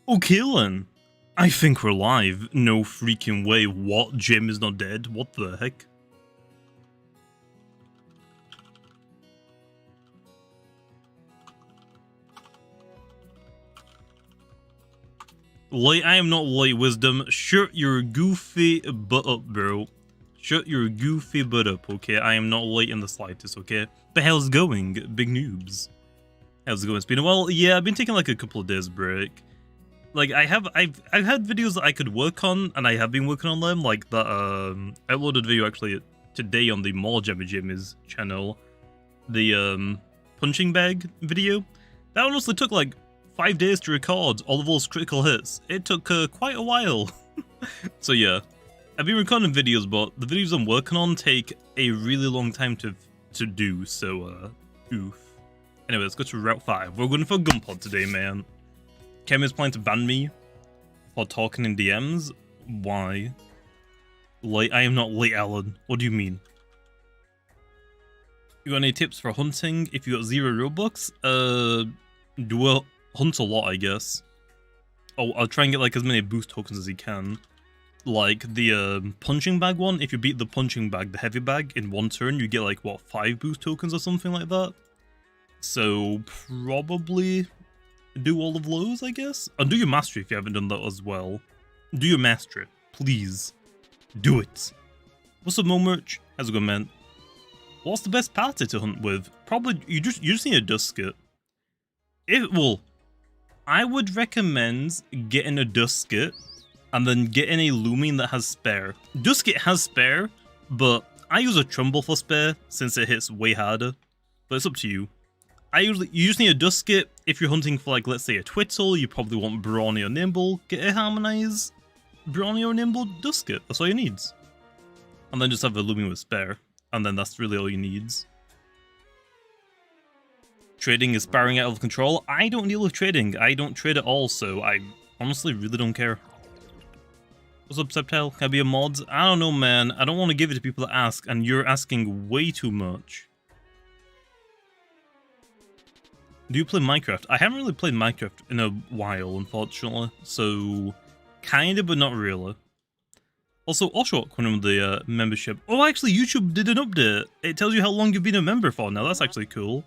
Okay then, I think we're live. No freaking way. What? Jim is not dead? What the heck? Light, I am not light wisdom. Shut your goofy butt up, bro. Shut your goofy butt up, okay? I am not light in the slightest, okay? The hell's going, big noobs? How's it going? It's been a while. Yeah, I've been taking like a couple of days break. Like I've had videos that I could work on, and I have been working on them. Like that I uploaded a video actually today on the more Gammaodds channel, the punching bag video. That honestly took like 5 days to record all of those critical hits. It took quite a while. So yeah, I've been recording videos, but the videos I'm working on take a really long time to do. So oof. Anyway, let's go to Route 5. We're going for Gunpod today, man. Kem is planning to ban me for talking in DMs. Why? Late? I am not late, Alan. What do you mean? You got any tips for hunting if you got 0 Robux? Do a hunt a lot, I guess. Oh, I'll try and get like as many boost tokens as you can. Like the punching bag one. If you beat the punching bag, the heavy bag, in 1 turn, you get like what, 5 boost tokens or something like that. So probably do all of those, I guess. And do your mastery if you haven't done that as well. Do your mastery, please. Do it. What's up, Mo Merch? How's it going, man? What's the best party to hunt with? Probably you just need a dusket. Well, I would recommend getting a dusket and then getting a Loomian that has spare. Dusket has spare, but I use a Trumbull for spare since it hits way harder. But it's up to you. You just need a dusket. If you're hunting for, like, let's say a Twittle, you probably want Brawny or Nimble. Get a Harmonize Brawny or Nimble dusket. That's all you need. And then just have a Loomian with spare. And then that's really all you need. Trading is spiraling out of control. I don't deal with trading. I don't trade at all, so I honestly really don't care. What's up, Septile? Can I be a mod? I don't know, man. I don't want to give it to people that ask, and you're asking way too much. Do you play Minecraft? I haven't really played Minecraft in a while, unfortunately. So, kinda, but not really. Also, Oshawk went on the membership. Oh, actually, YouTube did an update. It tells you how long you've been a member for now. That's actually cool.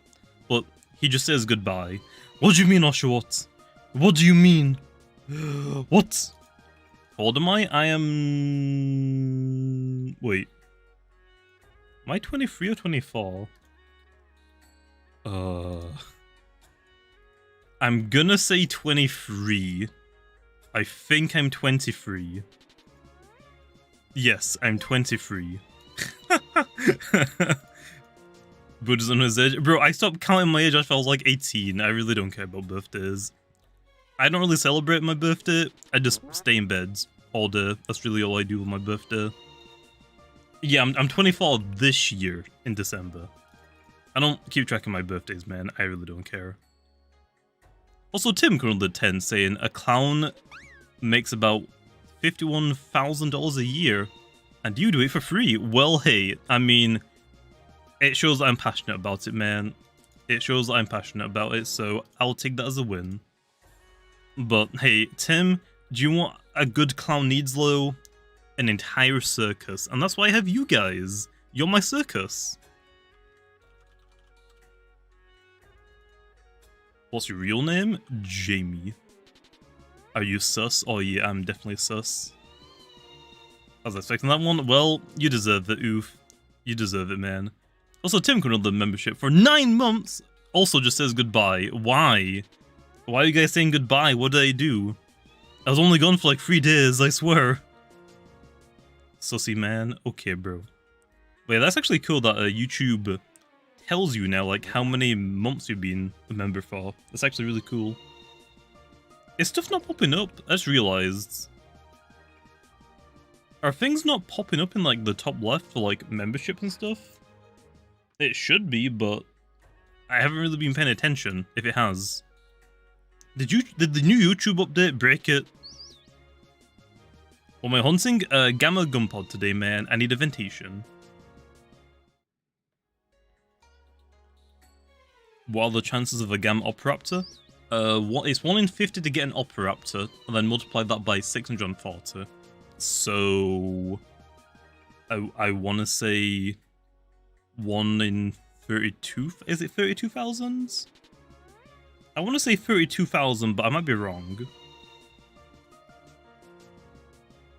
But he just says goodbye. What do you mean, Oshawk? What do you mean? What? How old am I? I am... Wait. Am I 23 or 24? I'm gonna say 23. I think I'm 23. Yes, I'm 23. Buddha's on his age. Bro, I stopped counting my age after I was like 18. I really don't care about birthdays. I don't really celebrate my birthday. I just stay in bed all day. That's really all I do with my birthday. Yeah, I'm 24 this year in December. I don't keep track of my birthdays, man. I really don't care. Also, Tim on the 10 saying a clown makes about $51,000 a year, and you do it for free. Well, hey, I mean, it shows that I'm passionate about it, man. It shows that I'm passionate about it, so I'll take that as a win. But hey, Tim, do you want a good clown needs low? An entire circus, and that's why I have you guys. You're my circus. What's your real name? Jamie. Are you sus? Oh yeah, I'm definitely sus. I was expecting that one. Well, you deserve it, oof. You deserve it, man. Also, Tim got on the membership for 9 months. Also just says goodbye. Why? Why are you guys saying goodbye? What did I do? I was only gone for like 3 days, I swear. Sussy, man. Okay, bro. But yeah, that's actually cool that YouTube tells you now, like, how many months you've been a member for. That's actually really cool. Is stuff not popping up? I just realized. Are things not popping up in, like, the top left for, like, membership and stuff? It should be, but I haven't really been paying attention, if it has. Did the new YouTube update break it? What am I hunting? Gamma Gunpod today, man. I need a ventation. What are the chances of a Gamma Opraptor? It's 1 in 50 to get an Operaptor, and then multiply that by 640. So I want to say 1 in 32. Is it 32,000? I want to say 32,000, but I might be wrong.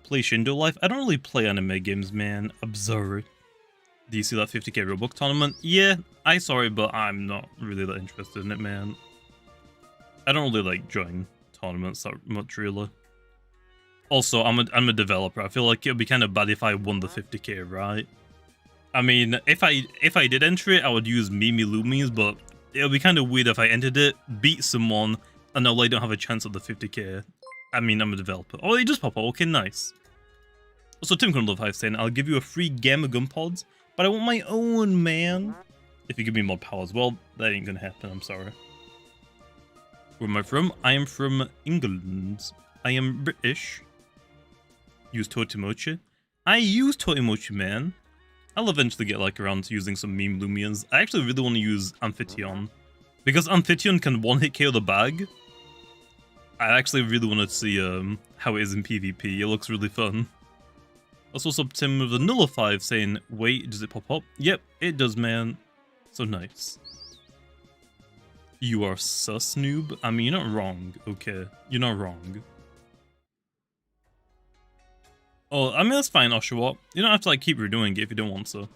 Play Shindo Life? I don't really play anime games, man. Absurd. Do you see that 50k Robux tournament? Yeah, I saw it, but I'm not really that interested in it, man. I don't really like join tournaments that much, really. Also, I'm a developer. I feel like it would be kind of bad if I won the 50k, right? I mean, if I did enter it, I would use Mimi Loomies, but it would be kind of weird if I entered it, beat someone, and now I don't have a chance at the 50k. I mean, I'm a developer. Oh, it just pop up. Okay, nice. Also, Tim Love Hive saying, I'll give you a free Gamma Gun Pods, but I want my own, man. If you give me more power as well, that ain't gonna happen. I'm sorry. Where am I from? I am from England. I am British. Use Totimochi. I use Totimochi, man. I'll eventually get like around to using some meme Loomians. I actually really want to use Amphition. Because Amphition can one-hit KO the bag. I actually really want to see how it is in PvP. It looks really fun. Also, what's up, Tim with the Nullify saying, wait, does it pop up? Yep, it does, man. So nice. You are sus, noob? I mean, you're not wrong, okay? You're not wrong. Oh, I mean, that's fine, Oshawott. You don't have to, like, keep redoing it if you don't want to.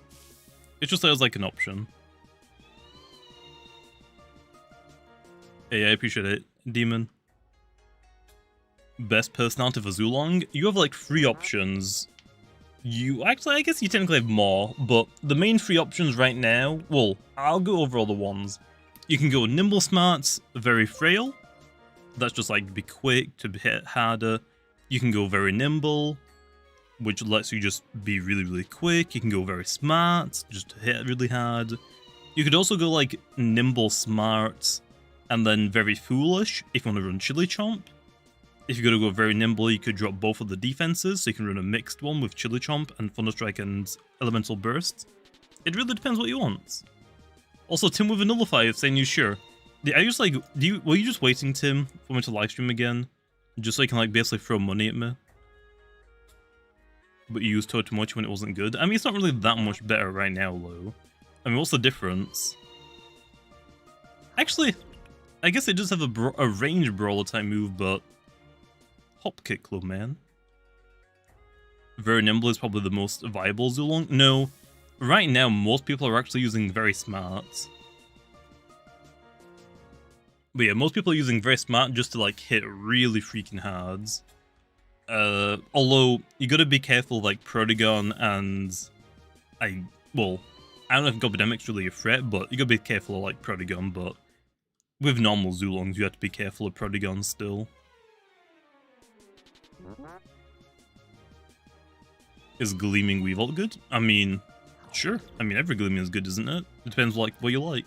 It's just there's, like, an option. Hey, I appreciate it, Demon. Best personality for Zulong? You have, like, 3 options. You actually, I guess you technically have more, but the main 3 options right now, well, I'll go over all the ones. You can go Nimble Smarts, Very Frail. That's just like be quick to hit harder. You can go Very Nimble, which lets you just be really, really quick. You can go Very Smart, just to hit really hard. You could also go like Nimble Smart, and then Very Foolish if you want to run Chili Chomp. If you're going to go very nimble, you could drop both of the defenses, so you can run a mixed one with Chili Chomp and Thunderstrike and Elemental Burst. It really depends what you want. Also, Tim with a Nullify is saying you sure. I just like, were you just waiting, Tim, for me to livestream again? Just so you can like basically throw money at me? But you used Totimochi when it wasn't good? I mean, it's not really that much better right now, though. I mean, what's the difference? Actually, I guess it does have a range brawler type move, but Hop Kick Club, man. Very Nimble is probably the most viable Zulong. No, right now most people are actually using Very Smart. But yeah, most people are using Very Smart just to like hit really freaking hard. Although you gotta be careful like Protagon and I don't know if Gobidemic's really a threat, but you gotta be careful of like Protagon, but with normal Zulongs you have to be careful of Protagon still. Is Gleaming Weevil good? I mean, sure. I mean, every Gleaming is good, isn't it? It depends like what you like.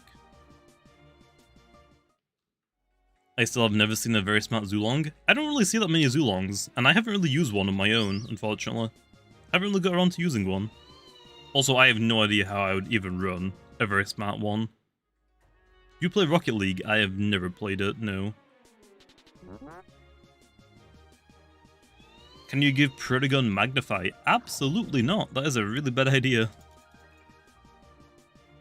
I still have never seen a Very Smart Zulong. I don't really see that many Zulongs, and I haven't really used one on my own, unfortunately. I haven't really got around to using one. Also, I have no idea how I would even run a Very Smart one. You play Rocket League? I have never played it, no. Can you give Protagon Magnify? Absolutely not. That is a really bad idea.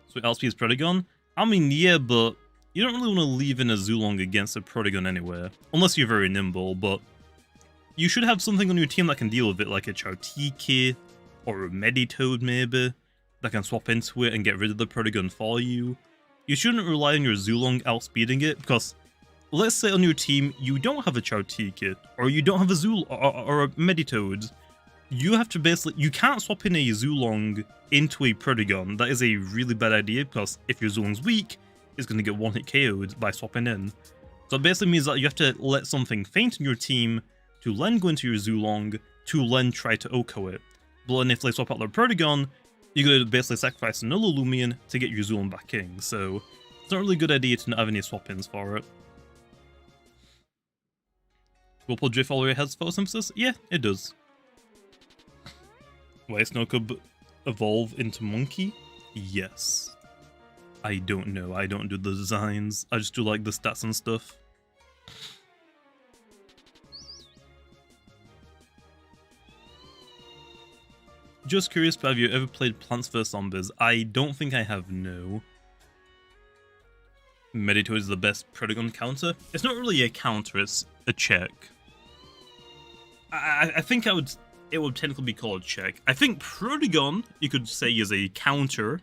So LSP is Protagon? I mean, yeah, but you don't really want to leave in a Zulong against a Protagon anywhere. Unless you're very nimble, but you should have something on your team that can deal with it, like a Chautiki or a Meditoad maybe, that can swap into it and get rid of the Protagon for you. You shouldn't rely on your Zulong outspeeding it, because let's say on your team you don't have a Chautiki, or you don't have a or a Meditoad. You have to basically, you can't swap in a Zulong into a Protagon. That is a really bad idea, because if your Zulong's weak, it's going to get one-hit KO'd by swapping in. So it basically means that you have to let something faint in your team to then go into your Zulong, to then try to Oko it. But then if they swap out their Protagon, you're going to basically sacrifice another Loomian to get your Zulong back in. So it's not really a good idea to not have any swap-ins for it. Will pull Drift all the way ahead photosynthesis? Yeah, it does. Why Snowcub evolve into Monkey? Yes. I don't know. I don't do the designs. I just do like the stats and stuff. Just curious, but have you ever played Plants vs Zombies? I don't think I have, no. Meditoid is the best Predagon counter. It's not really a counter, it's a check. I think it would technically be called a check. I think Predagon, you could say, is a counter,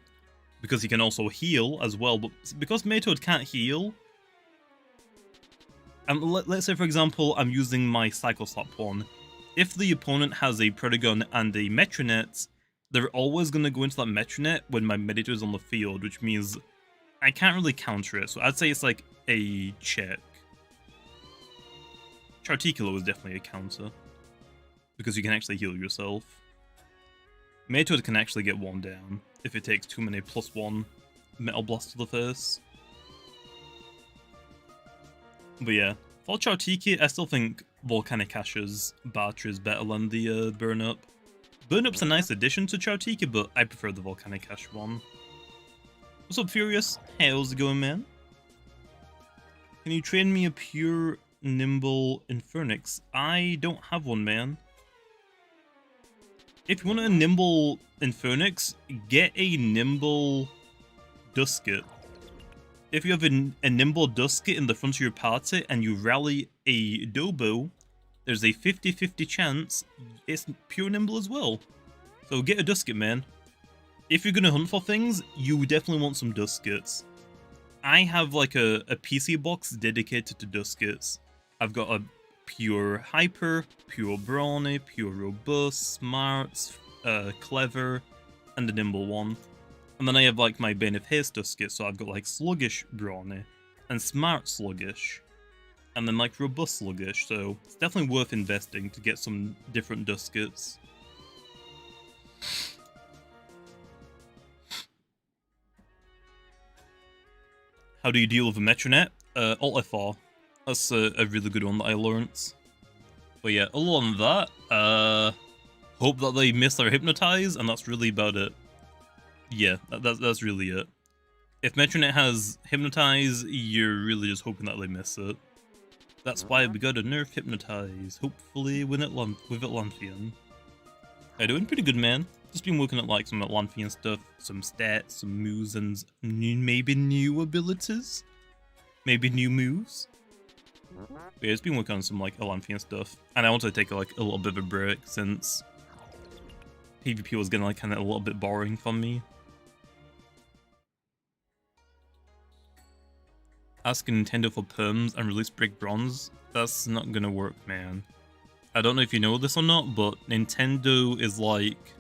because he can also heal as well, but because Meditoid can't heal, and let's say, for example, I'm using my Cycle Slap one. If the opponent has a Predagon and a Metronet, they're always going to go into that Metronet when my Meditoid is on the field, which means I can't really counter it, so I'd say it's like a check. Charticulo is definitely a counter, because you can actually heal yourself. Meditoid can actually get one down if it takes too many +1 Metal Blast to the face. But yeah, for Chartiki, I still think Volcanic Ash's battery is better than the Burn Up. Burn Up's a nice addition to Chartiki, but I prefer the Volcanic Ash one. What's up, Furious? How's it going, man? Can you train me a pure Nimble Infernix? I don't have one, man. If you want a Nimble Infernix, get a Nimble Dusket. If you have a Nimble Dusket in the front of your party and you rally a Dobo, there's a 50-50 chance it's pure Nimble as well. So get a Dusket, man. If you're going to hunt for things, you definitely want some Duskets. I have like a PC box dedicated to Duskets. I've got a pure Hyper, pure Brawny, pure Robust, Smart, Clever, and a Nimble one. And then I have like my Bane of Haste Dusket, so I've got like Sluggish Brawny, and Smart Sluggish, and then like Robust Sluggish, so it's definitely worth investing to get some different Duskets. How do you deal with a Metronet? Alt-F4. That's a really good one that I learnt. But yeah, other than that, hope that they miss their Hypnotize, and that's really about it. Yeah, that's really it. If Metronet has Hypnotize, you're really just hoping that they miss it. That's why we gotta nerf Hypnotize, hopefully with Atlantean. I'm doing pretty good, man. Just been working at like some Atlantean stuff, some stats, some moves, and maybe new abilities? Maybe new moves? But yeah, it's been working on some like Atlantean stuff. And I want to take like a little bit of a break since PvP was getting like kind of a little bit boring for me. Ask Nintendo for perms and release Brick Bronze. That's not gonna work, man. I don't know if you know this or not, but Nintendo is like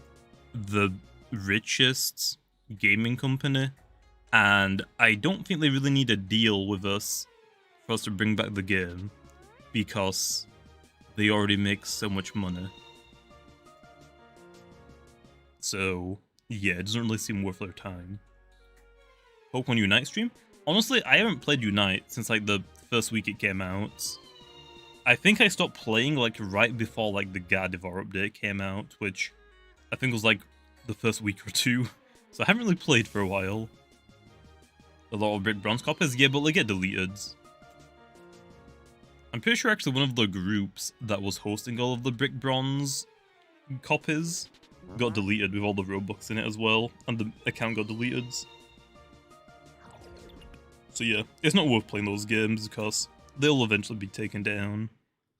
the richest gaming company, and I don't think they really need a deal with us for us to bring back the game, because they already make so much money. So yeah, it doesn't really seem worth their time. Pokemon Unite stream? Honestly, I haven't played Unite since like the first week it came out. I think I stopped playing like right before like the Gardevoir update came out, which I think was like the first week or two. So I haven't really played for a while. A lot of Brick Bronze copies, yeah, but they get deleted. I'm pretty sure actually one of the groups that was hosting all of the Brick Bronze copies got deleted with all the Robux in it as well, and the account got deleted. So yeah, it's not worth playing those games because they'll eventually be taken down.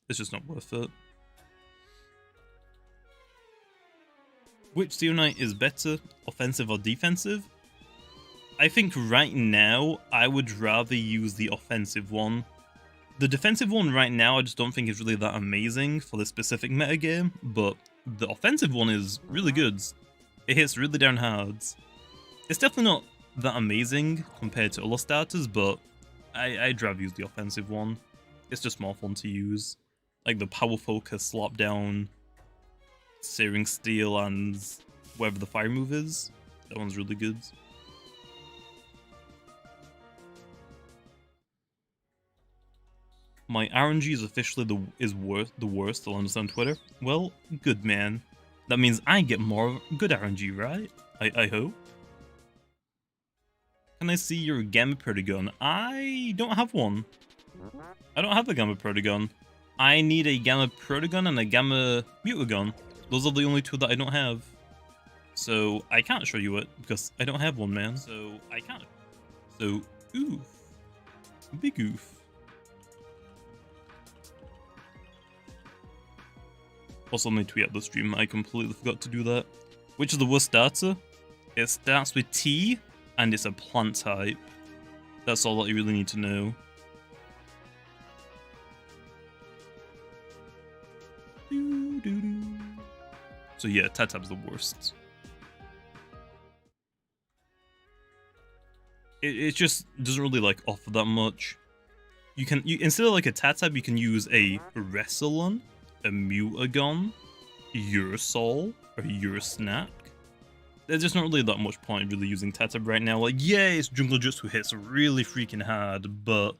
It's just not worth it. Which Xeonite is better, offensive or defensive? I think right now, I would rather use the offensive one. The defensive one right now, I just don't think is really that amazing for the specific metagame, but the offensive one is really good. It hits really down hard. It's definitely not that amazing compared to other starters, but I'd rather use the offensive one. It's just more fun to use. Like the Power Focus, Slap Down, Searing Steel, and whatever the fire move is. That one's really good. My RNG is officially the worst, I'll understand Twitter. Well, good man. That means I get more good RNG, right? I hope. Can I see your Gamma Predagon? I don't have one. I don't have a Gamma Protagon. I need a Gamma Protagon and a Gamma Mutagon. Those are the only two that I don't have. So I can't show you it because I don't have one, man. So I can't. So, oof. Big oof. Also, let me tweet out the stream. I completely forgot to do that. Which is the worst starter? It starts with T, and it's a plant type. That's all that you really need to know. So yeah, Tatab's the worst. It just doesn't really like offer that much. You instead of like a Tatab, you can use a Wrestlon, a Mutagon, Urasol, or Urasnap. There's just not really that much point really using Tatab right now. Like, yeah, its Jungle Jutsu hits really freaking hard, but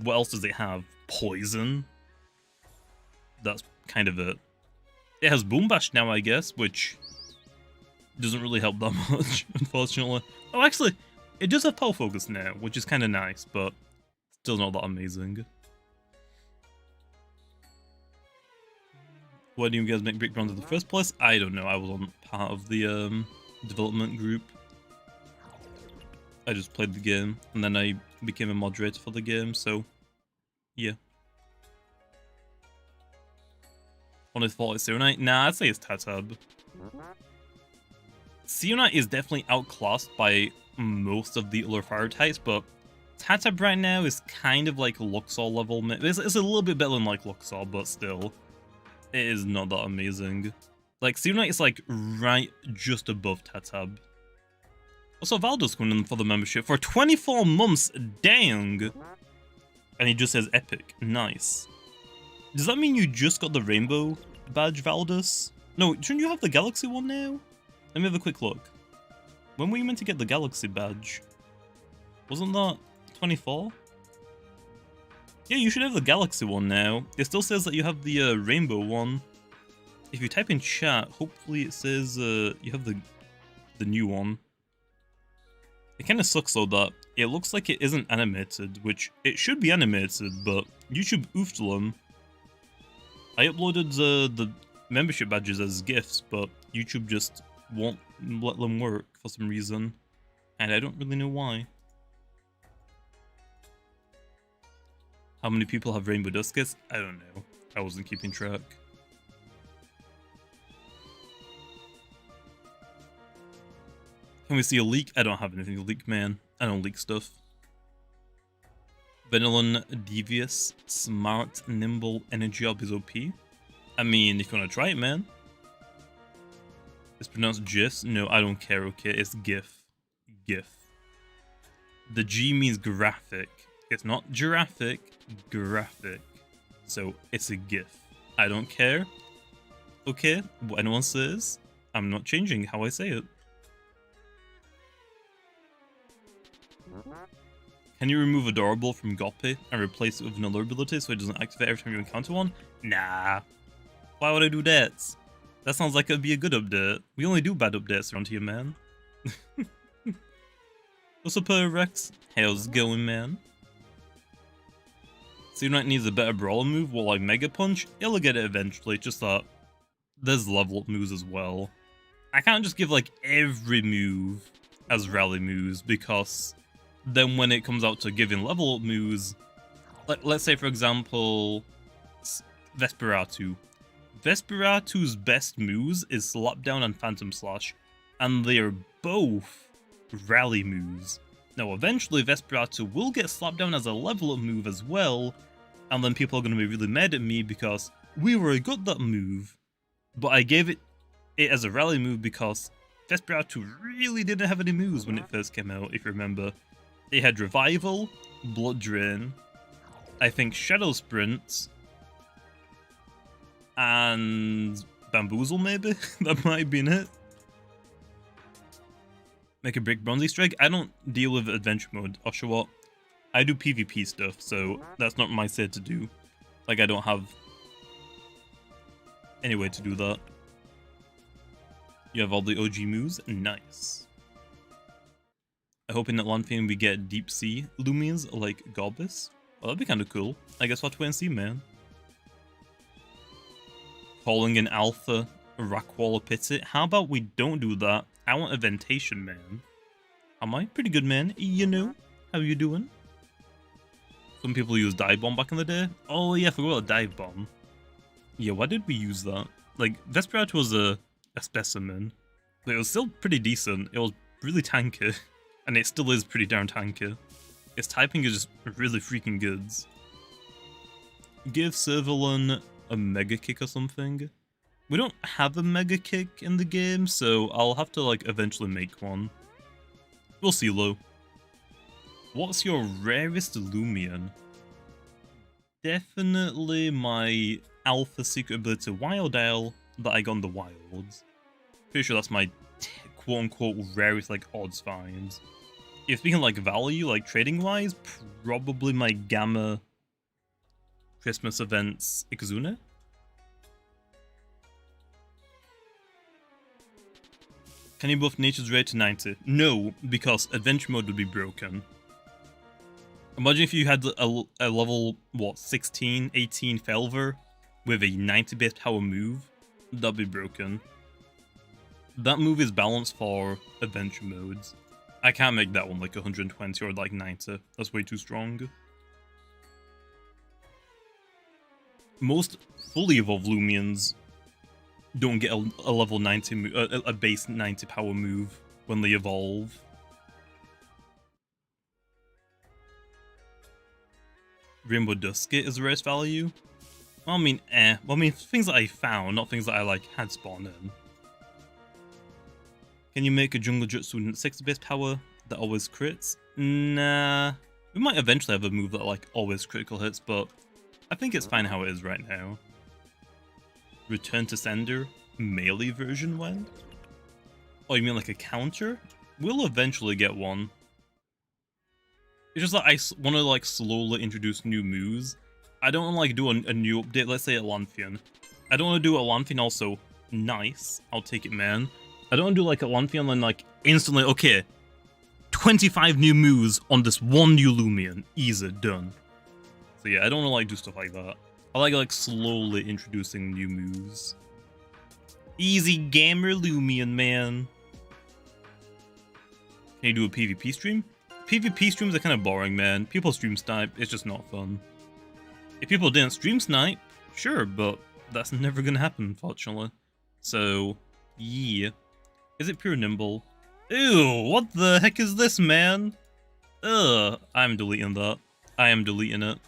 what else does it have? Poison? That's kind of it. It has Boom Bash now, I guess, which doesn't really help that much, unfortunately. Oh, actually, it does have Power Focus now, which is kind of nice, but still not that amazing. Why do you guys make Brick Bronze in the first place? I don't know. I wasn't part of the development group. I just played the game, and then I became a moderator for the game, so yeah. Only thought it's Seonite? Nah, I'd say it's Tatab. Seonite is definitely outclassed by most of the other fire types, but Tatab right now is kind of like Luxor level. It's a little bit better than like Luxor, but still, it is not that amazing. Like, Seonite is like right just above Tatab. Also, Valdo's coming in for the membership for 24 months, dang! And he just says epic, nice. Does that mean you just got the rainbow badge, Valdus? No, shouldn't you have the galaxy one now? Let me have a quick look. When were you meant to get the galaxy badge? Wasn't that 24? Yeah, you should have the galaxy one now. It still says that you have the rainbow one. If you type in chat, hopefully it says you have the new one. It kind of sucks though that it looks like it isn't animated, which it should be animated, but YouTube oofed them. I uploaded the membership badges as GIFs, but YouTube just won't let them work for some reason, and I don't really know why. How many people have Rainbow Duskets? I don't know. I wasn't keeping track. Can we see a leak? I don't have anything to leak, man. I don't leak stuff. Benelon, Devious, Smart, Nimble, Energy Orb is OP. I mean, if you want to try it, man. It's pronounced GIF. No, I don't care, okay? It's GIF. GIF. The G means graphic. It's not giraffic, graphic. So, it's a GIF. I don't care. Okay, what anyone says, I'm not changing how I say it. Can you remove Adorable from Goppy and replace it with another ability so it doesn't activate every time you encounter one? Nah. Why would I do that? That sounds like it'd be a good update. We only do bad updates around here, man. What's up, Rex? How's it going, man? Seonite needs a better brawler move, well, like Mega Punch. It'll get it eventually, just that there's level up moves as well. I can't just give like every move as rally moves, because then when it comes out to giving level up moves, like let's say for example, Vesperatu. Vesperatu's best moves is Slapdown and Phantom Slash, and they are both rally moves. Now eventually Vesperatu will get Slapdown as a level up move as well, and then people are going to be really mad at me because we already got that move, but I gave it as a rally move because Vesperatu really didn't have any moves when it first came out, if you remember. It had Revival, Blood Drain, I think Shadow Sprint, and Bamboozle maybe? That might have been it. Make a Brick Bronze Easter egg? I don't deal with adventure mode, Oshawott. I do PvP stuff, so that's not my say to do. Like, I don't have any way to do that. You have all the OG moves? Nice. I hope in Atlantean we get deep sea Loomians like Gorbis. Well, that'd be kind of cool. I guess we'll have to wait and see, man. Calling an alpha Rockwalla Pity. How about we don't do that? I want Eventation, man. Am I? Pretty good, man. You know? How you doing? Some people use Dive Bomb back in the day. Oh, yeah, I forgot about Dive Bomb. Yeah, why did we use that? Like, Vesperate was a specimen. But it was still pretty decent. It was really tanky. And it still is pretty darn tanky. Its typing is just really freaking good. Give Servalon a Mega Kick or something. We don't have a Mega Kick in the game, so I'll have to, like, eventually make one. We'll see, Lo. What's your rarest Loomian? Definitely my Alpha Secret Ability Wild Owl that I got on the Wilds. Pretty sure that's my quote-unquote rarest, like, odds find. If speaking like value, like trading-wise, probably my Gamma Christmas events Ikazune. Can you buff Nature's Rate to 90? No, because Adventure Mode would be broken. Imagine if you had a level, what, 16, 18 Felver with a 90 base power move. That'd be broken. That move is balanced for Adventure Modes. I can't make that one like 120 or like 90. That's way too strong. Most fully evolved Loomians don't get a level 90, a base 90 power move when they evolve. Rainbow Duskit is the rarest value. Well, I mean, Well, I mean, things that I found, not things that I like had spawned in. Can you make a Jungle Jutsu with 60 base power that always crits? Nah. We might eventually have a move that like always critical hits, but I think it's fine how it is right now. Return to Sender melee version when? Oh, you mean like a counter? We'll eventually get one. It's just that I want to like slowly introduce new moves. I don't want to like do a new update, let's say Atlantean. I don't want to do Atlantean also. Nice, I'll take it, man. I don't want to do like Atlantean and like instantly, okay, 25 new moves on this one new Loomian. Easy, done. So yeah, I don't want to like do stuff like that. I like slowly introducing new moves. Easy gamer Loomian, man. Can you do a PvP stream? PvP streams are kind of boring, man. People stream snipe, it's just not fun. If people didn't stream snipe, sure, but that's never gonna happen, unfortunately. So, yeah. Is it pure nimble? Ew, what the heck is this, man? Ugh, I'm deleting that. I am deleting it.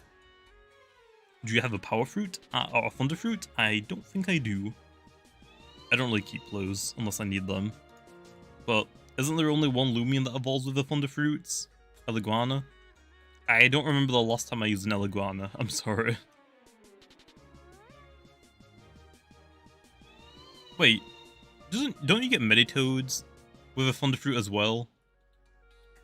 Do you have a power fruit? Or a thunderfruit? I don't think I do. I don't really keep those unless I need them. But isn't there only one Loomian that evolves with the thunderfruits? Eliguana? I don't remember the last time I used an Eliguana. I'm sorry. Wait, don't you get Meditoads with a thunderfruit as well?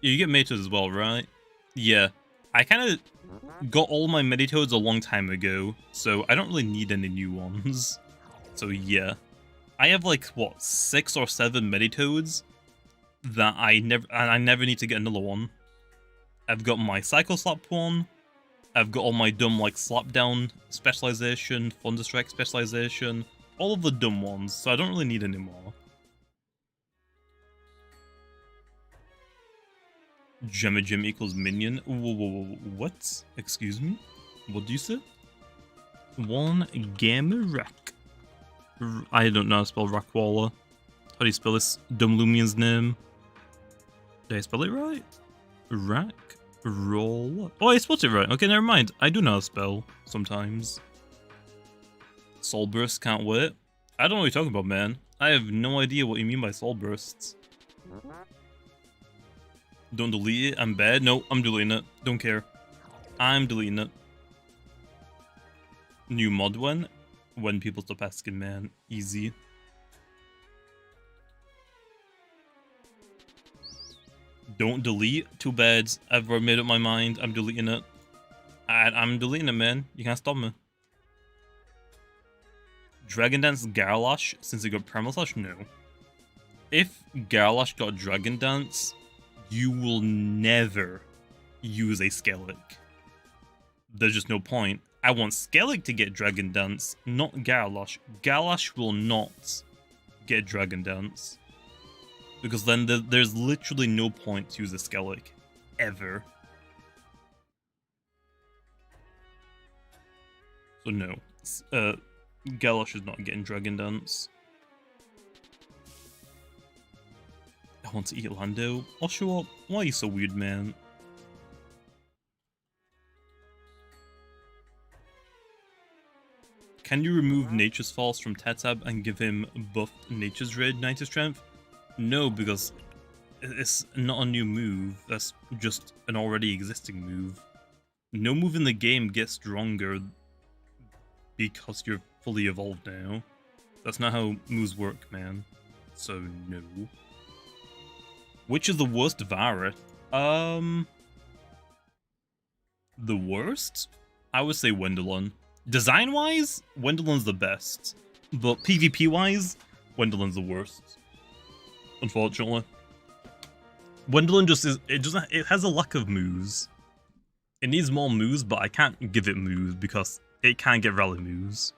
Yeah, you get Meditoads as well, right? Yeah, I kind of got all my Meditoads a long time ago, so I don't really need any new ones. So yeah, I have like what 6 or 7 Meditoads that I never need to get another one. I've got my Psycho Slap one. I've got all my dumb like Slapdown specialization, Thunderstrike specialization, all of the dumb ones, so I don't really need any more. Gemma Gem equals minion. Whoa, what? Excuse me? What do you say? One Gamma Rack. I don't know how to spell Rockwalla. How do you spell this dumb Loomian's name? Did I spell it right? Rack? Roll? Oh, I spelled it right. Okay, never mind. I do know how to spell sometimes. Soul Burst, can't wait. I don't know what you're talking about, man. I have no idea what you mean by Soul Bursts. Don't delete it. I'm bad. No, I'm deleting it. Don't care. I'm deleting it. New mod when people stop asking, man. Easy. Don't delete. Too bad. I've already made up my mind. I'm deleting it. I'm deleting it, man. You can't stop me. Dragon Dance Garlash since it got Permaslash? No. If Garlash got Dragon Dance, you will never use a Skellig. there's just no point. I want Skellig to get Dragon Dance, not Garlash. Garlash will not get Dragon Dance. Because then there's literally no point to use a Skellig. Ever. So no. Garlash is not getting Dragon Dance. I want to eat Lando. Oshawott, why are you so weird, man? Can you remove Nature's False from Tetab and give him buffed Nature's Raid 90 strength? No, because it's not a new move. That's just an already existing move. No move in the game gets stronger because you're fully evolved now. That's not how moves work, man. So, no. Which is the worst Vara? The worst? I would say Wendelin. Design-wise, Wendelin's the best. But PvP-wise, Wendelin's the worst. Unfortunately. Wendelin just is... It has a lack of moves. It needs more moves, but I can't give it moves because it can't get rally moves.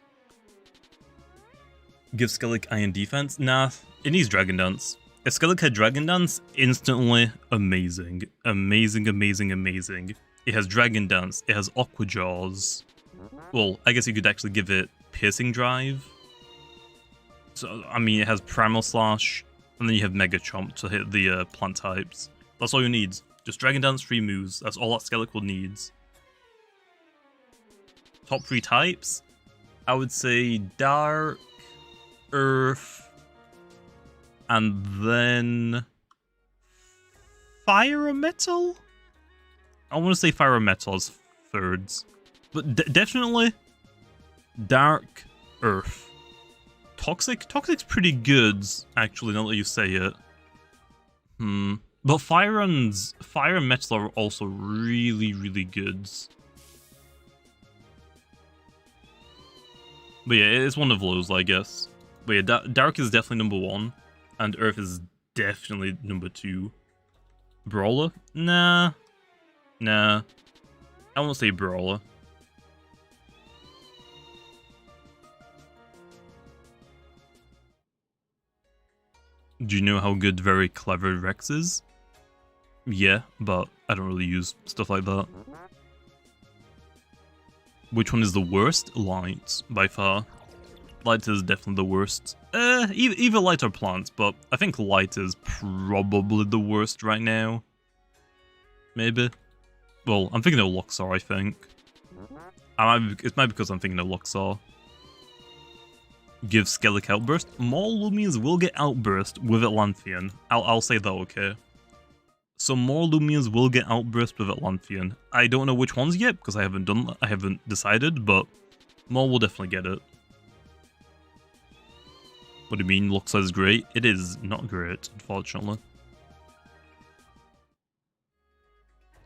Give Skellig Iron Defense? Nah, it needs Dragon Dance. If Skellig had Dragon Dance, instantly amazing. Amazing, amazing, amazing. It has Dragon Dance, it has Aqua Jaws. Well, I guess you could actually give it Piercing Drive. So, I mean, it has Primal Slash, and then you have Mega Chomp to hit the plant types. That's all you need. Just Dragon Dance 3 moves. That's all that Skellig will need. Top 3 types? I would say Dark, Earth, and then Fire or Metal? I want to say Fire or Metal as thirds. But definitely Dark, Earth. Toxic? Toxic's pretty good, actually, now that you say it. But Fire and Metal are also really, really good. But yeah, it's one of those, I guess. But yeah, Dark is definitely number 1, and Earth is definitely number 2. Brawler? Nah. I won't say Brawler. Do you know how good Very Clever Rex is? Yeah, but I don't really use stuff like that. Which one is the worst? Light, by far. Light is definitely the worst. Either Light or Plant, but I think Light is probably the worst right now. Maybe. Well, I'm thinking of Luxor, I think. It might be because I'm thinking of Luxor. Give Skellig Outburst. More Loomians will get Outburst with Atlantean. I'll say that, okay? So more Loomians will get Outburst with Atlantean. I don't know which ones yet because I haven't decided, but more will definitely get it. What do you mean Luxor is great? It is not great, unfortunately.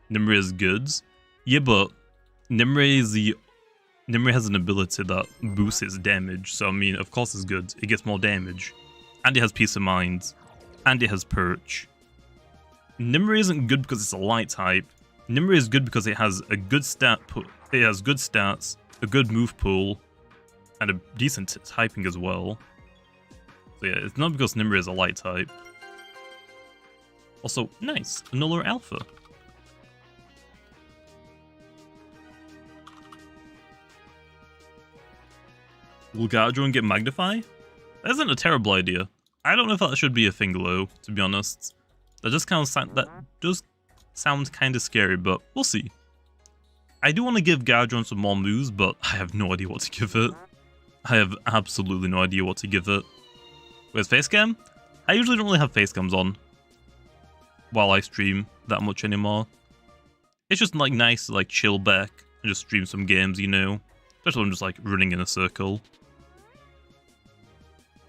Nimue is good. Yeah, but Nimue has an ability that boosts its damage, so I mean, of course it's good. It gets more damage. And it has Peace of Mind. And it has Perch. Nimue isn't good because it's a light type. Nimue is good because it has a good it has good stats, a good move pool, and a decent typing as well. So yeah, it's not because Nimue is a light type. Also, nice, another alpha. Will Gadron get Magnify? That isn't a terrible idea. I don't know if that should be a thing though, to be honest. That does sound kind of scary, but we'll see. I do want to give Gadron some more moves, but I have no idea what to give it. I have absolutely no idea what to give it. Where's Facecam? I usually don't really have Facecams on while I stream that much anymore. It's just like nice to like chill back and just stream some games, you know? Especially when I'm just like running in a circle.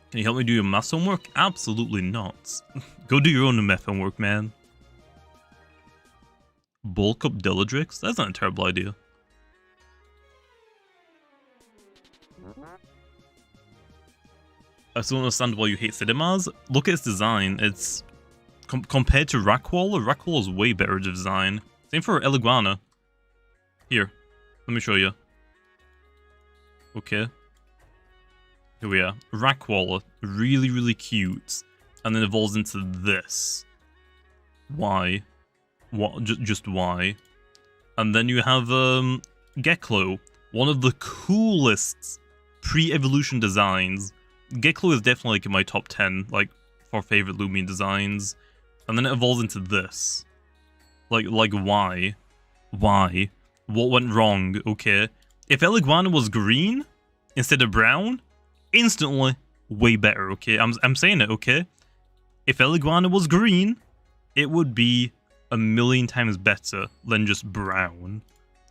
Can you help me do your math homework? Absolutely not. Go do your own math homework, man. Bulk up Deladrix? That's not a terrible idea. I still don't understand why you hate Cinemas. Look at its design. It's... compared to Rackwall is way better design. Same for Eliguana. Here. Let me show you. Okay. Here we are. Rackwalla. Really, really cute. And then evolves into this. Why? What? Just why? And then you have Geklo. One of the coolest pre-evolution designs. Geklo is definitely like in my top 10, like, for favorite Loomian designs. And then it evolves into this. Like why? Why? What went wrong? Okay. If El Iguana was green instead of brown, instantly way better, okay? I'm saying it, okay? If El Iguana was green, it would be a million times better than just brown.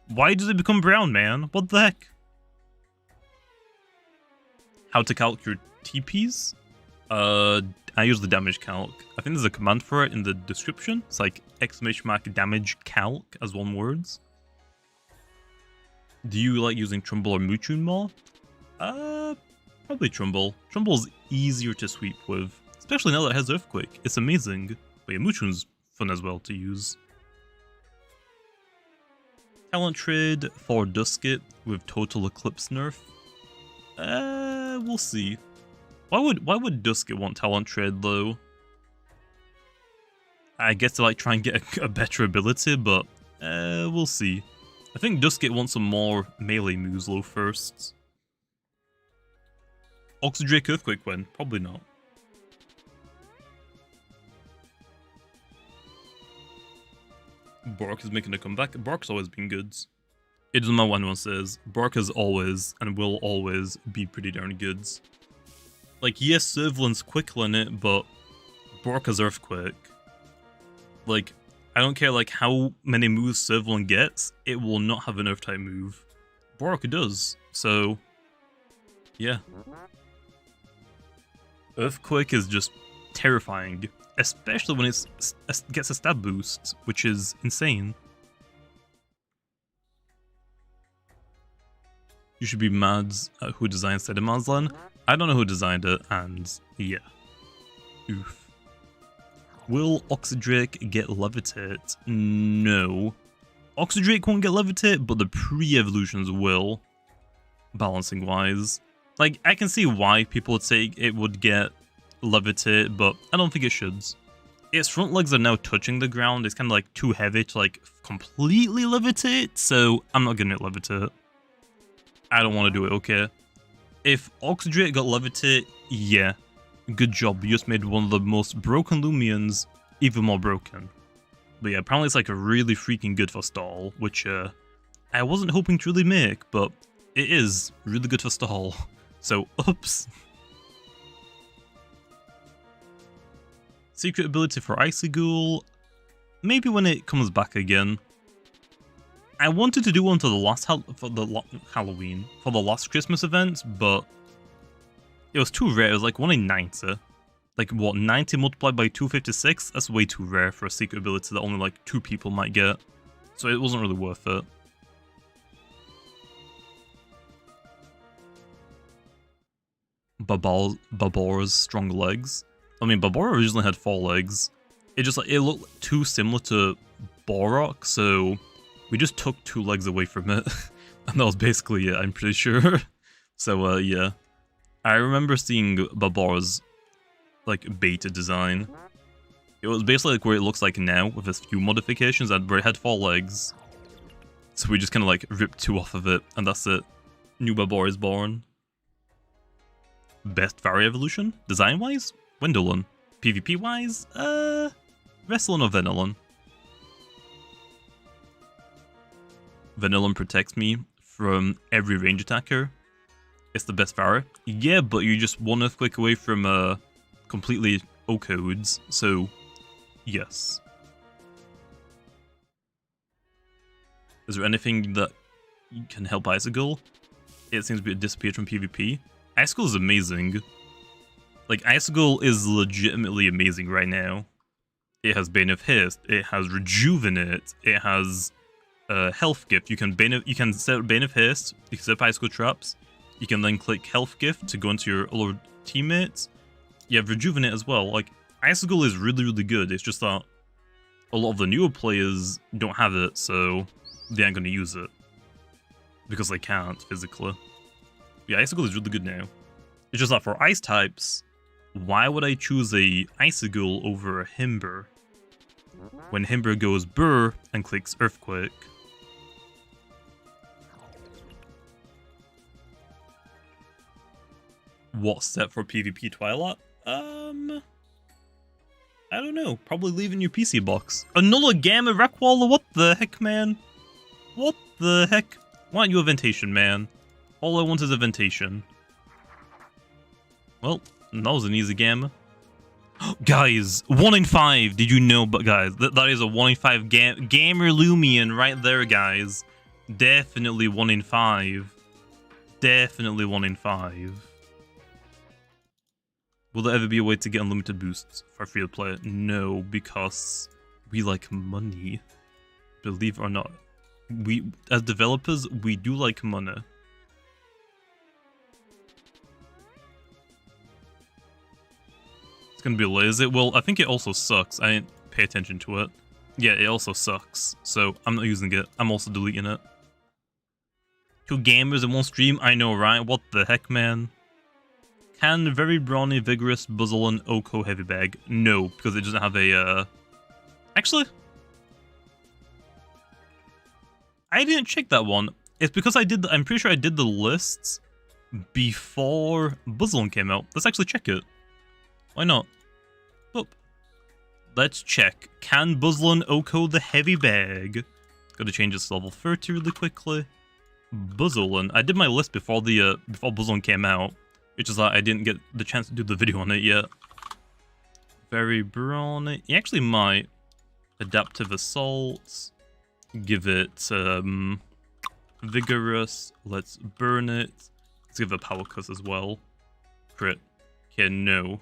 Why does it become brown, man? What the heck? How to calc your TPs? I use the damage calc. I think there's a command for it in the description. It's like ! damage calc as one word. Do you like using Trumbull or Moochun more? Probably Trumbull. Trumble's easier to sweep with, especially now that it has Earthquake. It's amazing. But yeah, Moochun's fun as well to use. Talent trade for Dusket with Total Eclipse nerf. We'll see. Why would Dusket want talent trade though? I guess to like try and get a better ability, but we'll see. I think Dusket wants some more melee moves though first. Oxydrake Earthquake win? Probably not. Bork is making a comeback. Bork's always been good. It doesn't matter what anyone says. Bork has always and will always be pretty darn good. Like, yes, Servalin's quicker in it, but Bork has Earthquake. Like, I don't care like how many moves Servalin gets, it will not have an Earth-type move. Bork does, so yeah. Earthquake is just terrifying, especially when it gets a stab boost, which is insane. You should be mad at who designed Sedimazlan. I don't know who designed it, and yeah. Oof. Will Oxydrake get Levitate? No. Oxydrake won't get Levitate, but the pre-evolutions will. Balancing wise. Like, I can see why people would say it would get Levitate, but I don't think it should. Its front legs are now touching the ground. It's kind of like too heavy to like completely levitate, so I'm not gonna Levitate. I don't want to do it, okay? If Oxydrake got Levitate, yeah. Good job, you just made one of the most broken Loomians even more broken. But yeah, apparently it's like really freaking good for stall, which I wasn't hoping to really make, but it is really good for stall. So, oops. Secret ability for Icyghoul, maybe when it comes back again. I wanted to do one to the last Halloween, for the last Christmas event, but it was too rare. It was like 1 in 90. Like, what, 90 multiplied by 256? That's way too rare for a secret ability that only like 2 people might get. So it wasn't really worth it. Babora's strong legs. I mean, Babora originally had 4 legs. It just like, it looked too similar to Borok, so we just took 2 legs away from it. And that was basically it, I'm pretty sure. So, yeah. I remember seeing Babora's, like, beta design. It was basically like where it looks like now, with a few modifications, and where it had 4 legs. So we just kind of, like, ripped 2 off of it, and that's it. New Babora is born. Best Fairy evolution? Design-wise? Windolin. PvP-wise? Wrestling or Vanillin? Vanillin protects me from every range attacker. It's the best Fairy. Yeah, but you're just 1 Earthquake away from completely O-codes, so yes. Is there anything that can help Icyghoul? It seems to be disappeared from PvP. Icyghoul is amazing. Like, Icyghoul is legitimately amazing right now. It has Bane of Haste, it has Rejuvenate, it has Health Gift. You can set Bane of Haste, you can set up Icicle Traps, you can then click Health Gift to go into your other teammates. You have Rejuvenate as well. Like, Icyghoul is really, really good. It's just that a lot of the newer players don't have it, so they aren't going to use it. because they can't physically. Yeah, Icicle is really good now. It's just that for ice types, why would I choose a Icicle over a Himber when Himber goes Burr and clicks Earthquake? What's set for PvP Twilight? I don't know. Probably leaving your PC box. Another Gamma Wreckwaller? What the heck, man? What the heck? Why aren't you a Ventation, man? All I want is a Ventation. Well, that was an easy Gamma. Guys, 1 in 5. Did you know? But guys, that is a 1 in 5 Gamer Loomian right there, guys. Definitely 1 in 5. Definitely 1 in 5. Will there ever be a way to get unlimited boosts for free to play? No, because we like money. Believe it or not. We, as developers, we do like money. It's gonna be lazy. Well, I think it also sucks. I didn't pay attention to it. Yeah, it also sucks. So, I'm not using it. I'm also deleting it. 2 gamers in one stream? I know, right? What the heck, man? Can Very Brawny, Vigorous, Buzzle, Oko Heavy Bag? No, because it doesn't have a, Actually, I didn't check that one. It's because I'm pretty sure I did the lists before Buzzle came out. Let's actually check it. Why not? Oh. Let's check. Can Buzzle Oko the Heavy Bag? Gotta change this to level 30 really quickly. Buzzle, I did my list before before Buzzle came out. It's just that I didn't get the chance to do the video on it yet. Very brawny. He actually might. Adaptive Assault. Give it Vigorous. Let's burn it. Let's give it Power Cuss as well. Crit. Okay, no.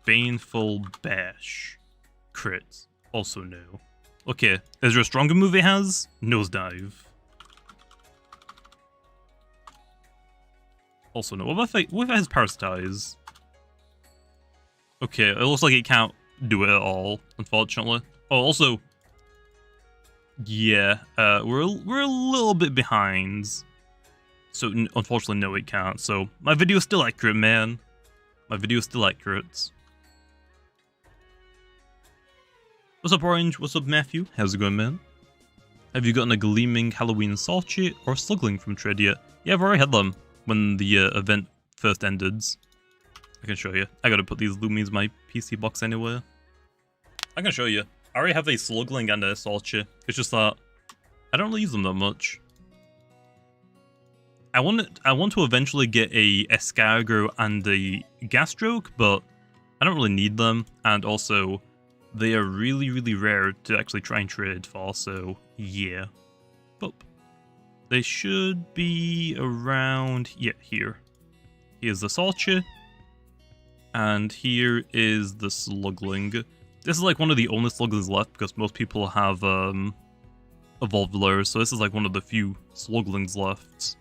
Baneful Bash. Crit. Also no. Okay, is there a stronger move it has? Nosedive. Also no. What if it has Parasitize? Okay, it looks like it can't do it at all, unfortunately. Oh, also, yeah, we're a little bit behind. So unfortunately, no, it can't. So my video is still accurate, man. My video is still accurate. What's up, Orange? What's up, Matthew? How's it going, man? Have you gotten a Gleaming Halloween Salchi or Slugling from trade yet? Yeah, I've already had them when the event first ended. I can show you. I gotta put these Loomians in my PC box anyway. I can show you. I already have a Slugling and a Salchi. It's just that I don't really use them that much. I want to eventually get a Escargot and a Gastroke, but I don't really need them, and also they are really, really rare to actually try and trade for, so yeah. Boop. They should be around, yeah, here. Here's the Salchi, and here is the Slugling. This is like one of the only Sluglings left, because most people have evolved lures, so this is like one of the few Sluglings left.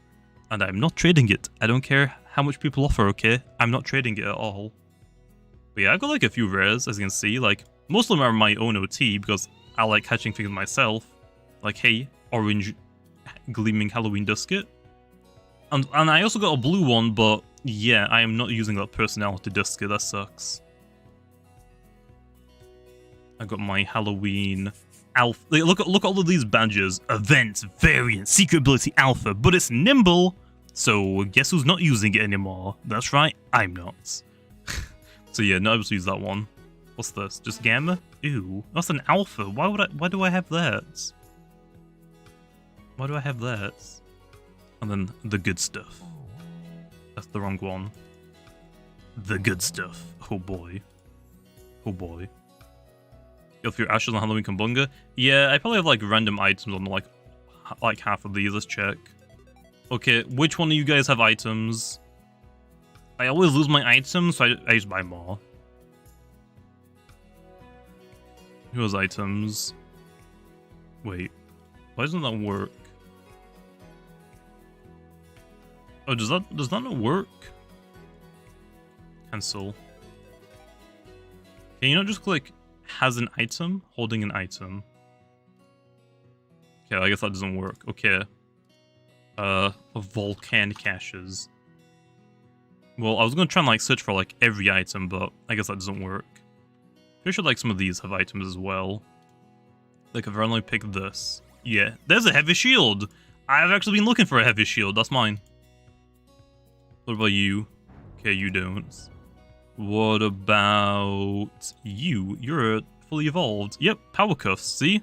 And I'm not trading it. I don't care how much people offer, okay? I'm not trading it at all. But yeah, I've got like a few rares, as you can see. Like, most of them are my own OT, because I like catching things myself. Like, hey, orange Gleaming Halloween Dusket. And I also got a blue one, but yeah, I am not using that personality Dusket. That sucks. I got my Halloween Alpha. Look at all of these badges. Event, Variant, Secret Ability Alpha, but it's nimble. So guess who's not using it anymore? That's right, I'm not. So yeah, not able to use that one. What's this? Just Gamma? Ew, that's an Alpha. Why do I have that? Why do I have that? And then the good stuff. That's the wrong one. The good stuff. Oh boy. Oh boy. If your Ashes on Halloween Kambunga? Yeah, I probably have like random items on like half of these. Let's check. Okay, which one of you guys have items? I always lose my items, so I just buy more. Who has items? Wait, why doesn't that work? Oh, does that not work? Cancel. Can you not just click has an item, holding an item? Okay, I guess that doesn't work. Okay. Volcanic caches. Well, I was gonna try and like search for like every item, but I guess that doesn't work. Pretty sure like some of these have items as well. Like if I only pick this. Yeah, there's a heavy shield! I've actually been looking for a heavy shield, that's mine. What about you? Okay, you don't. What about you? You're fully evolved. Yep, power cuffs, see?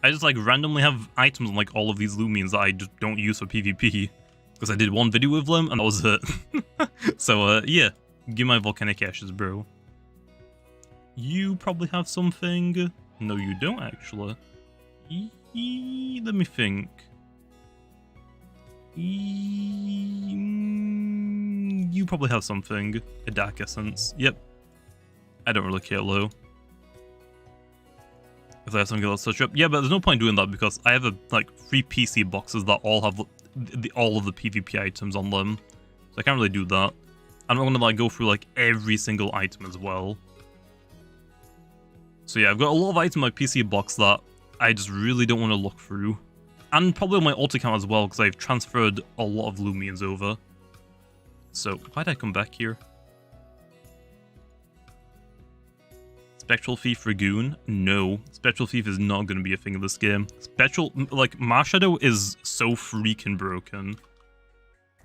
I just like randomly have items on like all of these Loomians that I just don't use for PvP. Because I did one video with them and that was it. So yeah, give my volcanic ashes, bro. You probably have something. No, you don't actually. Let me think. You probably have something. A dark essence. Yep. I don't really care, though. If I have something else to search up. Yeah, but there's no point doing that because I have like 3 PC boxes that all have all of the PvP items on them. So I can't really do that. I'm not gonna like go through like every single item as well. So yeah, I've got a lot of items in my PC box that I just really don't want to look through. And probably on my alt account as well, because I've transferred a lot of Loomians over. So, why'd I come back here? Spectral Thief Ragoon? No. Spectral Thief is not going to be a thing in this game. Like, Marshadow is so freaking broken.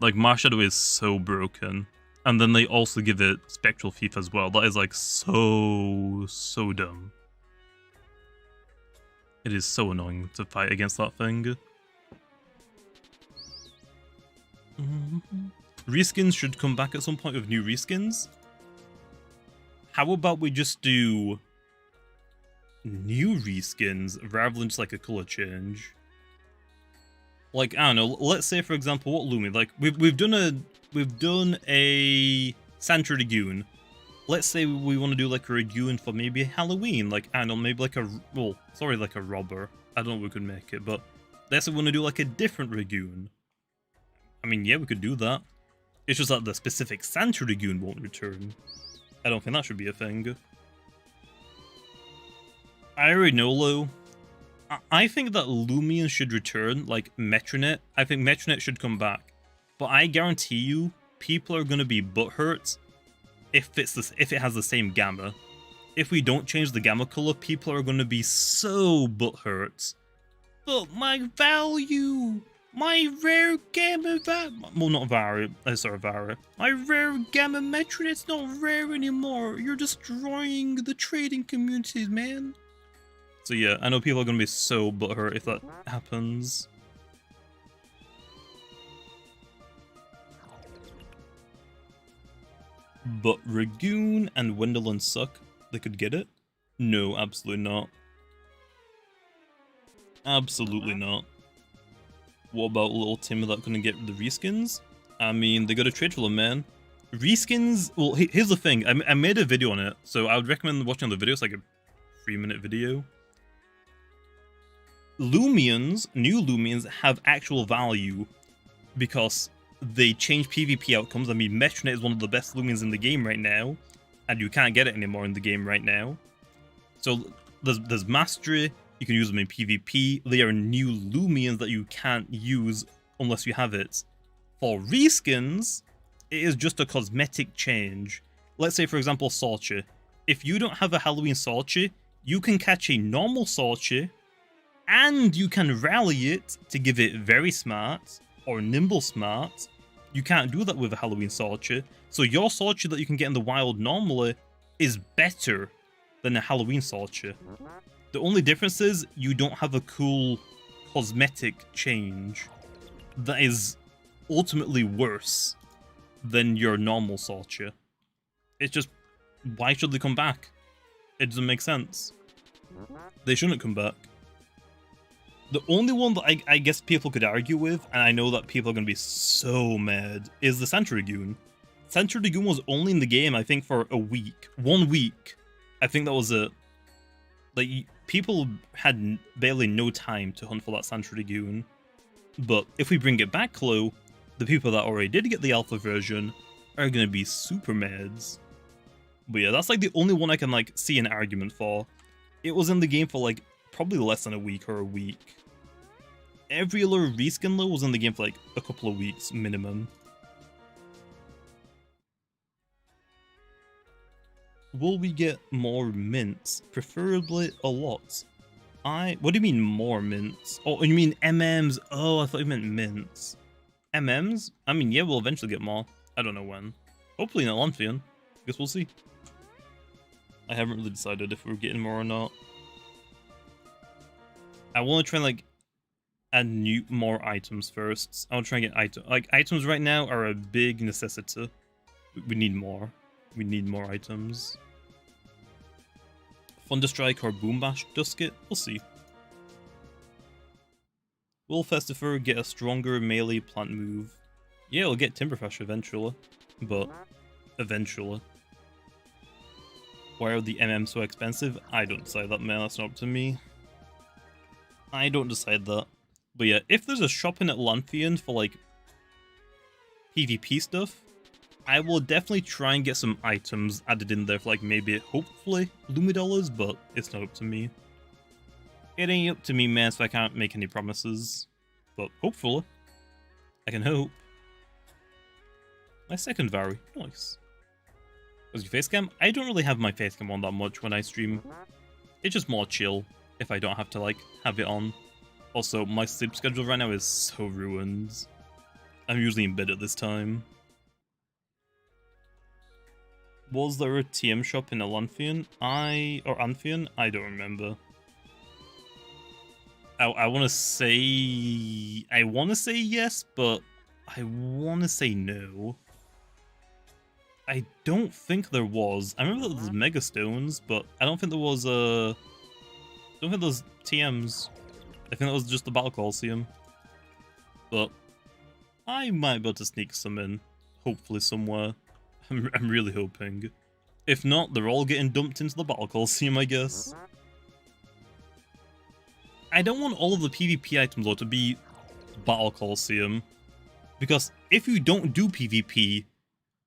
Like, Marshadow is so broken. And then they also give it Spectral Thief as well. That is, like, so dumb. It is so annoying to fight against that thing. Reskins should come back at some point with new reskins. How about we just do new reskins rather than just like a color change? Like, I don't know, let's say for example, what Loomian? Like we've done a Santa Dragoon. Let's say we want to do like a Ragoon for maybe Halloween, like, I don't know, maybe like like a robber. I don't know if we could make it, but let's say we want to do like a different Ragoon. I mean, yeah, we could do that. It's just that the specific Santa Dragoon won't return. I don't think that should be a thing. I already know, Lo. I think that Loomian should return, like Metronet. I think Metronet should come back. But I guarantee you, people are going to be butthurt if it has the same gamma. If we don't change the gamma color, people are going to be so butthurt. But my value, my rare gamma well, not Vara, sorry, Vara. My rare gamma Metronet's not rare anymore. You're destroying the trading communities, man. So yeah, I know people are going to be so butthurt if that happens. But Ragoon and Wendelin suck. They could get it? No, absolutely not. Absolutely not. What about little Tim that couldn't get the reskins? I mean, they got a trade for them, man. Reskins, well, here's the thing. I made a video on it, so I would recommend watching the video. It's like a 3-minute video. Loomians, new Loomians, have actual value because they change PvP outcomes. I mean, Metronet is one of the best Loomians in the game right now, and you can't get it anymore in the game right now. So there's Mastery, you can use them in PvP. They are new Loomians that you can't use unless you have it. For reskins, it is just a cosmetic change. Let's say, for example, Sorche. If you don't have a Halloween Sorche, you can catch a normal Sorche, and you can rally it to give it very smart or nimble smart. You can't do that with a Halloween Sorche. So your Sorche that you can get in the wild normally is better than a Halloween Sorche. The only difference is you don't have a cool cosmetic change that is ultimately worse than your normal Sorche. It's just, why should they come back? It doesn't make sense. They shouldn't come back. The only one that I guess people could argue with, and I know that people are going to be so mad, is the Santa Dragoon. Santa Dragoon was only in the game, I think, for a week. 1 week. I think that was it. Like, people had barely no time to hunt for that Santa Dragoon. But if we bring it back, Chloe, the people that already did get the alpha version are going to be super mads. But yeah, that's like the only one I can like see an argument for. It was in the game for like probably less than a week or a week. every other reskin though was in the game for like a couple of weeks minimum. Will we get more mints? Preferably a lot. What do you mean more mints? Oh, you mean MMs? Oh, I thought you meant mints. MMs? I mean, yeah, we'll eventually get more. I don't know when. Hopefully not Olympian. Guess we'll see. I haven't really decided if we're getting more or not. I want to try and like add more items first. I want to try and get items. Like items right now are a big necessity. We need more. We need more items. Thunderstrike or Boom Bash Dusket? We'll see. Will Festifer get a stronger melee plant move? Yeah, it'll get Timberfresh eventually. But eventually. Why are the MM so expensive? I don't decide that, man. That's not up to me. I don't decide that. But yeah, if there's a shop in Atlantean for like PvP stuff, I will definitely try and get some items added in there for like maybe, hopefully, $Loomian, but it's not up to me. It ain't up to me, man, so I can't make any promises. But hopefully, I can hope. My second Vary, nice. Was your face cam? I don't really have my face cam on that much when I stream. It's just more chill if I don't have to like have it on. Also, my sleep schedule right now is so ruined. I'm usually in bed at this time. Was there a TM shop in Alanfian? Anfian? I don't remember. I want to say yes, but I want to say no. I don't think there was. I remember there was Mega Stones, but I don't think there was I don't think there was TMs. I think that was just the Battle Coliseum. But I might be able to sneak some in, hopefully somewhere. I'm really hoping. If not, they're all getting dumped into the Battle Coliseum, I guess. I don't want all of the PvP items though to be Battle Coliseum, because if you don't do PvP,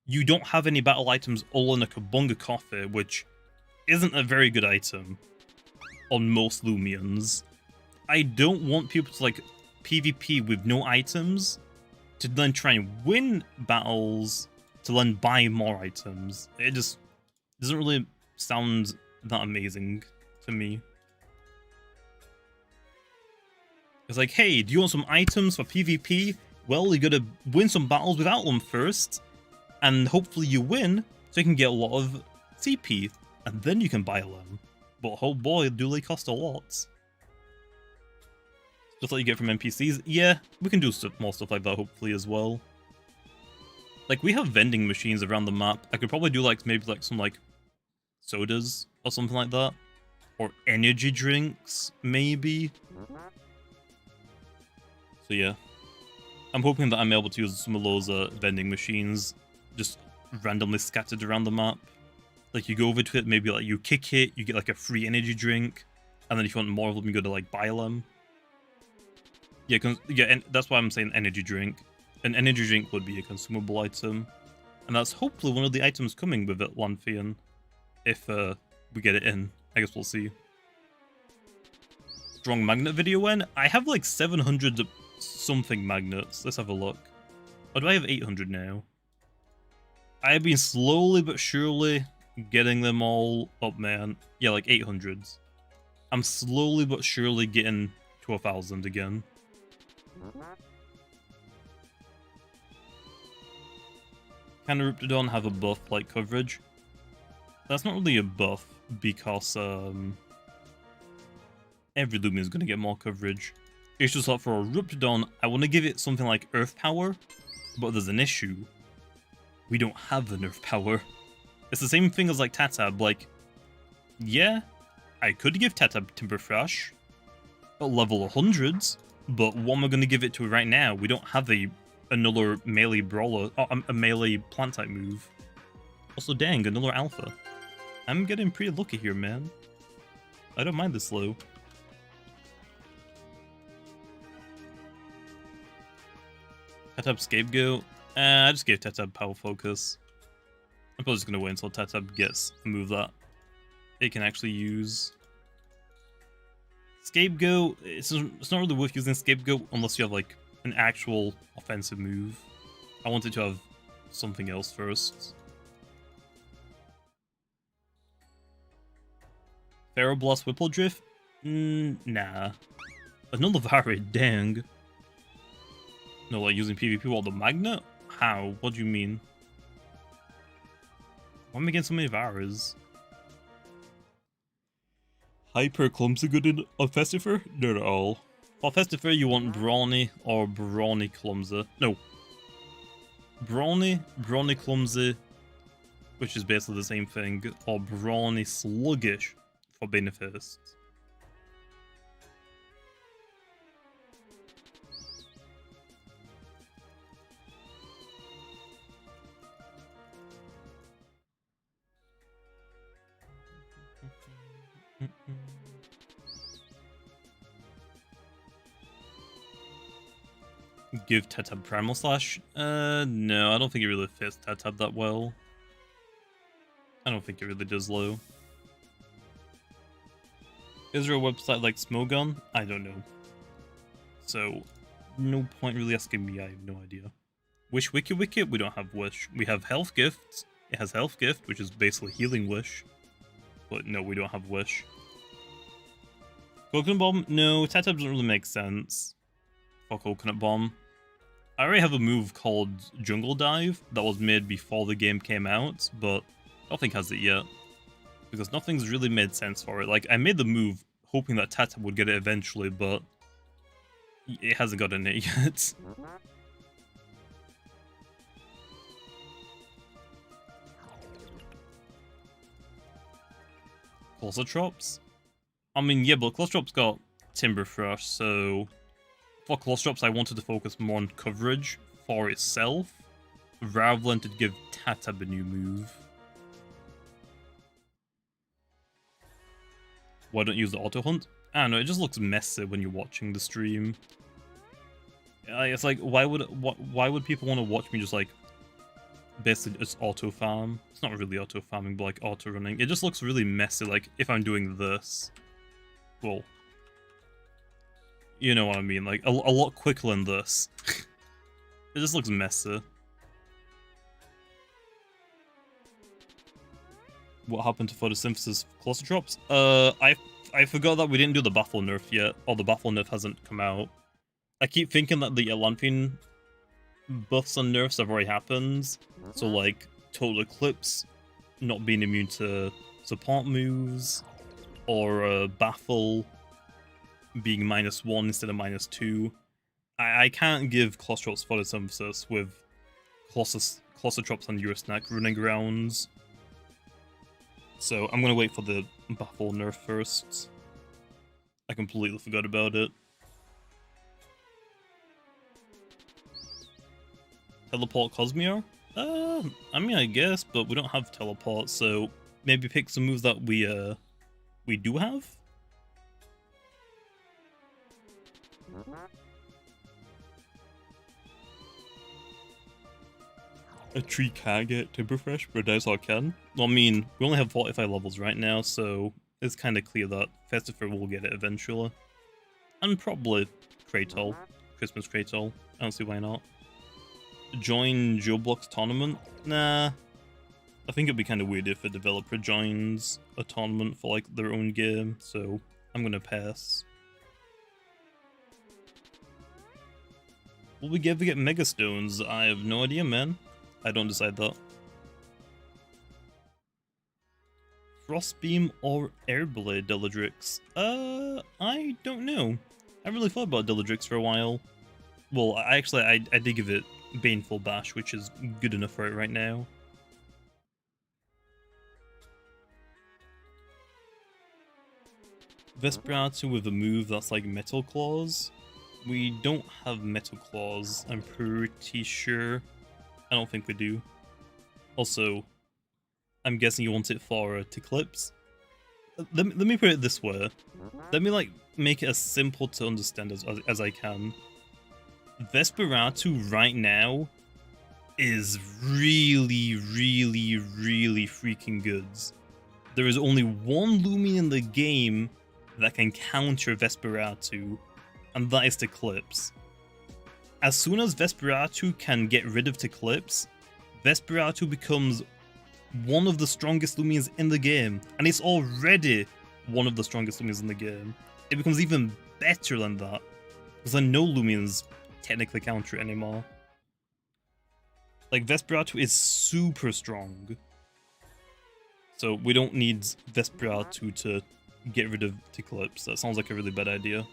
you don't have any battle items all in a Kabunga Coffee, which isn't a very good item on most Loomians. I don't want people to like PvP with no items to then try and win battles to then buy more items. It just doesn't really sound that amazing to me. It's like, hey, do you want some items for PvP? Well, you gotta win some battles without them first, and hopefully you win, so you can get a lot of CP, and then you can buy them. But oh boy, do they cost a lot. Just like you get from NPCs. Yeah, we can do more stuff like that hopefully as well. Like, we have vending machines around the map. I could probably do like maybe like some like sodas or something like that. Or energy drinks, maybe. So yeah. I'm hoping that I'm able to use some of those vending machines just randomly scattered around the map. Like, you go over to it, maybe like you kick it, you get like a free energy drink, and then if you want more of them, you go to like buy them. Yeah, and that's why I'm saying energy drink. An energy drink would be a consumable item, and that's hopefully one of the items coming with it, Lanfian. If we get it in, I guess we'll see. Strong magnet video when? I have like 700 something magnets. Let's have a look. Or do I have 800 now? I have been slowly but surely getting them all up, man. Yeah, like 800s. I'm slowly but surely getting to 1,000 again. Can Corruptedodds have a buff like coverage? That's not really a buff because every Loomian is going to get more coverage. It's just that for a Corruptedodds, I want to give it something like Earth Power, but there's an issue. We don't have an Earth Power. It's the same thing as like Tatab. Like, yeah, I could give Tatab Timberfresh at level 100s, but what am I going to give it to right now? We don't have another melee brawler, a melee plant type move. Also, dang, another alpha. I'm getting pretty lucky here, man. I don't mind this slow. Tatab Scapegoat. I just gave Tatab Power Focus. I'm probably just going to wait until Tatab gets a move that it can actually use. Scapegoat, it's not really worth using Scapegoat unless you have like an actual offensive move. I wanted to have something else first. Ferroblast Whippledrift? Nah. Another varied, dang. No, like using PvP while the magnet? How? What do you mean? Why am I getting so many Varas? Hyper Clumsy good on Festifer? Not at all. For Festifer, you want Brawny or Brawny Clumsy. No. Brawny Clumsy, which is basically the same thing, or Brawny Sluggish for Benefists. Give Tetab Primal Slash? No, I don't think it really fits Tetab that well. I don't think it really does, low. Is there a website like Smogon? I don't know. So, no point really asking me, I have no idea. Wish Wiki Wiki? We don't have Wish. We have Health Gifts. It has Health Gift, which is basically Healing Wish. But no, we don't have Wish. Coconut Bomb? No, Tetab doesn't really make sense for Coconut Bomb. I already have a move called Jungle Dive that was made before the game came out, but nothing has it yet. Because nothing's really made sense for it. Like, I made the move hoping that Tetab would get it eventually, but it hasn't gotten it yet. Clostrops? I mean, yeah, but Clostrops got Timber Thrush, so for Clostrops I wanted to focus more on coverage for itself, rather than to give Tetab a new move. Why don't you use the auto hunt? I don't know, it just looks messy when you're watching the stream. It's like, why would people want to watch me just like basically just auto farm? It's not really auto farming, but like auto running. It just looks really messy. Like if I'm doing this, well, you know what I mean. Like a lot quicker than this. It just looks messy. What happened to photosynthesis Clostrops? I forgot that we didn't do the Baffle nerf yet, or the Baffle nerf hasn't come out. I keep thinking that the Elanthine buffs and nerfs have already happened. So like Total Eclipse not being immune to support moves, or Baffle being -1 instead of -2. I can't give Clostrops photosynthesis with Clostrops and Eurosnack running around. So I'm gonna wait for the Baffle nerf first. I completely forgot about it. Teleport Cosmere? I mean, I guess, but we don't have teleport, so maybe pick some moves that we do have? A tree can get Timberfresh, but a dinosaur can? Well, I mean, we only have 45 levels right now, so it's kind of clear that Festifer will get it eventually. And probably Kratal, Christmas Kratal. I don't see why not. Join Joe Block's tournament? Nah. I think it'd be kind of weird if a developer joins a tournament for like their own game, so I'm gonna pass. Will we ever get Mega Stones? I have no idea, man. I don't decide that. Frostbeam or Airblade Deladrix? I don't know. I really thought about Deladrix for a while. Well, I did give it Baneful Bash, which is good enough for it right now. Vesperatu with a move that's like Metal Claws. We don't have Metal Claws, I'm pretty sure. I don't think we do. Also, I'm guessing you want it for Eclipse. Let me put it this way. Let me like make it as simple to understand as I can. Vesperatu right now is really freaking good. There is only one Loomian in the game that can counter Vesperatu, and that is Eclipse. As soon as Vesperatu can get rid of Eclipse, Vesperatu becomes one of the strongest Loomians in the game, and it's already one of the strongest Loomians in the game. It becomes even better than that, because then no Loomians technically counter it anymore. Like, Vesperatu is super strong. So we don't need Vesperatu to get rid of Eclipse. That sounds like a really bad idea.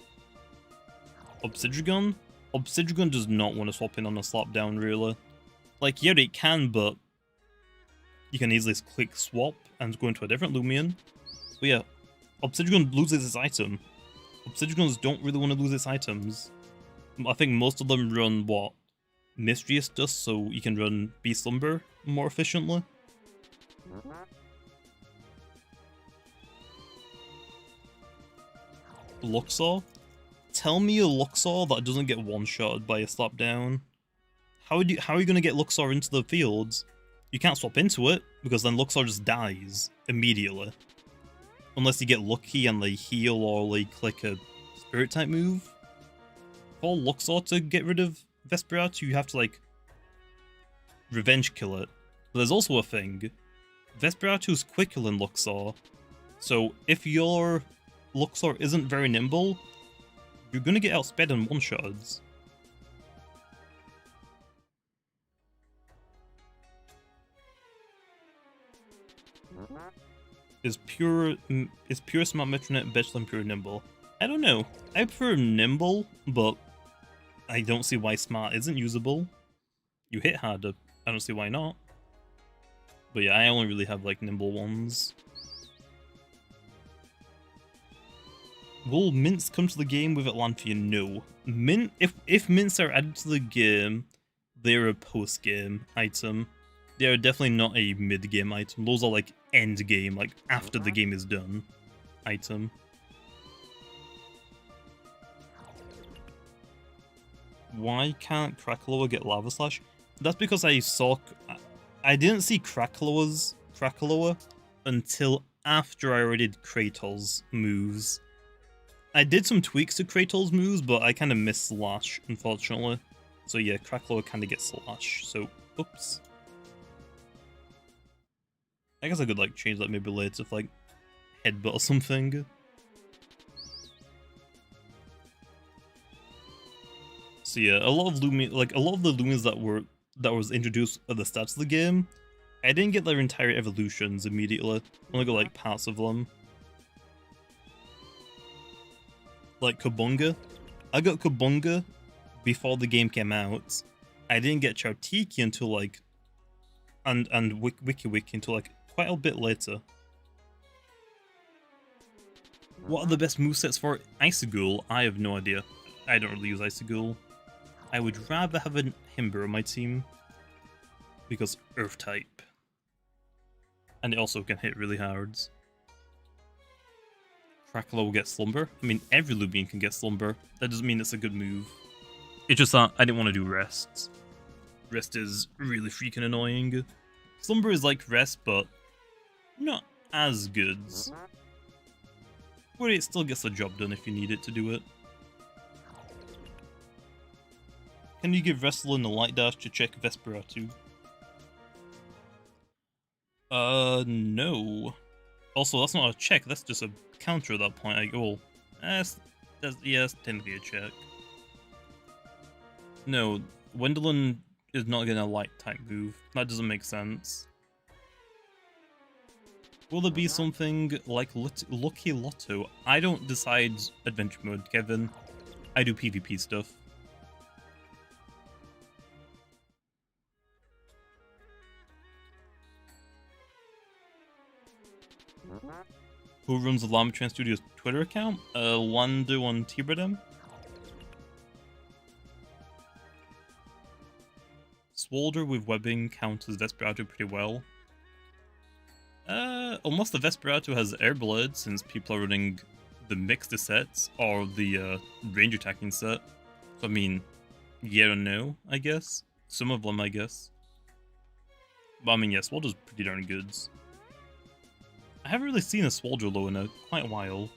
Obsidian? Obsidian does not want to swap in on a slapdown, really. Like, yeah, it can, but you can easily click swap and go into a different Loomian. But yeah, Obsidian loses its item. Obsidians don't really want to lose its items. I think most of them run, what, Mischievous Dust, so you can run Beast Slumber more efficiently. Luxor? Tell me a Luxor that doesn't get one-shotted by a slapdown. How are you going to get Luxor into the fields? You can't swap into it, because then Luxor just dies immediately. Unless you get lucky and they heal or they click a spirit type move. For Luxor to get rid of Vesperatu, you have to, like, revenge kill it. But there's also a thing. Vesperatu's quicker than Luxor, so if your Luxor isn't very nimble, you're gonna get outsped in one-shots. Is pure smart Metronet better than pure nimble? I don't know. I prefer nimble, but I don't see why smart isn't usable. You hit harder. I don't see why not. But yeah, I only really have like nimble ones. Will mints come to the game with Atlanthea? No. If mints are added to the game, they're a post-game item. They are definitely not a mid-game item. Those are like end-game, like after the game is done item. Why can't Krakaloa get Lava Slash? That's because I didn't see Krakaloa until after I already did Kratos moves. I did some tweaks to Kratos moves, but I kind of missed Slash, unfortunately. So yeah, Krakaloa kind of gets Slash, so oops. I guess I could like change that maybe later, if like headbutt or something. So yeah, a lot of the Loomians that was introduced at the start of the game, I didn't get their entire evolutions immediately. I only got like parts of them. Like Kabunga. I got Kabunga before the game came out. I didn't get Chartiki until like and Wiki until like quite a bit later. What are the best movesets for Isagul? I have no idea. I don't really use Isagul. I would rather have a Himber on my team because Earth type. And it also can hit really hard. Krakaloa will get Slumber. I mean, every Loomian can get Slumber. That doesn't mean it's a good move. It's just that I didn't want to do Rest. Rest is really freaking annoying. Slumber is like Rest, but not as good. But it still gets the job done if you need it to do it. Can you give Wrestling a light dash to check Vesperatu? No. Also, that's not a check, that's just a counter at that point. I go, well, that's technically a check. No, Wendelin is not getting a light type move. That doesn't make sense. Will there be something like Lucky Lotto? I don't decide adventure mode, Kevin. I do PvP stuff. Who runs the Llama Train Studios Twitter account? Wando on Tiberdem. Swolder with webbing counters Vesperatu pretty well. Almost the Vesperatu has Airblade since people are running the mixed sets or the range attacking set. So I mean, yeah or no, I guess. Some of them, I guess. But I mean, yeah, Swolder's pretty darn good. I haven't really seen a Swolder low in quite a while.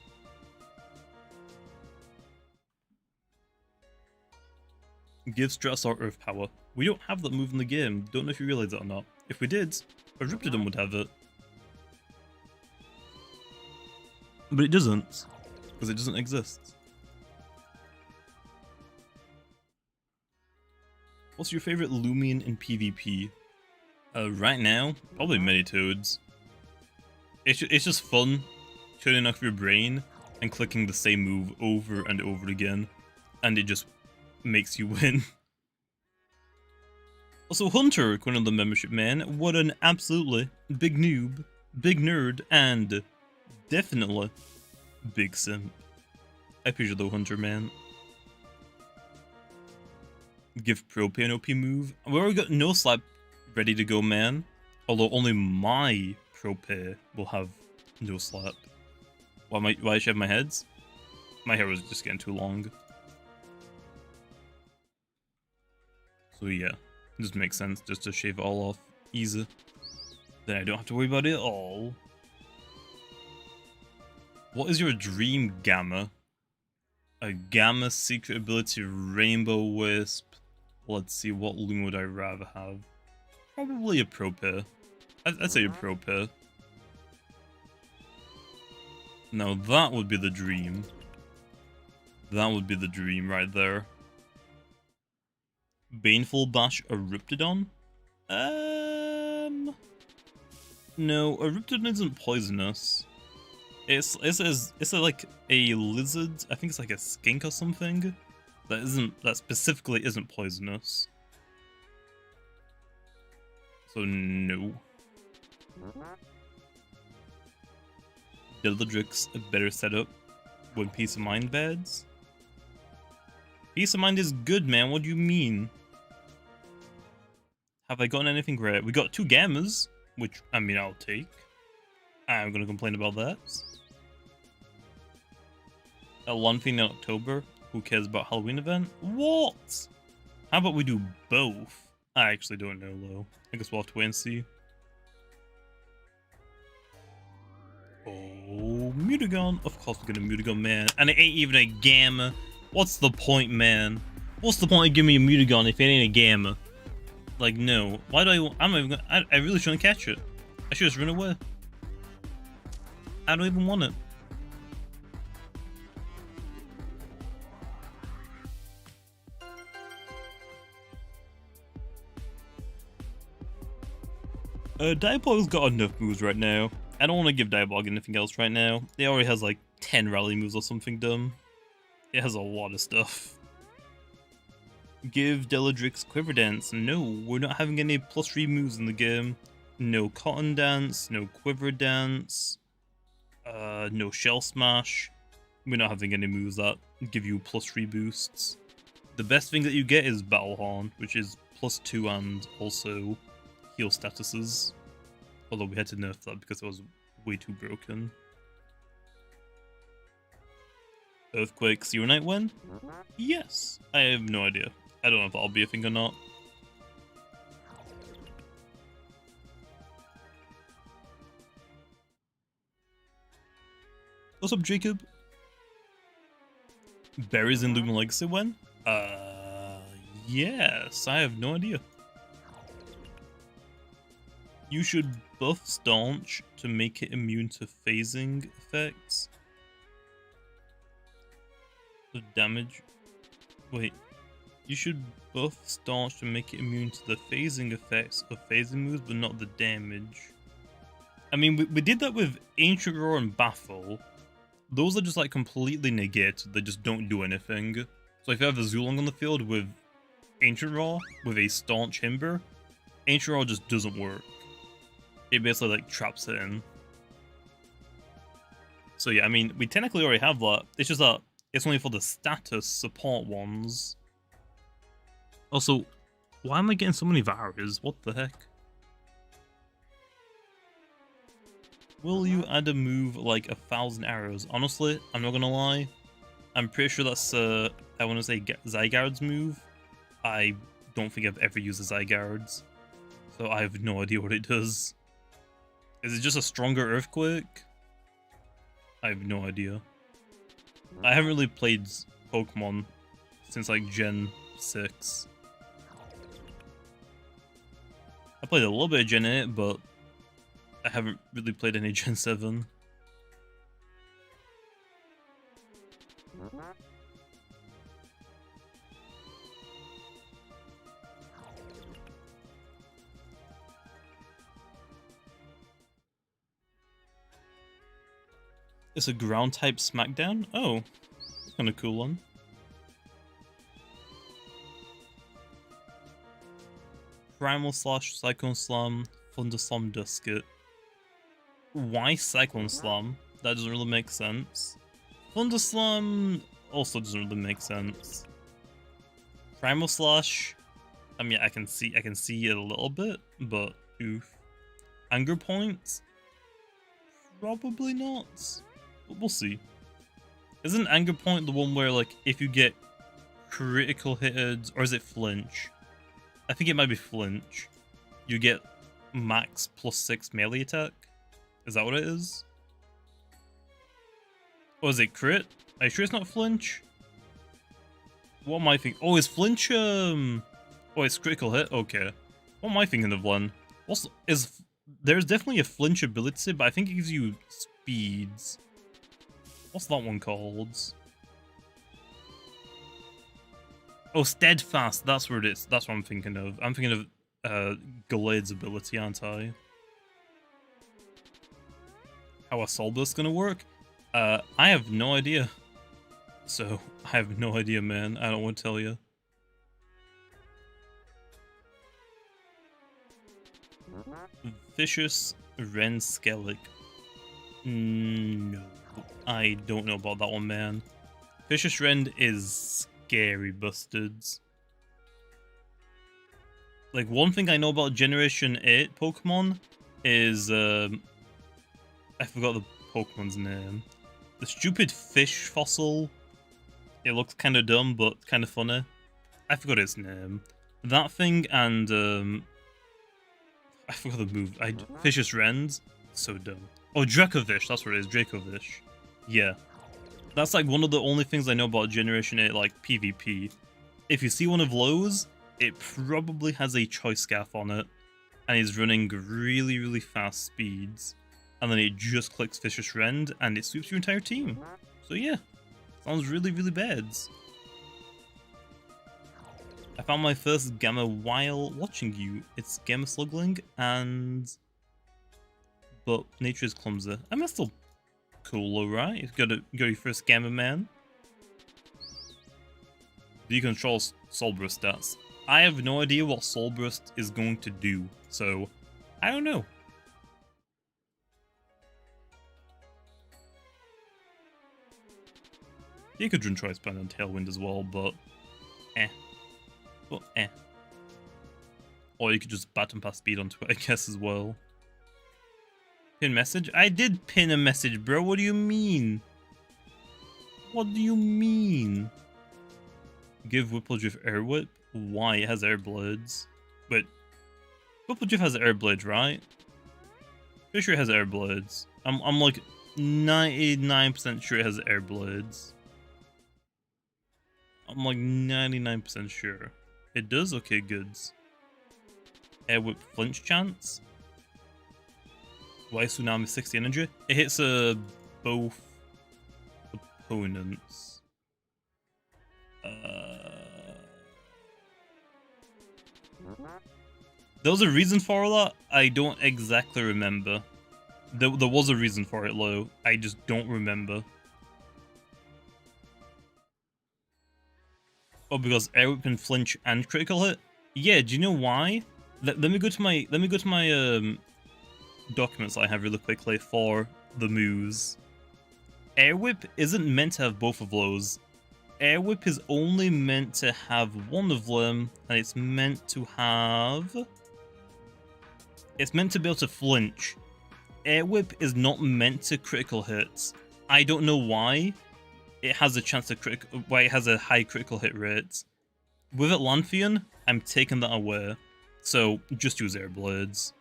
Give Stratosaur Earth Power. We don't have that move in the game. Don't know if you realize that or not. If we did, Corruptedodds would have it. But it doesn't. Because it doesn't exist. What's your favorite Loomian in PvP? Right now, probably Many-Toads. It's just fun turning off your brain and clicking the same move over and over again, and it just makes you win. Also, Hunter, according to the membership man, what an absolutely big noob, big nerd, and definitely big simp. I appreciate the Hunter, man. Give Propay an OP move. We already got No Slap ready to go, man. Although only my Propay will have No Slap. Why I shave my heads? My hair was just getting too long. So yeah, it just makes sense just to shave it all off easy. Then I don't have to worry about it at all. What is your dream Gamma? A Gamma secret ability Rainbow Wisp. Let's see, what loom would I rather have? Probably a Propay. I'd say a Propay. Now that would be the dream. That would be the dream right there. Baneful Bash Eruptedon? No, Eruptedon isn't poisonous. It's like a lizard. I think it's like a skink or something. That specifically isn't poisonous. So no. Deladrix a better setup when Peace of Mind beds. Peace of Mind is good, man. What do you mean? Have I gotten anything great? We got 2 Gammas, which I mean I'll take. I'm gonna complain about that. One thing in October. Who cares about Halloween event? What? How about we do both? I actually don't know though. I guess we'll have to wait and see. Oh, Mutagon. Of course we're gonna Mutagon, man. And it ain't even a Gamma. What's the point, man? What's the point of giving me a Mutagon if it ain't a Gamma? Like, no. Why do I'm not even gonna, I really shouldn't catch it. I should just run away. I don't even want it. Diabog's got enough moves right now. I don't want to give Diabog anything else right now. It already has like 10 rally moves or something dumb. It has a lot of stuff. Give Deladrix Quiver Dance. No, we're not having any +3 moves in the game. No Cotton Dance, no Quiver Dance, no Shell Smash. We're not having any moves that give you +3 boosts. The best thing that you get is Battle Horn, which is +2 and also heal statuses. Although we had to nerf that because it was way too broken. Earthquake Zero Night win? Yes. I have no idea. I don't know if that'll be a thing or not. What's up, Jacob? Berries in Loomian Legacy win? Yes. I have no idea. You should buff Staunch to make it immune to phasing effects. The damage. Wait. You should buff Staunch to make it immune to the phasing effects of phasing moves, but not the damage. I mean, we did that with Ancient Roar and Baffle. Those are just like completely negated. They just don't do anything. So if you have a Zulong on the field with Ancient Roar, with a Staunch Himber, Ancient Roar just doesn't work. It basically like traps it in. So yeah, I mean, we technically already have that. It's just that it's only for the status support ones. Also, why am I getting so many Varas? What the heck? Will you add a move like 1,000 arrows? Honestly, I'm not gonna lie. I'm pretty sure that's I want to say Zygarde's move. I don't think I've ever used the Zygarde's, so I have no idea what it does. Is it just a stronger Earthquake? I have no idea. I haven't really played Pokemon since like Gen 6. I played a little bit of Gen 8, but I haven't really played any Gen 7. It's a ground type smackdown? Oh, that's kind of cool one. Primal Slash, Cyclone Slam, Thunder Slam, Dusket. Why Cyclone Slam? That doesn't really make sense. Thunder Slam also doesn't really make sense. Primal Slash, I mean, I can see it a little bit, but oof. Anger Points? Probably not. But we'll see. Isn't Anger Point the one where, like, if you get critical hits, or is it Flinch? I think it might be Flinch. You get max +6 melee attack? Is that what it is? Or is it crit? Are you sure it's not Flinch? What am I thinking? Oh, is Flinch, oh, it's critical hit? Okay. What am I thinking of, Len? There's definitely a Flinch ability, but I think it gives you speeds. What's that one called? Oh, Steadfast, that's where it is. That's what I'm thinking of. I'm thinking of Gallade's ability, aren't I? How a Soul Burst's gonna work? I have no idea. So, I have no idea, man. I don't want to tell you. Vicious Ren Skellig. No. I don't know about that one, man. Vicious Rend is scary bastards. Like, one thing I know about Generation 8 Pokemon is, I forgot the Pokemon's name. The stupid fish fossil. It looks kind of dumb, but kind of funny. I forgot its name. That thing and, I forgot the move. Vicious Rend. So dumb. Oh, Dracovish, that's what it is. Dracovish. Yeah. That's like one of the only things I know about Generation 8, like, PvP. If you see one of those, it probably has a Choice Scarf on it, and is running really, really fast speeds. And then it just clicks Vicious Rend, and it sweeps your entire team. So yeah, sounds really, really bad. I found my first Gamma while watching you. It's Gamma Slugling, but nature is clumsy. I mean, still cool, though, right? You've got your first Gamma man. Do you control Soul Burst stats? I have no idea what Soul Burst is going to do, so I don't know. You could run Choice Band on Tailwind as well, but Or you could just baton pass speed onto it, I guess, as well. Pin message? I did pin a message, bro. What do you mean? What do you mean? Give Whippledrift Air Whip? Why? It has Air Blades. But Whippledrift has Air Blades, right? Pretty sure it has Air Blades. I'm like 99% sure it has Air Blades. I'm like 99% sure. It does? Okay, goods. Air Whip Flinch chance? Why Tsunami 60 energy? It hits both opponents. There was a reason for that? I don't exactly remember. There was a reason for it, Lo. I just don't remember. Oh, because Air Whip can flinch and critical hit? Yeah, do you know why? Let me go to my documents I have really quickly for the moves. Air Whip isn't meant to have both of those. Air Whip is only meant to have one of them, and it's meant to have... It's meant to be able to flinch. Air Whip is not meant to critical hits. I don't know why. It has a chance to why it has a high critical hit rate. With Atlantean, I'm taking that away. So just use Air Blades.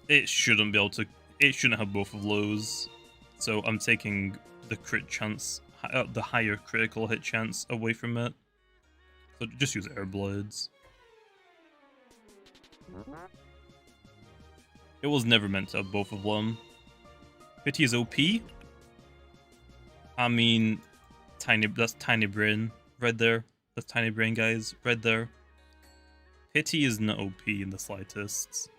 It shouldn't be able to. It shouldn't have both of those. So I'm taking the crit chance, the higher critical hit chance away from it. So just use air blades. It was never meant to have both of them. Pity is OP. I mean, that's tiny brain right there. That's tiny brain, guys, right there. Pity is not OP in the slightest.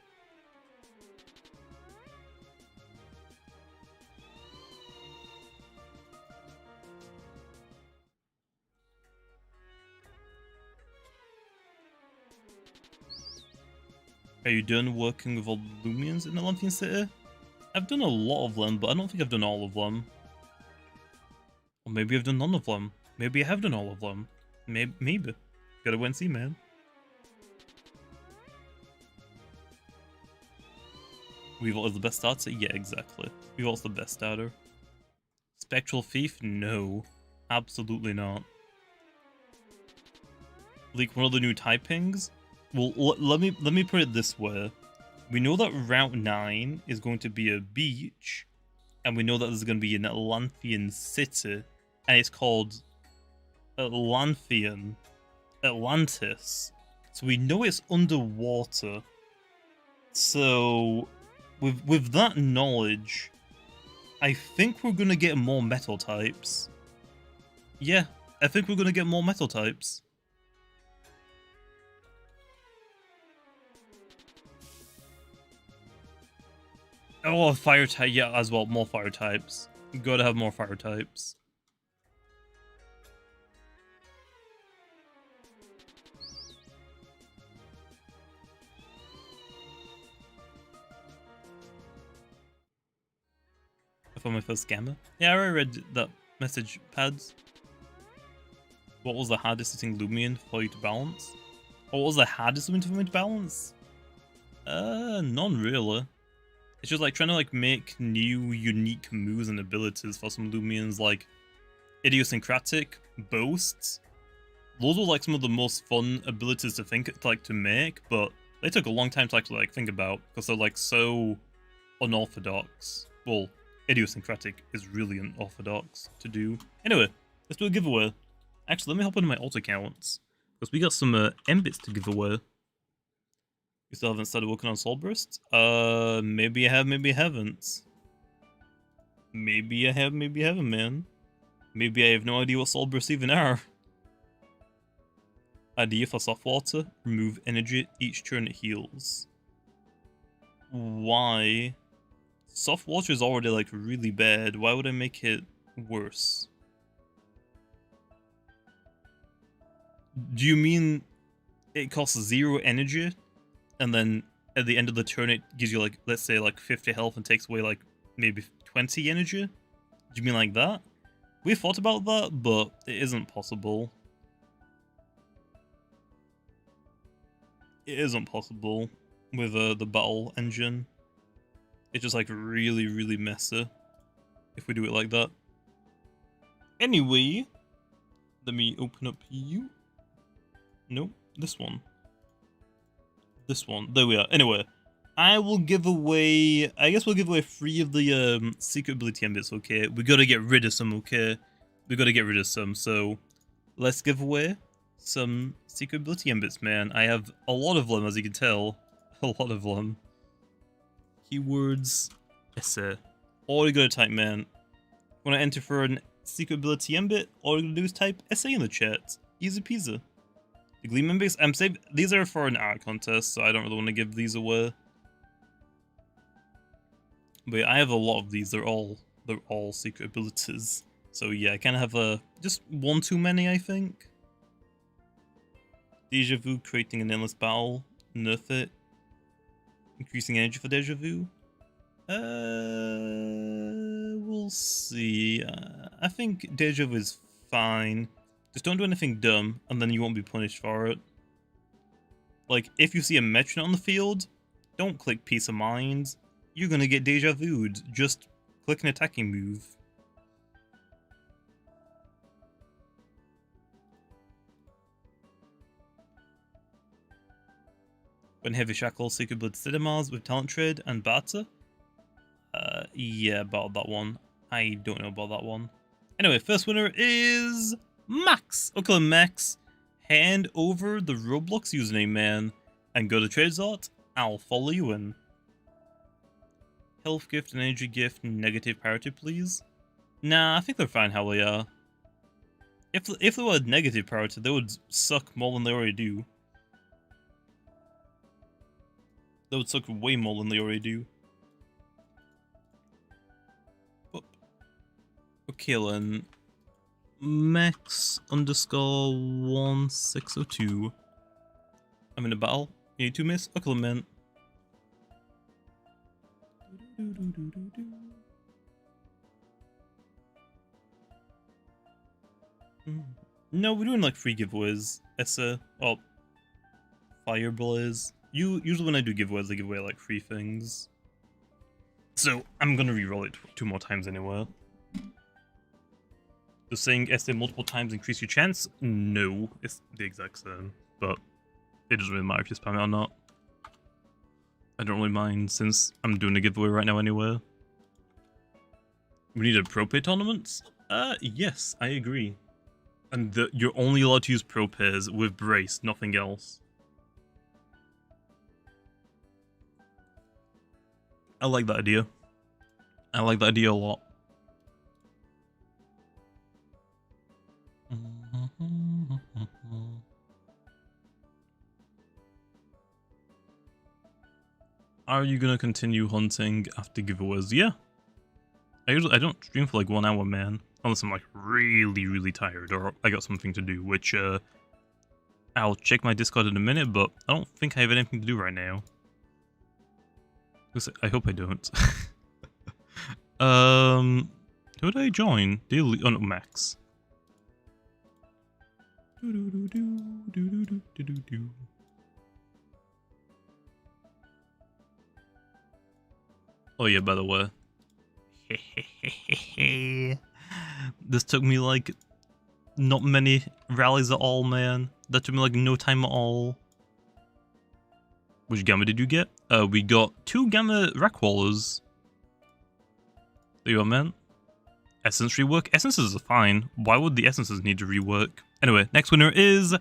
Are you done working with all the Loomians in the Olympian City? I've done a lot of them, but I don't think I've done all of them. Or maybe I've done none of them. Maybe I have done all of them. Maybe. Gotta wait and see, man. Weevil is the best starter? Yeah, exactly. Weevil's the best starter. Spectral Thief? No. Absolutely not. Like, one of the new typings? Well, let me put it this way. We know that Route 9 is going to be a beach, and we know that there's going to be an Atlantean city, and it's called Atlantean Atlantis. So we know it's underwater. So with that knowledge, I think we're going to get more metal types. Yeah, I think we're going to get more metal types. Oh, fire type, yeah, as well, more fire types. You gotta have more fire types. I found my first gamma. Yeah, I already read that message, Pads. What was the hardest hitting Loomian for you to balance? What was the hardest Loomian for me to balance? None really. It's just like trying to like make new unique moves and abilities for some Loomians, like idiosyncratic boasts. Those were like some of the most fun abilities to make, but they took a long time to actually like think about because they're like so unorthodox. Well, idiosyncratic is really unorthodox to do. Anyway, let's do a giveaway. Actually, let me hop into my alt accounts because we got some M-bits to give away. You still haven't started working on Soul Burst? Maybe I have, maybe I haven't. Maybe I have, maybe I haven't, man. Maybe I have no idea what Soul Bursts even are. Idea for soft water: remove energy each turn it heals. Why? Soft water is already like really bad. Why would I make it worse? Do you mean it costs 0 energy? And then at the end of the turn, it gives you like, let's say like 50 health and takes away like maybe 20 energy? Do you mean like that? We thought about that, but it isn't possible. It isn't possible with the battle engine. It's just like really, really messy if we do it like that. Anyway, let me open up you. No, this one. This one. There we are. Anyway, I will give away... I guess we'll give away 3 of the secret ability M-bits, okay? We gotta get rid of some, okay? We gotta get rid of some, so... Let's give away some secret ability M-bits, man. I have a lot of them, as you can tell. A lot of them. Keywords... essay. All you gotta type, man. When I enter for an secret ability M-bit, all you gotta do is type essay in the chat. Easy peasy. The Gleam M-bits, I'm saving. These are for an art contest, so I don't really want to give these away. But yeah, I have a lot of these. They're all secret abilities. So yeah, I kind of have just one too many, I think. Deja vu, creating an endless battle. Nerf it. Increasing energy for deja vu. We'll see. I think deja vu is fine. Just don't do anything dumb, and then you won't be punished for it. Like, if you see a Metron on the field, don't click Peace of Mind. You're gonna get deja vu'd. Just click an attacking move. When Heavy Shackle, Secret Blood Cinemas with Talent Trade and Barter? Yeah, about that one. I don't know about that one. Anyway, first winner is... Max! I'll call him Max. hand over the Roblox username, man, and go to TradeZot. I'll follow you in. Health gift and energy gift, negative priority, please. Nah, I think they're fine how they are. If they were negative priority, they would suck more than they already do. They would suck way more than they already do. Oh. Okay then. Max underscore 1602. I'm in a battle. You need to miss? Okay, man. No, we're doing like free giveaways. Oh, Fire Blaze. Usually when I do giveaways, I give away like free things. So I'm gonna re-roll it 2 more times anyway. Does saying SA multiple times increase your chance? No, it's the exact same. But it doesn't really matter if you spam it or not. I don't really mind since I'm doing a giveaway right now anyway. We need a pro pay tournament? Yes, I agree. And you're only allowed to use pro pairs with brace, nothing else. I like that idea. I like that idea a lot. Are you gonna continue hunting after giveaways? Yeah. I don't stream for like 1 hour, man. Unless I'm like really tired or I got something to do, which I'll check my Discord in a minute, but I don't think I have anything to do right now. I hope I don't. Who did I join? Oh no, Max. Oh yeah, by the way. This took me like not many rallies at all, man. That took me like no time at all. Which gamma did you get? We got 2 gamma Wreckwallers. There you are, man. Essence rework? Essences are fine. Why would the essences need to rework? Anyway, next winner is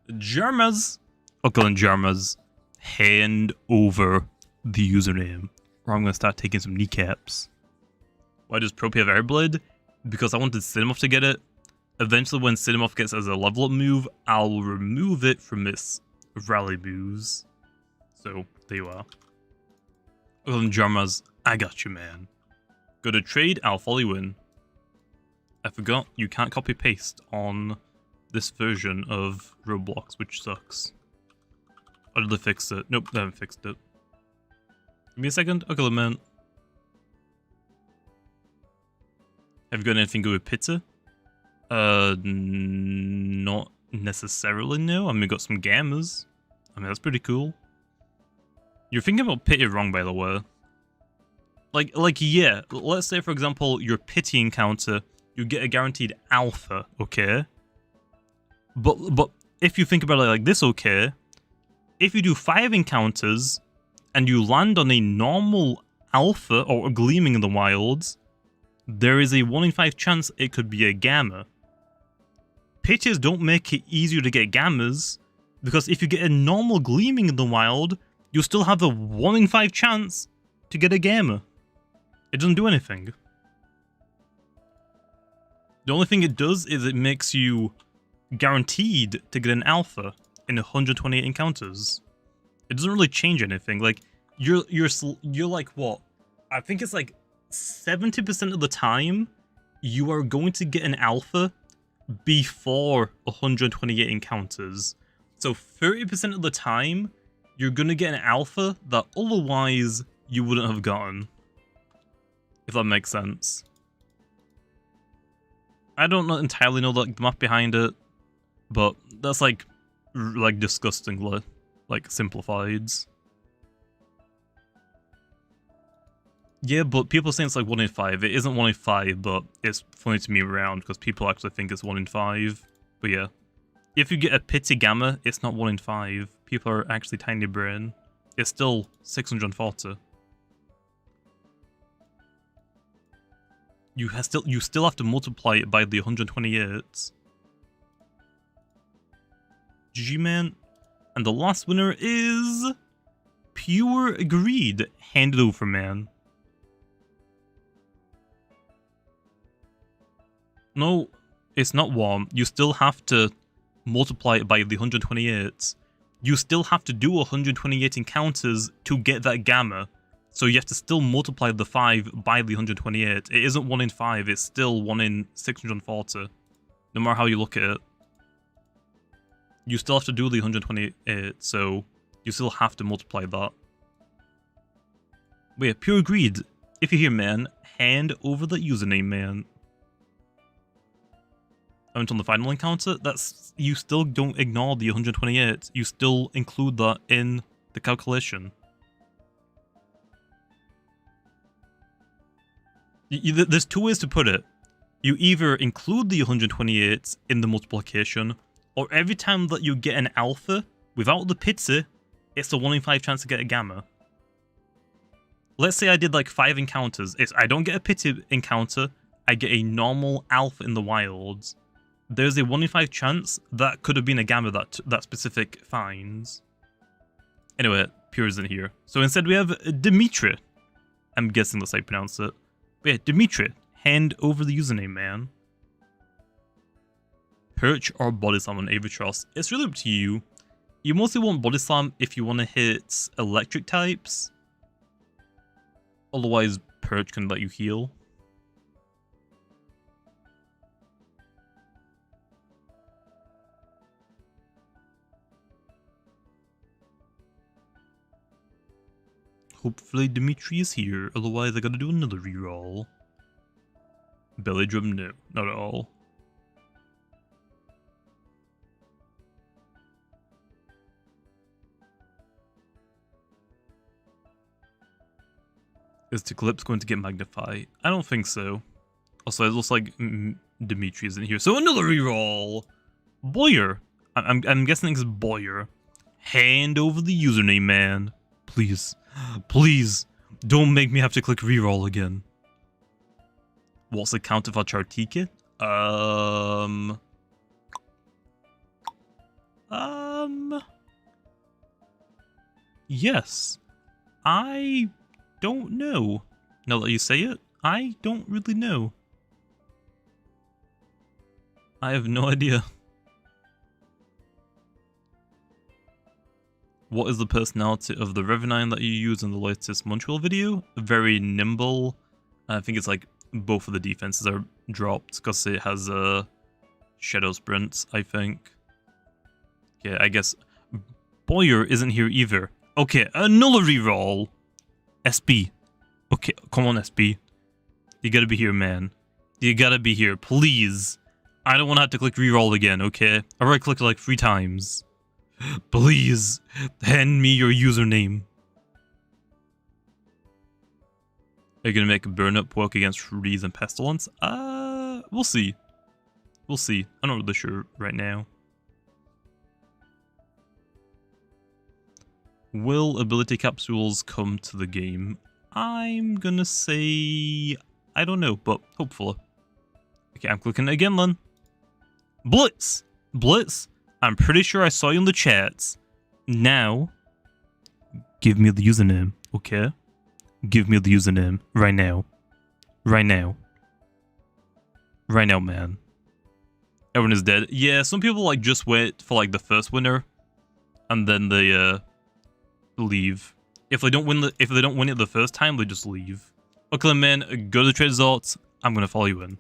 Jarmaz. Uncle and Jarmaz. Hand over the username. Or I'm gonna start taking some kneecaps. Why does Pro have Airblade? Because I wanted Cinemoth to get it. Eventually, when Cinemoth gets as a level up move, I'll remove it from its rally moves. So, there you are. Well, then, Jarmaz, I got you, man. Go to trade, I'll follow you in. I forgot, you can't copy paste on this version of Roblox, which sucks. Or did they fix it? Nope, they haven't fixed it. Give me a second. Okay, man. Have you got anything good with pizza? Not necessarily, no. I mean, we got some gammas. I mean, that's pretty cool. You're thinking about pity wrong, by the way. Like, yeah. Let's say, for example, your pity encounter, you get a guaranteed alpha, okay? But if you think about it like this, okay? If you do 5 encounters and you land on a normal alpha or a gleaming in the wilds, there is a 1 in 5 chance it could be a gamma. Pitches don't make it easier to get gammas, because if you get a normal gleaming in the wild, you'll still have a 1 in 5 chance to get a gamma. It doesn't do anything. The only thing it does is it makes you guaranteed to get an alpha in 128 encounters. It doesn't really change anything. Like, you're like, what? I think it's like 70% of the time you are going to get an alpha before 128 encounters. So 30% of the time you're going to get an alpha that otherwise you wouldn't have gotten. If that makes sense. I don't entirely know the math behind it, but that's like disgustingly simplified. Yeah, but people saying it's like 1 in 5. It isn't 1 in 5, but it's funny to me around because people actually think it's 1 in 5. But yeah, if you get a pity gamma, it's not 1 in 5. People are actually tiny brain. It's still 640. You still have to multiply it by the 128. GG, man. And the last winner is Pure Greed. Hand it over, man. No, it's not 1. You still have to multiply it by the 128. You still have to do 128 encounters to get that gamma. So you have to still multiply the 5 by the 128. It isn't 1 in 5, it's still 1 in 640. No matter how you look at it. You still have to do the 128, so you still have to multiply that. Wait, Pure Greed. If you're here, man, hand over the username, man. I went on the final encounter. That's, you still don't ignore the 128. You still include that in the calculation. There's 2 ways to put it. You either include the 128 in the multiplication, or every time that you get an alpha without the pity, it's a 1 in 5 chance to get a gamma. Let's say I did like 5 encounters. I don't get a pity encounter, I get a normal alpha in the wilds. There's a 1 in 5 chance that could have been a gamma that specific finds. Anyway, Pure isn't here. So instead we have Dimitri. I'm guessing that's how you pronounce it. But yeah, Dimitri, hand over the username, man. Perch or body slam on Avatros. It's really up to you. You mostly want body slam if you want to hit electric types. Otherwise, Perch can let you heal. Hopefully Dimitri is here, otherwise I gotta do another reroll. Belly drum, no, not at all. Is Eclipse going to get Magnify? I don't think so. Also, it looks like Dimitri isn't here, so another reroll! Boyer! I'm guessing it's Boyer. Hand over the username, man. Please. Please. Don't make me have to click reroll again. What's the count of our Chartike? Yes. I don't know. Now that you say it, I don't really know. I have no idea. What is the personality of the Revenine that you use in the latest Montreal video? Very nimble. I think it's like both of the defenses are dropped because it has shadow sprints, I think. Okay, I guess Boyer isn't here either. Okay, another reroll. SB. Okay, come on, SB. You gotta be here, man. You gotta be here, please. I don't want to have to click reroll again, okay? I already clicked like 3 times. Please, hand me your username. Are you gonna make a burn-up work against freeze and pestilence? We'll see. We'll see. I'm not really sure right now. Will ability capsules come to the game? I'm gonna say... I don't know, but hopefully. Okay, I'm clicking it again then. Blitz! Blitz! I'm pretty sure I saw you in the chats. Now, give me the username, okay? Give me the username right now. Right now. Right now, man. Everyone is dead. Yeah, some people like just wait for like the first winner, and then they leave. If they don't win it the first time, they just leave. Okay, then, man, go to the trade results. I'm gonna follow you in.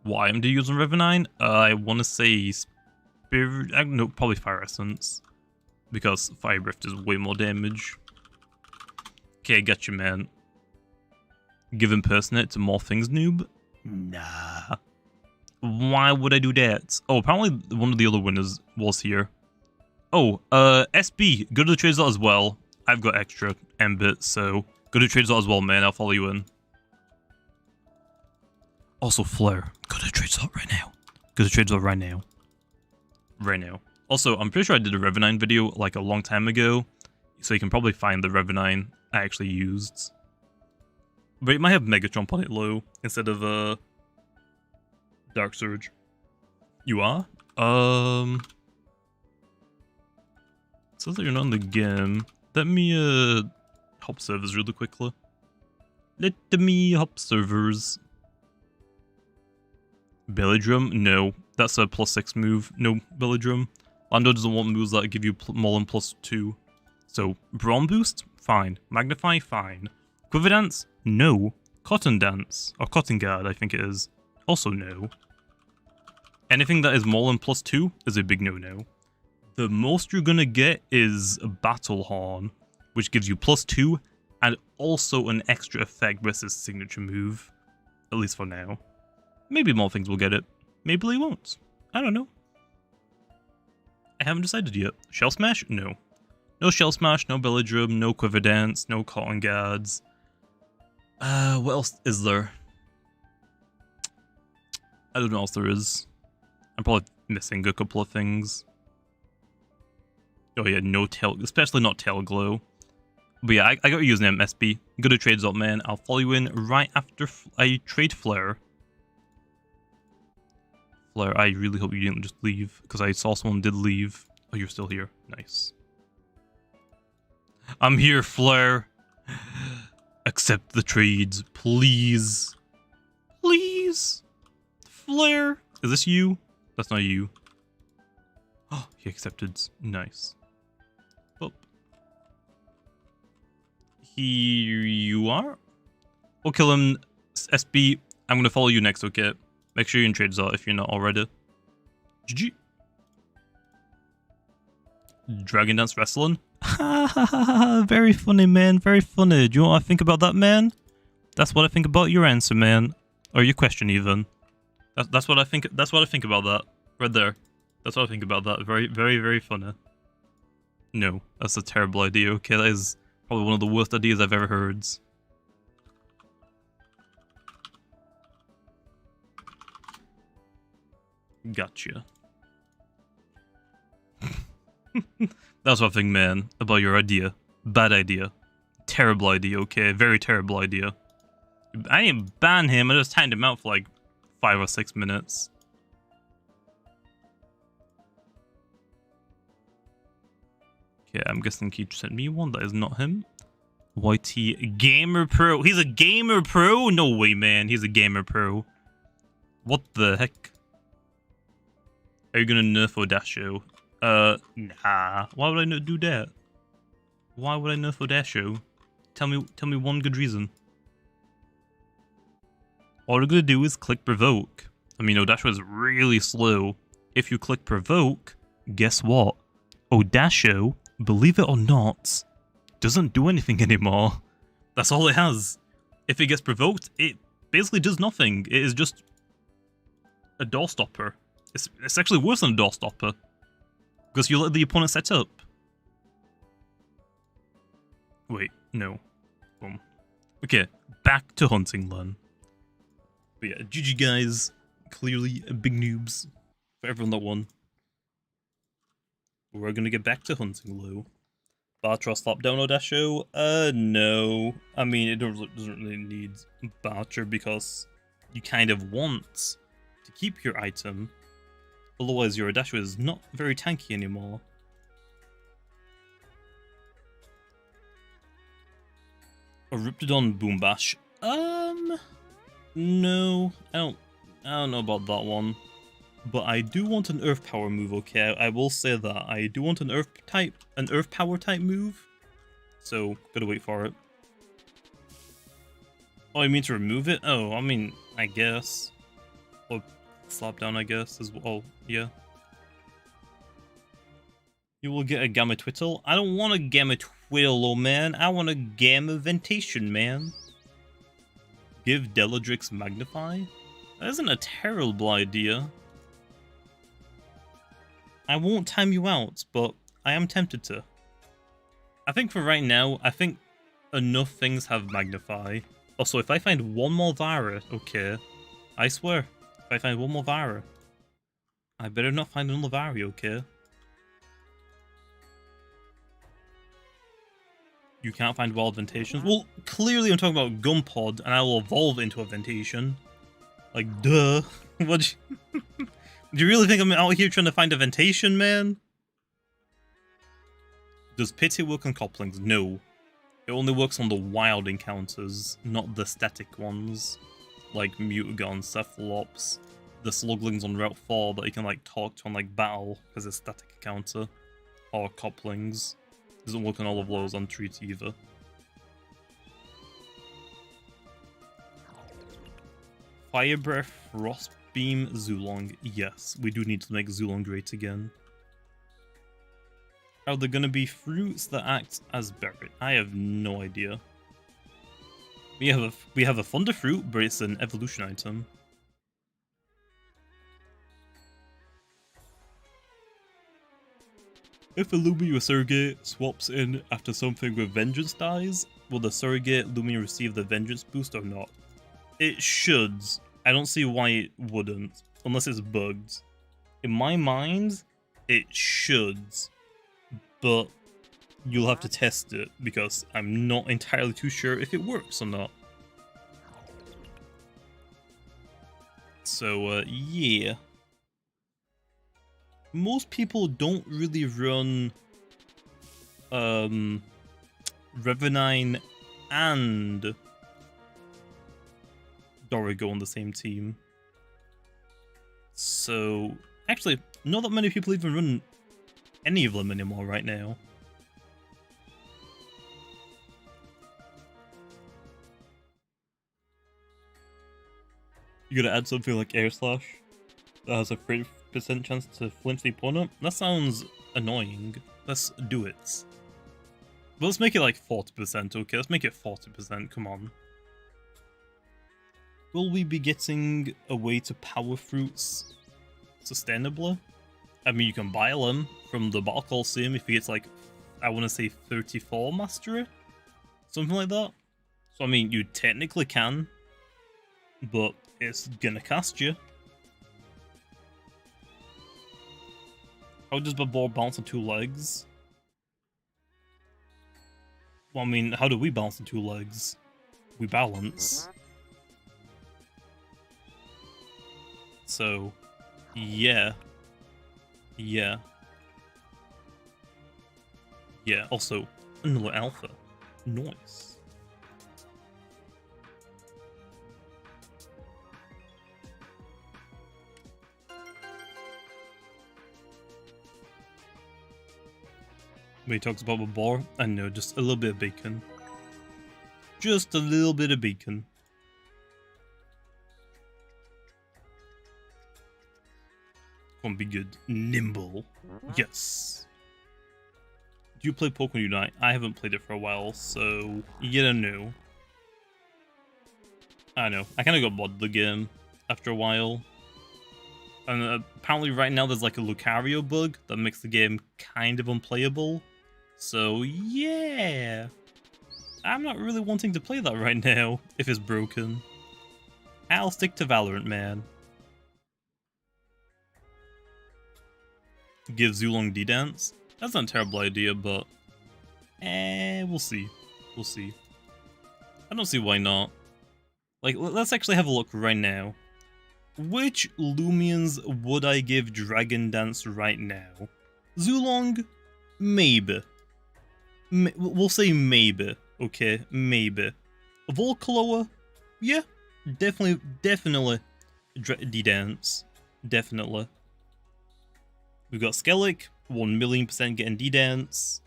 Why I'm using Revenine? I want to say Spirit... no, probably Fire Essence. Because Fire Rift is way more damage. Okay, I got you, man. Give Impersonate to more things, noob? Nah. Why would I do that? Oh, apparently one of the other winners was here. Oh, SB, go to the trade slot as well. I've got extra M-bits, so go to the trade slot as well, man. I'll follow you in. Also, Flare, go to the trade slot right now. Go to the trade slot right now. Right now. Also, I'm pretty sure I did a Revenine video like a long time ago, so you can probably find the Revenine I actually used. But it might have Megatron on it low instead of Dark Surge. You are? Says that you're not in the game. Let me, hop servers really quickly. Let me hop servers. Belly Drum? No. That's a +6 move. No, Belly Drum. Lando doesn't want moves that give you more than +2. So, Brawn Boost? Fine. Magnify? Fine. Quiver Dance? No. Cotton Dance? Or Cotton Guard, I think it is. Also no. Anything that is more than +2 is a big no-no. The most you're gonna get is a Battle Horn, which gives you +2 and also an extra effect versus signature move. At least for now. Maybe more things will get it. Maybe they won't. I don't know. I haven't decided yet. Shell Smash? No. No Shell Smash, no Belly Drum, no Quiver Dance, no Cotton Guards. What else is there? I don't know what else there is. I'm probably missing a couple of things. Oh yeah, no tail, especially not Tail Glow. But yeah, I got your username, SB. Go to trades.man. I'll follow you in right after I trade Flare. Flare, I really hope you didn't just leave, because I saw someone did leave. Oh, you're still here. Nice. I'm here, Flare. Accept the trades, please. Please. Flare. Is this you? That's not you. Oh, he accepted. Nice. Oh. Here you are. We'll kill him. SB, I'm going to follow you next, okay? Make sure you're in trades if you're not already. GG. Dragon Dance Wrestling? Ha ha ha ha, very funny, man, very funny. Do you know what I think about that, man? That's what I think about your answer, man. Or your question, even. That's what I think. That's what I think about that. Right there. That's what I think about that. Very, very, very funny. No, that's a terrible idea. Okay, that is probably one of the worst ideas I've ever heard. Gotcha. That's what I think, man, about your idea. Bad idea. Terrible idea, okay? Very terrible idea. I didn't ban him, I just timed him out for like 5 or 6 minutes. Okay, I'm guessing he sent me one. That is not him. YT Gamer Pro. He's a Gamer Pro? No way, man. He's a Gamer Pro. What the heck? Are you gonna nerf Odasho? Nah. Why would I not do that? Why would I nerf Odasho? Tell me one good reason. All you're gonna do is click Provoke. I mean, Odasho is really slow. If you click Provoke, guess what? Odasho, believe it or not, doesn't do anything anymore. That's all it has. If it gets provoked, it basically does nothing. It is just a door stopper. It's actually worse than a door stopper. Because you let the opponent set up. Wait, no. Boom. Okay, back to hunting then. But yeah, GG guys. Clearly big noobs for everyone that won. We're gonna get back to hunting low. Bartra slap down Odasho? No. I mean, it doesn't really need Bartra because you kind of want to keep your item. Otherwise, your Odasho is not very tanky anymore. Corruptedodds Boom Bash. No, I don't know about that one. But I do want an Earth Power move, okay? I will say that. I do want an Earth Power type move. So, gotta wait for it. Oh, you mean to remove it? Oh, I mean, I guess. Or slap down, I guess, as well. Yeah. You will get a Gamma Twittle. I don't want a Gamma Twittle, oh man. I want a Gamma Ventation, man. Give Deladrix Magnify? That isn't a terrible idea. I won't time you out, but I am tempted to. I think for right now, I think enough things have Magnify. Also, if I find one more Vara, okay. I swear, if I find one more Vara, I better not find another Vari, okay? You can't find wild Ventations? Well, clearly I'm talking about Gumpod, and I will evolve into a Ventation. Like, duh. What? Do you really think I'm out here trying to find a ventation, man? Does pity work on couplings? No. It only works on the wild encounters, not the static ones. Like Mutagon, Cephalops, the Sluglings on Route 4 that you can like talk to on like battle because it's static encounter. Or couplings. Doesn't work on all of those on treat either. Fire Breath, Frost Beam, Zulong. Yes, we do need to make Zulong great again. Are there gonna be fruits that act as berry? I have no idea. We have a thunderfruit, but it's an evolution item. If a Loomian or surrogate swaps in after something with vengeance dies, will the surrogate Loomian receive the vengeance boost or not? It should. I don't see why it wouldn't, unless it's bugged. In my mind, it should. But you'll have to test it, because I'm not entirely too sure if it works or not. So, yeah. Most people don't really run Revenine and Dorigo on the same team. So, actually, not that many people even run any of them anymore right now. You gotta add something like Air Slash that has a 30% chance to flinch the opponent? That sounds annoying. Let's do it. But let's make it like 40%, okay? Let's make it 40%, come on. Will we be getting a way to power fruits sustainably? I mean, you can buy them from the Battle Coliseum if he gets like, I want to say 34 mastery? Something like that. So I mean, you technically can, but it's gonna cost you. How does Babor bounce on 2 legs? Well, I mean, how do we bounce on 2 legs? We balance. So, yeah. Yeah. Yeah, also, another alpha. Nice. When he talks about the bar, I know, just a little bit of bacon. Just a little bit of bacon. Won't be good. Nimble. Yes. Do you play Pokemon Unite? I haven't played it for a while, so you don't know. I know. I kind of got bored of the game after a while. And apparently right now there's like a Lucario bug that makes the game kind of unplayable. So yeah. I'm not really wanting to play that right now, if it's broken. I'll stick to Valorant, man. Give Zulong D-Dance? That's not a terrible idea, but... we'll see. We'll see. I don't see why not. Like, let's actually have a look right now. Which Loomians would I give Dragon Dance right now? Zulong? Maybe. We'll say maybe, okay? Maybe. Volcaloa? Yeah, definitely D-Dance. Definitely. We've got Skellig, 1,000,000% getting D-Dance.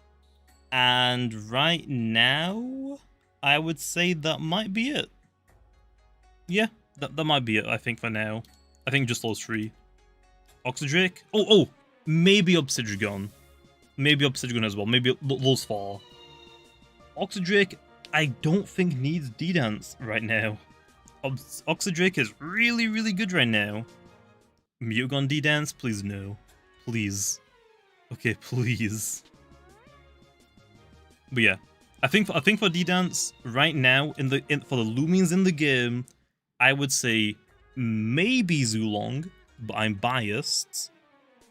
And right now, I would say that might be it. Yeah, that might be it, I think, for now. I think just those 3. Oxydrake? Oh, maybe Obsidian. Maybe Obsidian as well. Maybe those 4. Oxydrake, I don't think needs D-Dance right now. Oxydrake is really, really good right now. Mutagon D-Dance? Please no. Please. Okay, please. But yeah, I think for D-Dance right now for the Loomians in the game, I would say maybe Zulong, but I'm biased.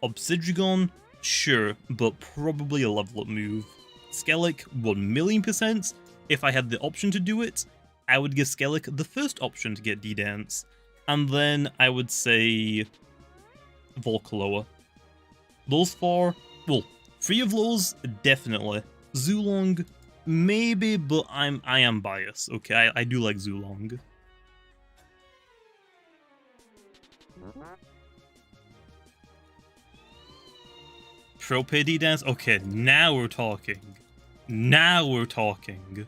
Obsidian, sure, but probably a level up move. Skellig, 1,000,000%. If I had the option to do it, I would give Skellig the first option to get D-Dance. And then I would say Volkaloa. Those four, well, 3 of those, definitely. Zulong, maybe, but I am biased, okay? I do like Zulong. Trope D-Dance? Okay, now we're talking. Now we're talking.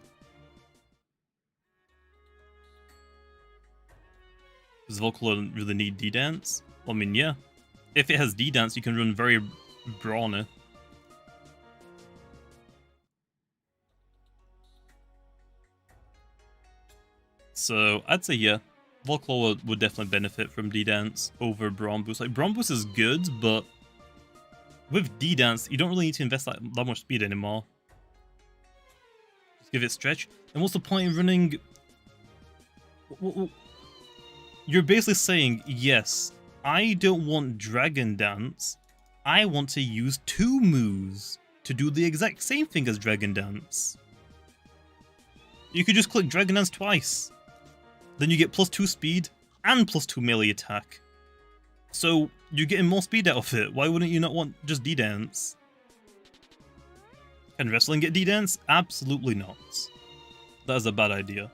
Does Volkaloa really need D-Dance? I mean, yeah. If it has D-Dance, you can run very brawny. So, I'd say yeah. Volkaloa would definitely benefit from D-Dance over Brawn Boost. Like, Brawn Boost is good, but with D-Dance, you don't really need to invest that much speed anymore. Just give it stretch. And what's the point in running... You're basically saying, yes, I don't want Dragon Dance. I want to use 2 moves to do the exact same thing as Dragon Dance. You could just click Dragon Dance twice. Then you get +2 speed and +2 melee attack. So you're getting more speed out of it. Why wouldn't you not want just D-Dance? Can wrestling get D-Dance? Absolutely not. That is a bad idea.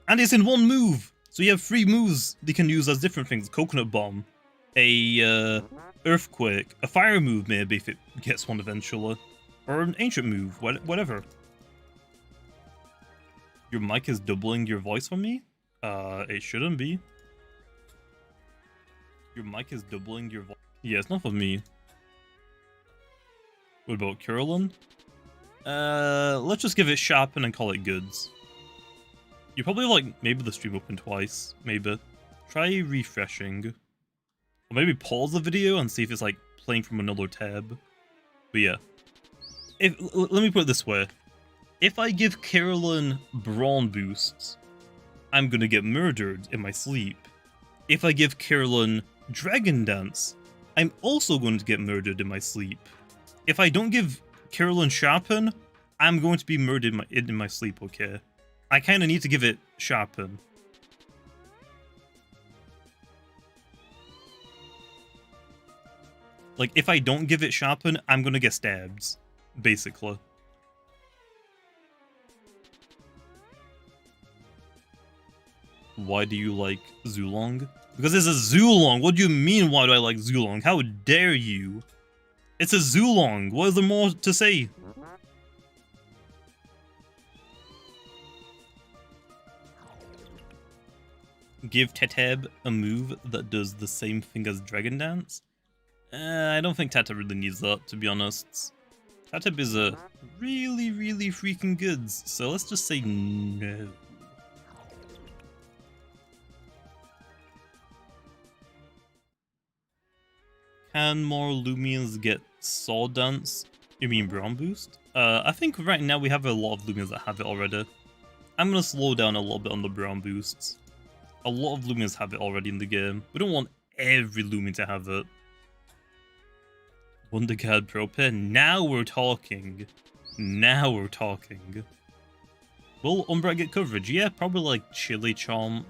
And it's in 1 move! So you have 3 moves they can use as different things. Coconut Bomb, a Earthquake, a Fire move maybe if it gets one eventually, or an Ancient move, whatever. Your mic is doubling your voice for me? It shouldn't be. Your mic is doubling your voice. Yeah, it's not for me. What about Carolyn? Let's just give it Sharpen and call it goods. You probably like maybe the stream open twice, maybe. Try refreshing. Or maybe pause the video and see if it's like playing from another tab. But yeah. Let me put it this way. If I give Carolyn Brawn boosts, I'm gonna get murdered in my sleep. If I give Carolyn Dragon Dance, I'm also going to get murdered in my sleep. If I don't give Carolyn Sharpen, I'm going to be murdered in my sleep, okay? I kind of need to give it Sharpen. Like, if I don't give it Sharpen, I'm gonna get stabbed, basically. Why do you like Zulong? Because it's a Zulong! What do you mean, why do I like Zulong? How dare you? It's a Zulong! What is there more to say? Give Teteb a move that does the same thing as Dragon Dance? I don't think Teteb really needs that, to be honest. Teteb is a really, really freaking good, so let's just say no. Can more Loomians get Sword Dance? You mean Brawn Boost? I think right now we have a lot of Loomians that have it already. I'm gonna slow down a little bit on the Brawn Boosts. A lot of Loomians have it already in the game. We don't want every Loomian to have it. Wonder Guard Pro Pair? Now we're talking. Now we're talking. Will Umbra get coverage? Yeah, probably like Chili Chomp.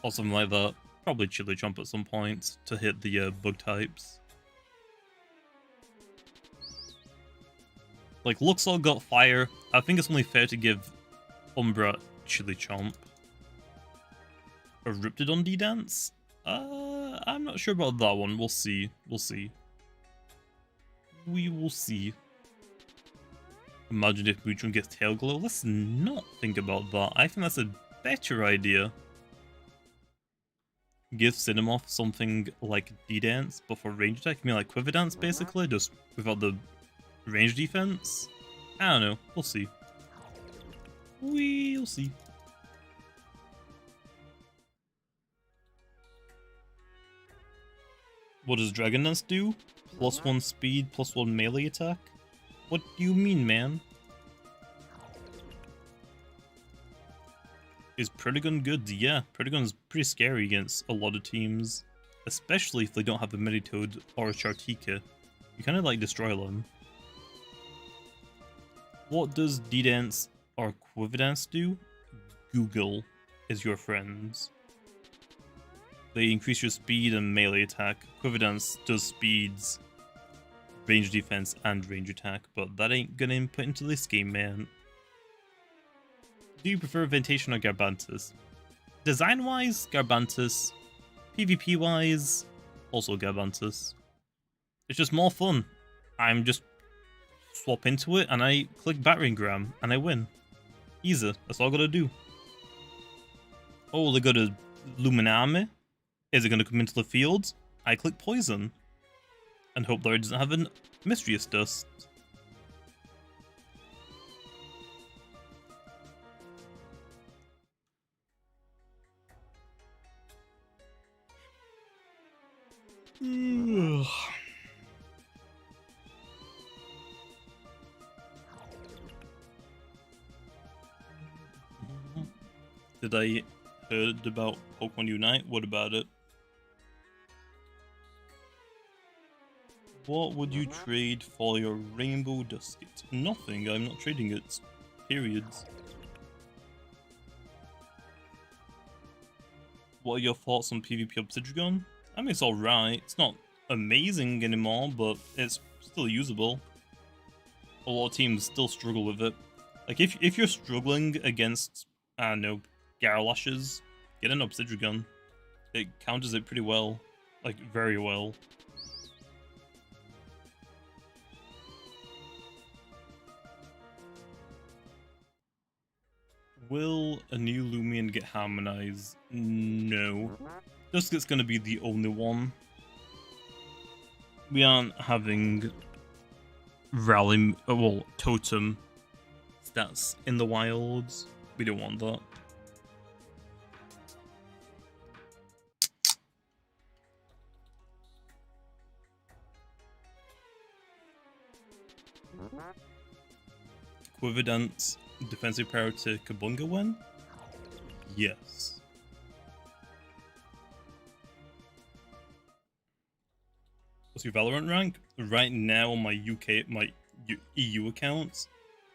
Or something like that. Probably Chili Chomp at some point to hit the bug types. Like, Luxor got fire. I think it's only fair to give Umbra Chili Chomp. Corruptedodds D-Dance? I'm not sure about that one. We'll see. We'll see. We will see. Imagine if Muchon gets Tail Glow. Let's not think about that. I think that's a better idea. Give Cinemoth something like D-Dance, but for range attack. You mean like Quiver Dance, basically? Just without the range defense? I don't know. We'll see. We'll see. What does Dragon Dance do? +1 speed, +1 melee attack? What do you mean, man? Is Predagon good? Yeah, Predagon's pretty scary against a lot of teams. Especially if they don't have a Meditoad or a Chartika. You kind of like destroy them. What does D-Dance or Quiver Dance do? Google. is your friends. They increase your speed and melee attack. Quiver Dance does speeds, range defense, and range attack, but that ain't gonna input into this game, man. Do you prefer Ventation or Garbantus? Design-wise, Garbantus. PvP-wise, also Garbantus. It's just more fun. I'm just swap into it and I click Battering Ram and I win. Easy. That's all I gotta do. Oh, they got a Luminame. Is it gonna come into the field? I click Poison. And hope that it doesn't have a Mischievous Dust. Did I heard about Pokemon Unite? What about it? What would you trade for your Rainbow Dusket? Nothing, I'm not trading it. Periods. What are your thoughts on PvP Obsidian? I mean, it's alright. It's not amazing anymore, but it's still usable. A lot of teams still struggle with it. Like, if you're struggling against, I don't know, Garlashes, get an Obsidian. It counters it pretty well. Like, very well. Will a new Loomian get harmonized? No. Dusket's gonna be the only one. We aren't having totem stats in the wilds. We don't want that. Quiver Dance, defensive power to Kabunga win? Yes. What's your Valorant rank? Right now on my EU accounts,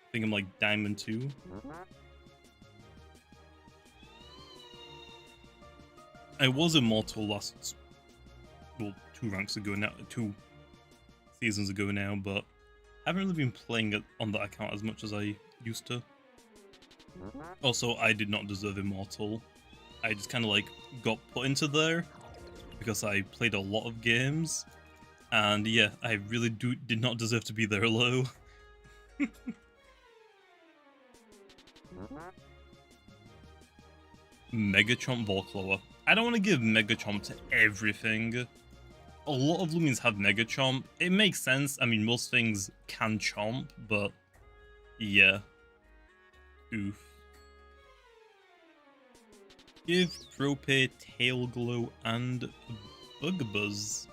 I think I'm like Diamond 2. I was Immortal last, well, 2 ranks ago now, 2 seasons ago now, but I haven't really been playing it on that account as much as I used to. Also, I did not deserve Immortal. I just kind of like got put into there because I played a lot of games. And yeah, I really did not deserve to be there low. Megachomp Volclower. I don't want to give Megachomp to everything. A lot of Loomians have Megachomp. It makes sense. I mean, most things can chomp, but yeah. Oof. Give Prope, Tail Glow, and Bugabuzz.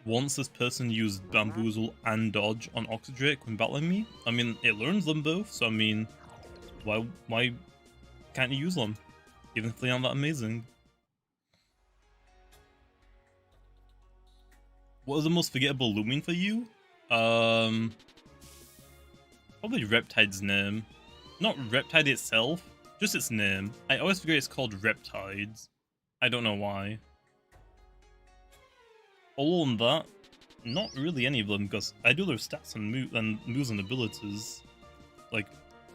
Once this person used Bamboozle and Dodge on Oxydrake when battling me, I mean, it learns them both, so I mean, why can't you use them? Even if they aren't that amazing. What is the most forgettable Loomian for you? Probably Reptide's name. Not Reptide itself, just its name. I always forget it's called Reptides. I don't know why. Other than that, not really any of them, because I do their stats and moves and abilities. Like,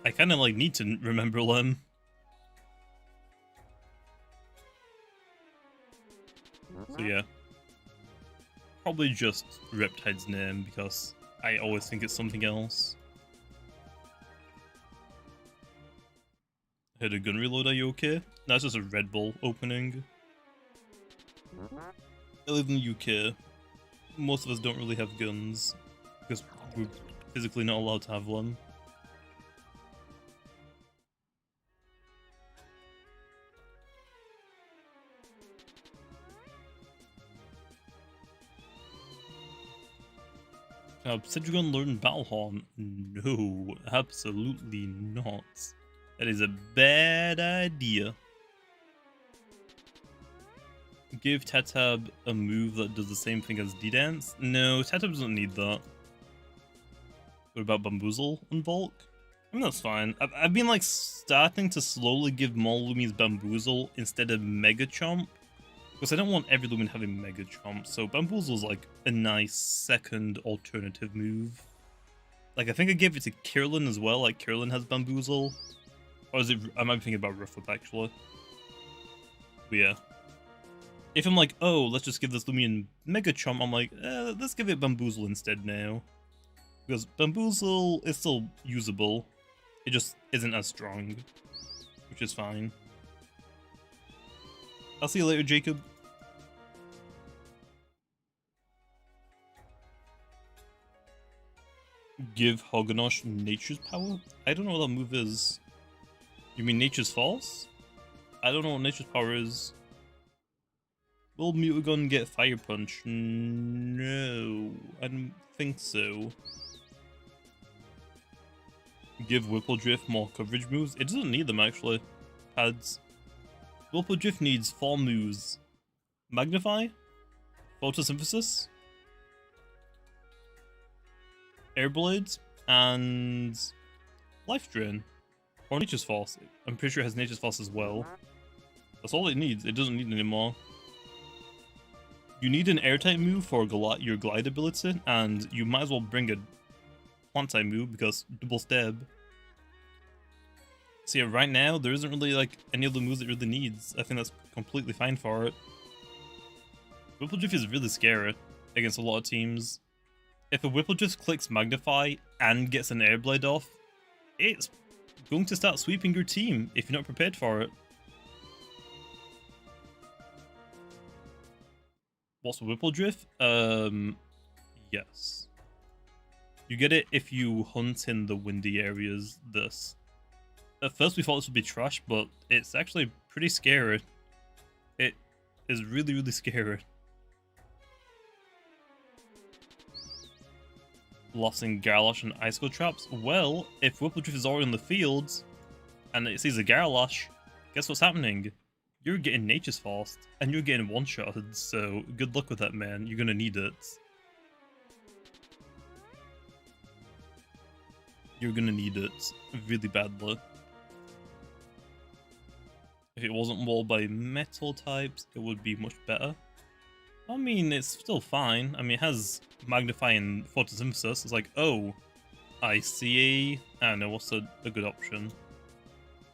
I kind of like need to remember them. So yeah. Probably just Reptide's name, because I always think it's something else. I heard a gun reload, are you okay? That's just a Red Bull opening. I live in the UK. Most of us don't really have guns, because we're physically not allowed to have one. Obsidian learn Battlehorn? No, absolutely not. That is a bad idea. Give Tatab a move that does the same thing as D-Dance? No, Tatab doesn't need that. What about Bamboozle and Bulk? I mean, that's fine. I've been like starting to slowly give more Loomians Bamboozle instead of Mega Chomp, because I don't want every Loomian having Mega Chomp, so Bamboozle's like a nice second alternative move. Like, I think I gave it to Kirlin as well, like Kirlin has Bamboozle. Or is it, I might be thinking about Rough Whip actually. But yeah. If I'm like, oh, let's just give this Loomian Mega Chomp, I'm like, let's give it Bamboozle instead now. Because Bamboozle is still usable, it just isn't as strong, which is fine. I'll see you later, Jacob. Give Hoganosh Nature's Power? I don't know what that move is. You mean Nature's False? I don't know what Nature's Power is. Will Mutagon get Fire Punch? No, I don't think so. Give Whippledrift more coverage moves? It doesn't need them actually. Pads. Whippledrift needs 4 moves. Magnify? Photosynthesis? Airblade? And Life Drain. Or Nature's Force. I'm pretty sure it has Nature's Force as well. That's all it needs. It doesn't need any more. You need an air type move for your glide ability, and you might as well bring a plant type move because double stab. So yeah, right now there isn't really like any other moves it really needs. I think that's completely fine for it. Whippledrift is really scary against a lot of teams. If a Whippledrift clicks Magnify and gets an Airblade off, it's going to start sweeping your team if you're not prepared for it. What's Whippledrift? Yes. You get it if you hunt in the windy areas. At first we thought this would be trash, but it's actually pretty scary. It is really, really scary. Lossing Garlash and Icicle Traps? Well, if Whippledrift is already in the field, and it sees a Garlash, guess what's happening? You're getting Nature's Forced, and you're getting one-shotted, so good luck with that, man. You're gonna need it. You're gonna need it really badly. If it wasn't walled by metal types, it would be much better. I mean, it's still fine. I mean, it has magnifying photosynthesis. It's like, oh, I see I don't know, what's a good option?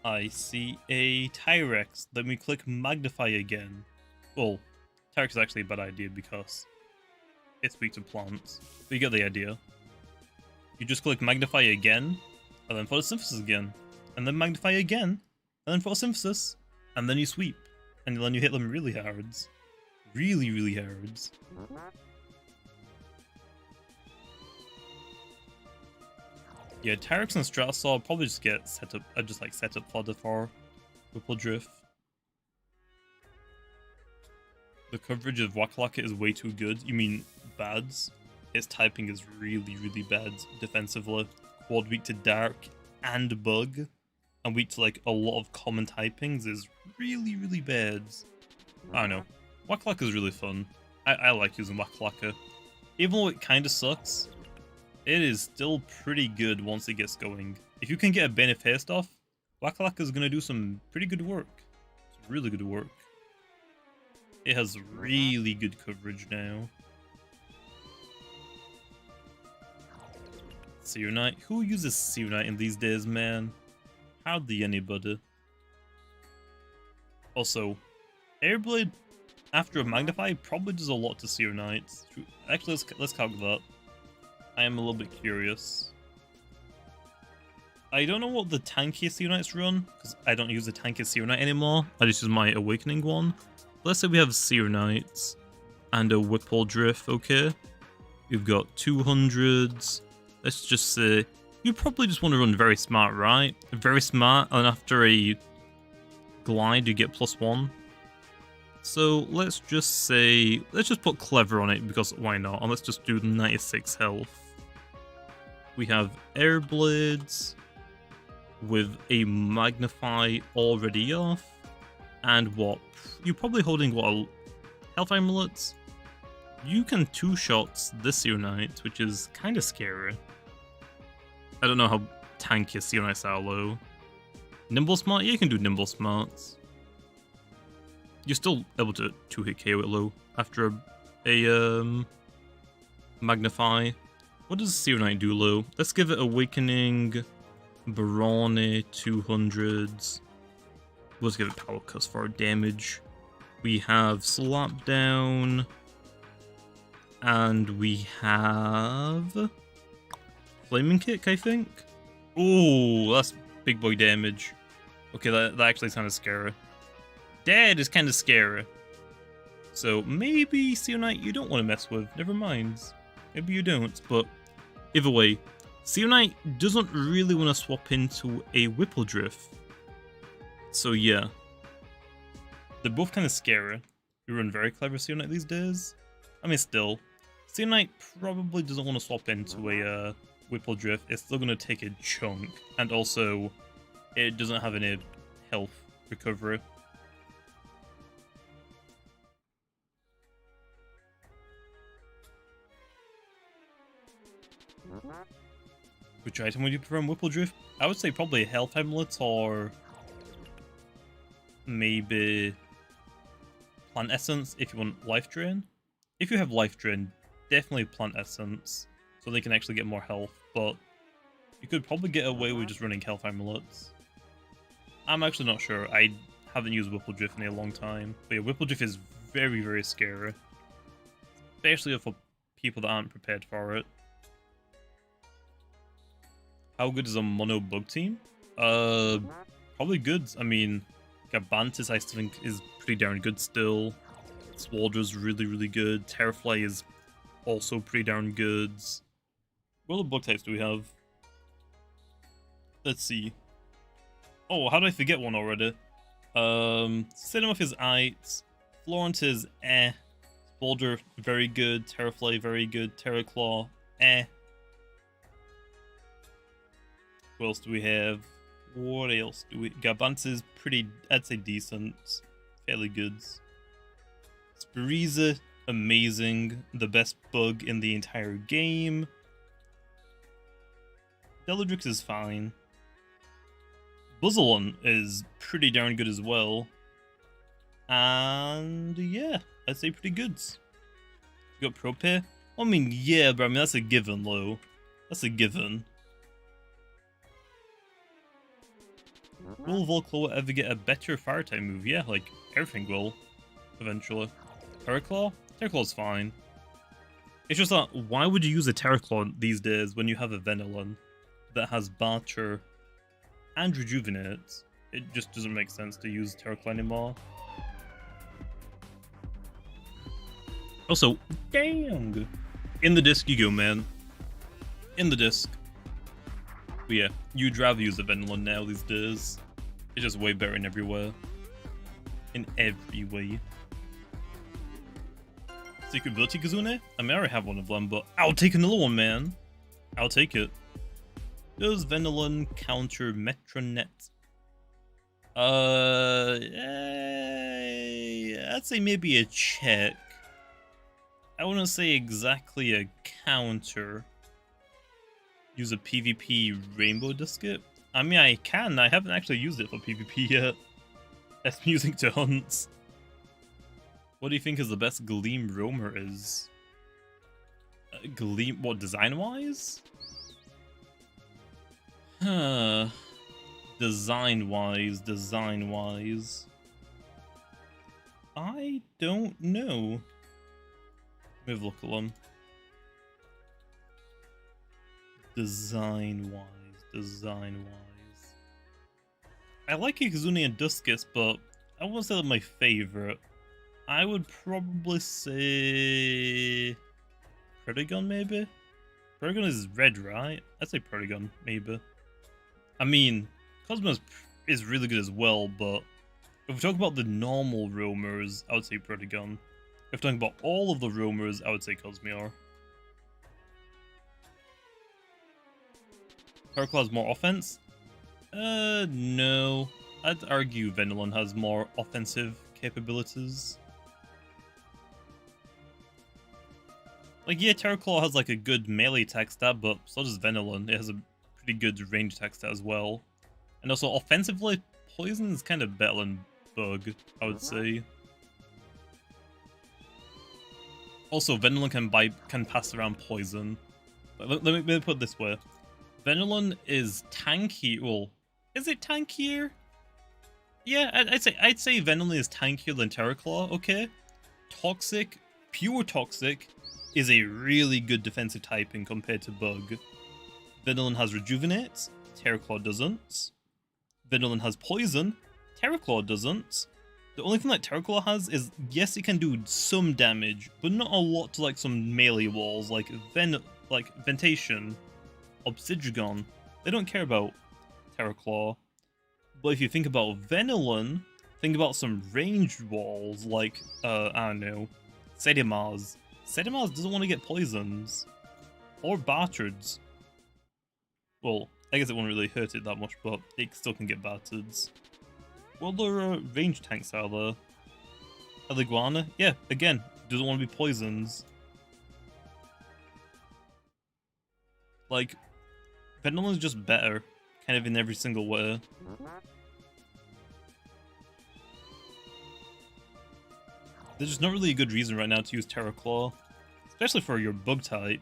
I see a Tyrex. Let me click magnify again. Well, Tyrex is actually a bad idea because it's weak to plants. But you get the idea. You just click magnify again, and then photosynthesis again, and then magnify again, and then photosynthesis, and then you sweep, and then you hit them really hard. Really, really hard. Yeah, Tyrex and Stratosaur probably just get set up, set up fodder for Whippledrift. The coverage of Wakalaka is way too good. You mean bads? Its typing is really, really bad defensively. Quad weak to Dark and Bug, and weak to like a lot of common typings is really, really bad. I don't know. Wakalaka is really fun. I like using Wakalaka. Even though it kind of sucks, it is still pretty good once it gets going. If you can get a Bane of Haste off, Wakalaka is going to do some pretty good work. It's really good work. It has really good coverage now. Searonite? Who uses Searonite in these days, man? Hardly anybody. Also, Airblade after a Magnify probably does a lot to Searonite. Actually, let's calculate that. I am a little bit curious. I don't know what the tankiest Searonites run, because I don't use the tankiest Searonite anymore. I just use my Awakening one. Let's say we have Searonites and a Whippledrift, okay? We've got 200s. Let's just say you probably just want to run very smart, right? Very smart, and after a glide you get +1. So let's just say, let's just put clever on it because why not? And let's just do 96 health. We have air blades with a magnify already off, and what? You're probably holding what? Health amulets? You can 2-shot this Searonite, which is kind of scary. I don't know how tanky a Seal Knights are low. Nimble Smart? Yeah, you can do Nimble Smarts. You're still able to 2-hit KO it low after a Magnify. What does Seal Knight do low? Let's give it Awakening, Barone 200s. Let's give it Power Cuts for our damage. We have Slap Down. And we have Flaming Kick, I think. Ooh, that's big boy damage. Okay, that actually is kind of scary. Dead is kind of scary. So maybe Seal Knight you don't want to mess with. Never mind. Maybe you don't. But either way, Seal Knight doesn't really want to swap into a Whippledrift. So yeah. They're both kind of scary. You run very clever Seal Knight these days. I mean, still. Seal Knight probably doesn't want to swap into a Whippledrift. It's still going to take a chunk. And also, it doesn't have any health recovery. Which item would you prefer in Whippledrift? I would say probably Health Amulet or maybe Plant Essence if you want Life Drain. If you have Life Drain, definitely Plant Essence so they can actually get more health, but you could probably get away with just running Health Amulets. I'm actually not sure. I haven't used Whippledrift in a long time. But yeah, Whippledrift is very, very scary. Especially for people that aren't prepared for it. How good is a mono bug team? Probably good. I mean, Gabantis I still think is pretty darn good still. Swaldra's really, really good. Terrafly is also pretty darn good. What other bug types do we have? Let's see. Oh, how did I forget one already? Cinemuff is aight. Florent is eh. Swaldra, very good. Terrafly, very good. Terraclaw, eh. What else do we have? What else do we... Gabantis is pretty, I'd say decent. Fairly good. Spiriza, amazing. The best bug in the entire game. Deladrix is fine. Buzzalon is pretty darn good as well. And yeah, I'd say pretty good. You got Propair? I mean, yeah, but I mean, that's a given, though. That's a given. Will Volclaw ever get a better fire type move? Yeah, like, everything will. Eventually. Terraclaw? Terraclaw's fine. It's just that, why would you use a Terraclaw these days when you have a Venilon that has Barter and Rejuvenate? It just doesn't make sense to use Terraclaw anymore. Also, dang! In the disc you go, man. In the disc. But yeah, you'd rather use a Venilon now these days. It's just way better in everywhere. In every way. Secretability Kazune? I mean, I already have one of them, but I'll take another one, man. I'll take it. Does Venilon counter Metronet? I'd say maybe a check. I wouldn't say exactly a counter. Use a PvP Rainbow Disket? I mean, I can. I haven't actually used it for PvP yet. I'm using to hunt. What do you think is the best Gleam roamer is? Gleam, what, design-wise? Huh. Design-wise. I don't know. Let me have a look at them. Design-wise. I like Ikazune and Duskus, but I won't say they're my favorite. I would probably say Protagon, maybe? Protagon is red, right? I'd say Protagon, maybe. I mean, Cosmos is really good as well, but if we talk about the normal roamers, I would say Protagon. If we're talking about all of the roamers, I would say Cosmior. Terraclaw has more offense? No. I'd argue Venilon has more offensive capabilities. Like, yeah, Terraclaw has like a good melee attack stat, but so does Venilon. It has a be good range attack stat as well. And also offensively, poison is kind of better than bug, I would say. Also, Venilon can pass around poison. Let me put it this way. Venilon is tanky. Well, is it tankier? Yeah, I'd say Venilon is tankier than Terraclaw, okay? Toxic, pure Toxic, is a really good defensive typing compared to Bug. Venilon has Rejuvenate, Terraclaw doesn't. Venilon has Poison, Terraclaw doesn't. The only thing that Terraclaw has is, yes, it can do some damage, but not a lot to like some melee walls like Ventation, Obsidian. They don't care about Terraclaw. But if you think about Venilon, think about some ranged walls like, I don't know, Sedimars. Sedimars doesn't want to get poisons. Or battered. Well, I guess it won't really hurt it that much, but it still can get battered. What other range tanks are there? Eliguana? Yeah, again, doesn't want to be poisons. Like, Venilon is just better, kind of in every single way. There's just not really a good reason right now to use Terraclaw, especially for your bug type.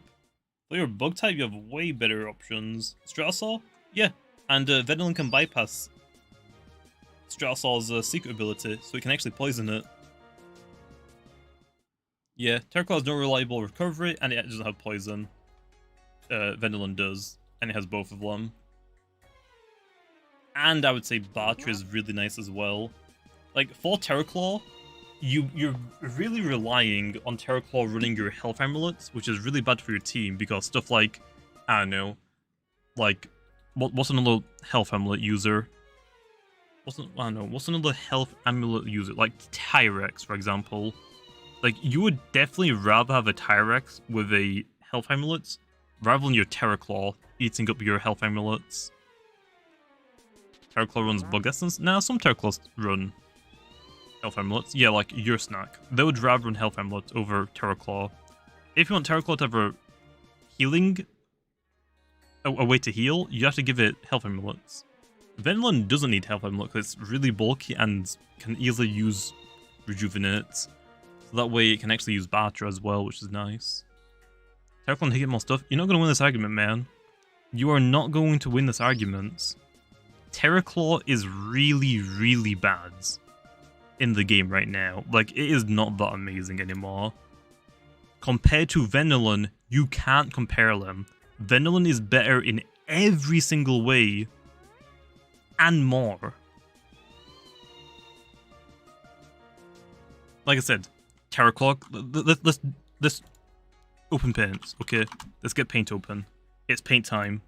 For your bug type, you have way better options. Stratosaur? Yeah, and Venilon can bypass Stratosaur's secret ability, so it can actually poison it. Yeah, Terraclaw has no reliable recovery, and it doesn't have poison. Venilon does, and it has both of them. And I would say Barter is really nice as well. Like, for Terraclaw, you're really relying on Terraclaw running your health amulets, which is really bad for your team, because stuff like, I don't know, like, what's another health amulet user? What's another health amulet user? Like Tyrex, for example. Like, you would definitely rather have a Tyrex with a health amulet rather than your Terraclaw eating up your health amulets. Terraclaw runs Bug Essence? Nah, some Terraclaws run health amulets. Yeah, like your snack. They would rather run health amulets over Terraclaw. If you want Terraclaw to have a healing, a way to heal, you have to give it health amulets. Venilon doesn't need health amulet because it's really bulky and can easily use Rejuvenate. So that way it can actually use Barter as well, which is nice. Terraclaw to get more stuff. You're not going to win this argument, man. You are not going to win this argument. Terraclaw is really, really bad in the game right now. Like, it is not that amazing anymore. Compared to Venilon, you can't compare them. Venilon is better in every single way. And more. Like I said, Terraclaw, let's open paints, okay? Let's get paint open. It's paint time.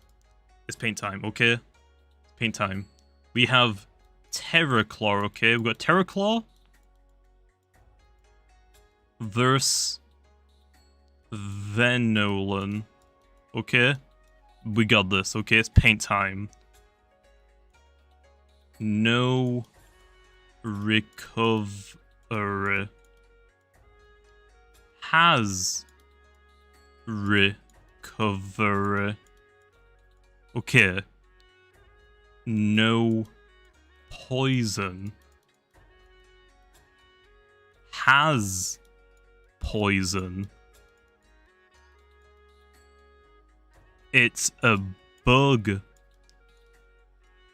It's paint time, okay? It's paint time. We have Terraclaw, okay? We've got Terraclaw versus Venilon, okay? We got this, okay? It's paint time. No recovery. Has recovery. Okay. No poison. Has poison. It's a bug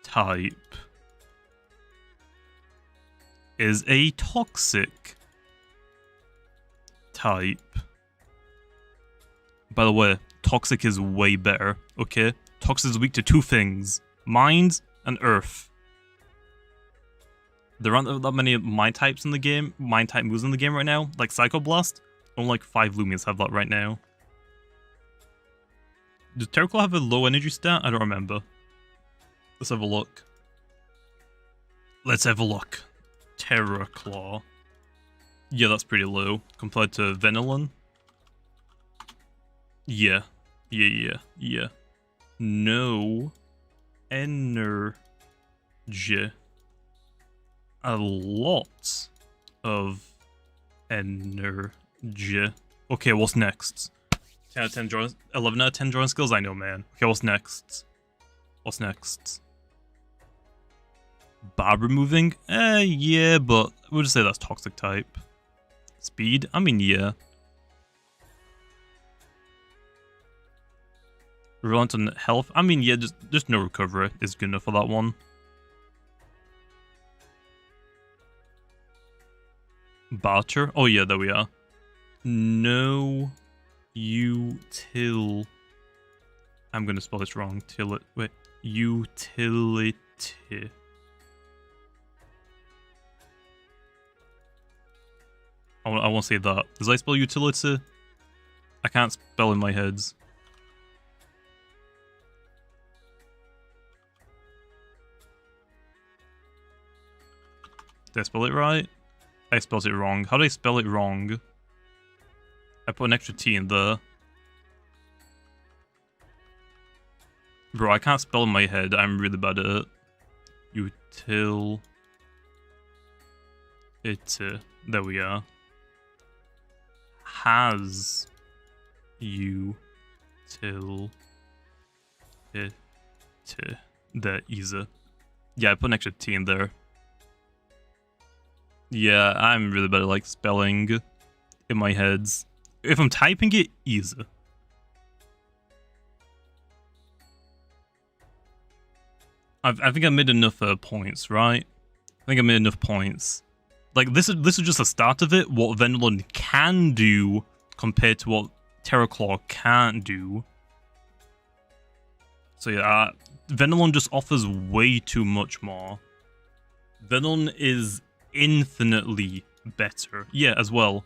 type. Is a toxic type. By the way, toxic is way better, okay? Toxic is weak to two things: mind and earth. There aren't that many mind types in the game, mind type moves in the game right now. Like Psycho Blast, only like 5 Loomians have that right now. Does Terraclaw have a low energy stat? I don't remember. Let's have a look. Let's have a look. Terraclaw. Yeah, that's pretty low compared to Venilon. Yeah. No energy. A lot of energy. Okay, what's next? 10 out of 10 drawing, 11 out of 10 drawing skills? I know, man. Okay, what's next? What's next? Barb removing? Yeah, but we'll just say that's toxic type. Speed? I mean, yeah. Reliant on health? I mean, yeah, just no recovery is good enough for that one. Barter? Oh yeah, there we are. No util... I'm gonna spell this wrong. Wait. Utility. I won't say that. Does I spell utility? I can't spell in my head. Did I spell it right? I spelled it wrong. How did I spell it wrong? I put an extra T in there. Bro, I can't spell in my head. I'm really bad at it. Util... It... There we are. Has... You... Till... It... There, easy. Yeah, I put an extra T in there. Yeah, I'm really bad at, like, spelling in my head. If I'm typing it, easy. I think I made enough points, right? I think I made enough points. Like, this is just the start of it, what Venilon can do compared to what Terraclaw can't do. So yeah, Venilon just offers way too much more. Venilon is infinitely better. Yeah, as well.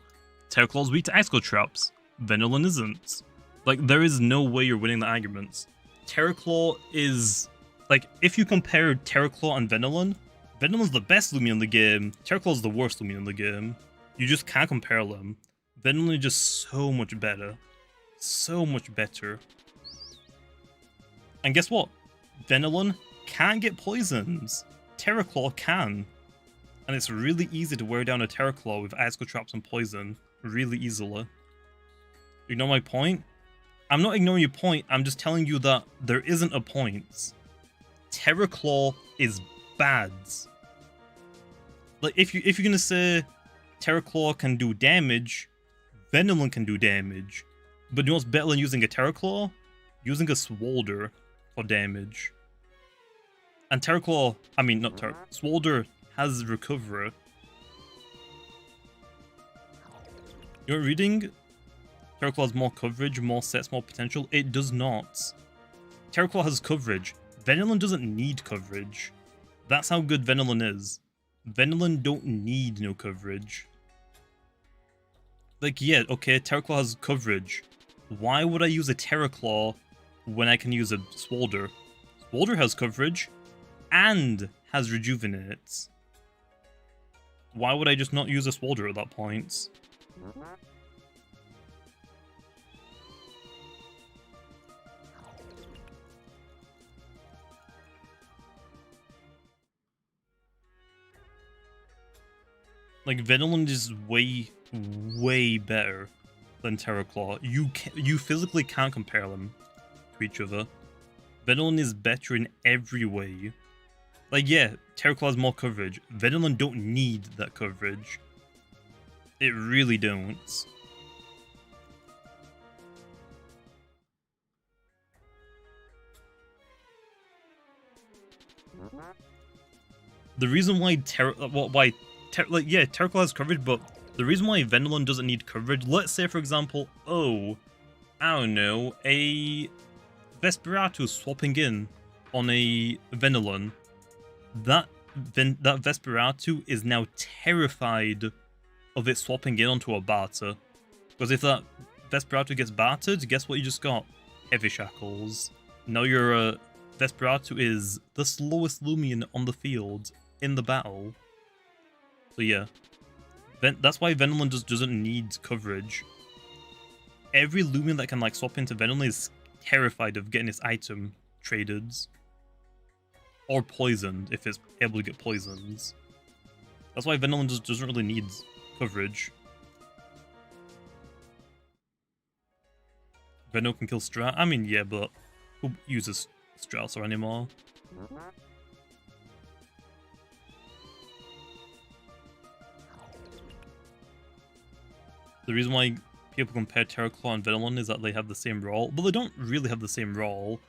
Terraclaw's weak to icicle traps. Venilon isn't. Like, there is no way you're winning the arguments. Terraclaw is... Like, if you compare Terraclaw and Venilon, Venilon's the best Loomian in the game, Terraclaw's the worst Loomian in the game. You just can't compare them. Venilon is just so much better. So much better. And guess what? Venilon can't get poisons. Terraclaw can. And it's really easy to wear down a Terraclaw with icicle traps and poison. Really easily. You know my point? I'm not ignoring your point, I'm just telling you that there isn't a point. Terraclaw is bad. Like, if you're gonna say Terraclaw can do damage, Venilon can do damage. But you know what's better than using a Terraclaw? Using a Swolder for damage. And Terraclaw, I mean not Swolder has recovery. You're reading? Terraclaw has more coverage, more sets, more potential. It does not. Terraclaw has coverage. Venilon doesn't need coverage. That's how good Venilon is. Venilon don't need no coverage. Like, yeah, okay, Terraclaw has coverage. Why would I use a Terraclaw when I can use a Swolder? Swolder has coverage and has rejuvenate. Why would I just not use a Swolder at that point? Like, Venilon is way better than Terraclaw. You physically can't compare them to each other. Venilon is better in every way. Like, yeah, Terraclaw has more coverage. Venilon don't need that coverage. It really don't. The reason why Terraclaw has coverage, but the reason why Venilon doesn't need coverage, let's say, for example, I don't know, a Vesperatu swapping in on a Venilon. That Vesperatu is now terrified of it swapping in onto a Barter. Because if that Vesperatu gets bartered, guess what you just got? Heavy Shackles. Now your Vesperatu is the slowest Loomian on the field in the battle. So yeah, that's why Venilon doesn't need coverage. Every Loomian that can like swap into Venilon is terrified of getting its item traded. Or poisoned, if it's able to get poisons. That's why Venilon doesn't really need coverage. Venno can kill Strat? I mean, yeah, but who uses Strauss anymore. The reason why people compare Terraclaw and Venilon is that they have the same role, but they don't really have the same role.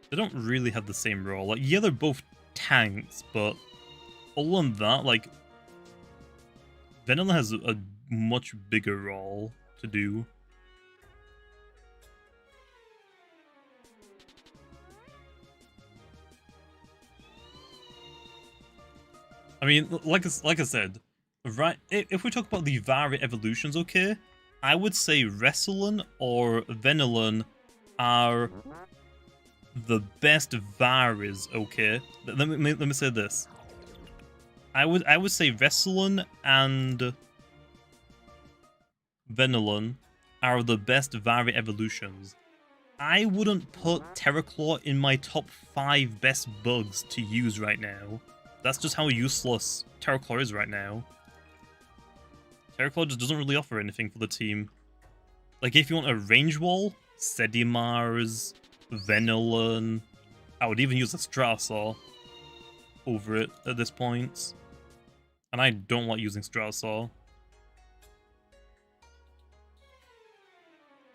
They don't really have the same role. Like, yeah, they're both tanks, but other than that, like, Venilon has a much bigger role to do. I mean, like I said, right? If we talk about the Vari evolutions, okay, I would say Wrestlin or Venilon are the best Varis. Okay, let me say this. I would say Wrestlin and Venilon are the best Vari evolutions. I wouldn't put Terraclaw in my top 5 best bugs to use right now. That's just how useless Terraclaw is right now. Terraclaw just doesn't really offer anything for the team. Like, if you want a range wall, Sedimars, Venilon, I would even use a Stratosaur over it at this point. And I don't like using Stratosaur.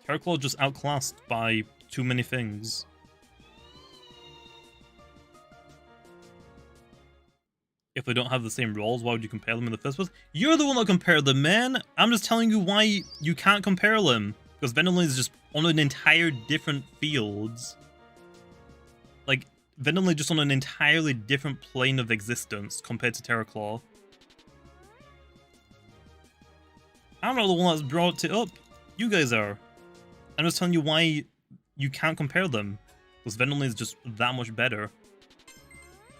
Terraclaw just outclassed by too many things. If they don't have the same roles, why would you compare them in the first place? You're the one that compared them, man! I'm just telling you why you can't compare them. Because Venilon is just on an entire different fields. Like, Venilon is just on an entirely different plane of existence compared to Terraclaw. I'm not the one that's brought it up. You guys are. I'm just telling you why you can't compare them. Because Venilon is just that much better.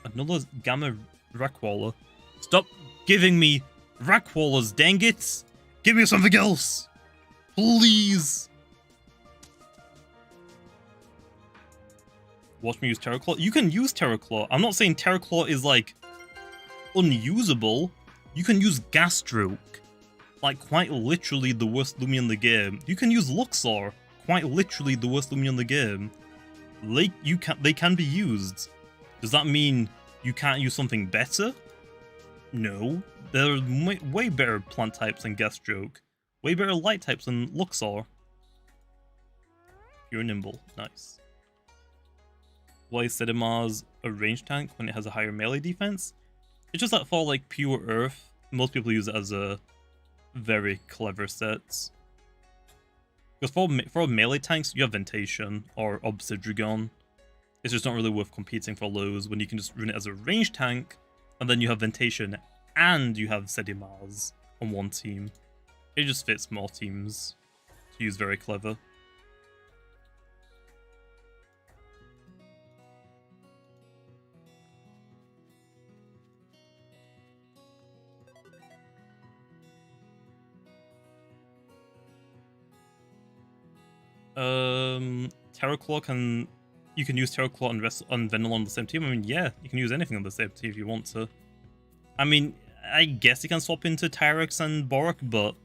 Another Gamma Rackwaller. Stop giving me Rackwallers, dang it! Give me something else! Please! Watch me use Terraclaw? You can use Terraclaw. I'm not saying Terraclaw is, like, unusable. You can use Gastroke. Like, quite literally the worst Loomian in the game. You can use Luxor. Quite literally the worst Loomian in the game. Like, they can be used. Does that mean you can't use something better? No. There are way better plant types than Gastroke. Way better light types than Luxor. You're nimble. Nice. Why is Sedimars a range tank when it has a higher melee defense? It's just that for, like, pure Earth, most people use it as a very clever set. Because for melee tanks, you have Ventation or Obsidian. It's just not really worth competing for those when you can just run it as a range tank, and then you have Ventation and you have Sedimars on one team. It just fits more teams to use very clever. Terraclaw you can use Terraclaw and Venilon on the same team. I mean, yeah, you can use anything on the same team if you want to. I mean, I guess you can swap into Tyrex and Borak, but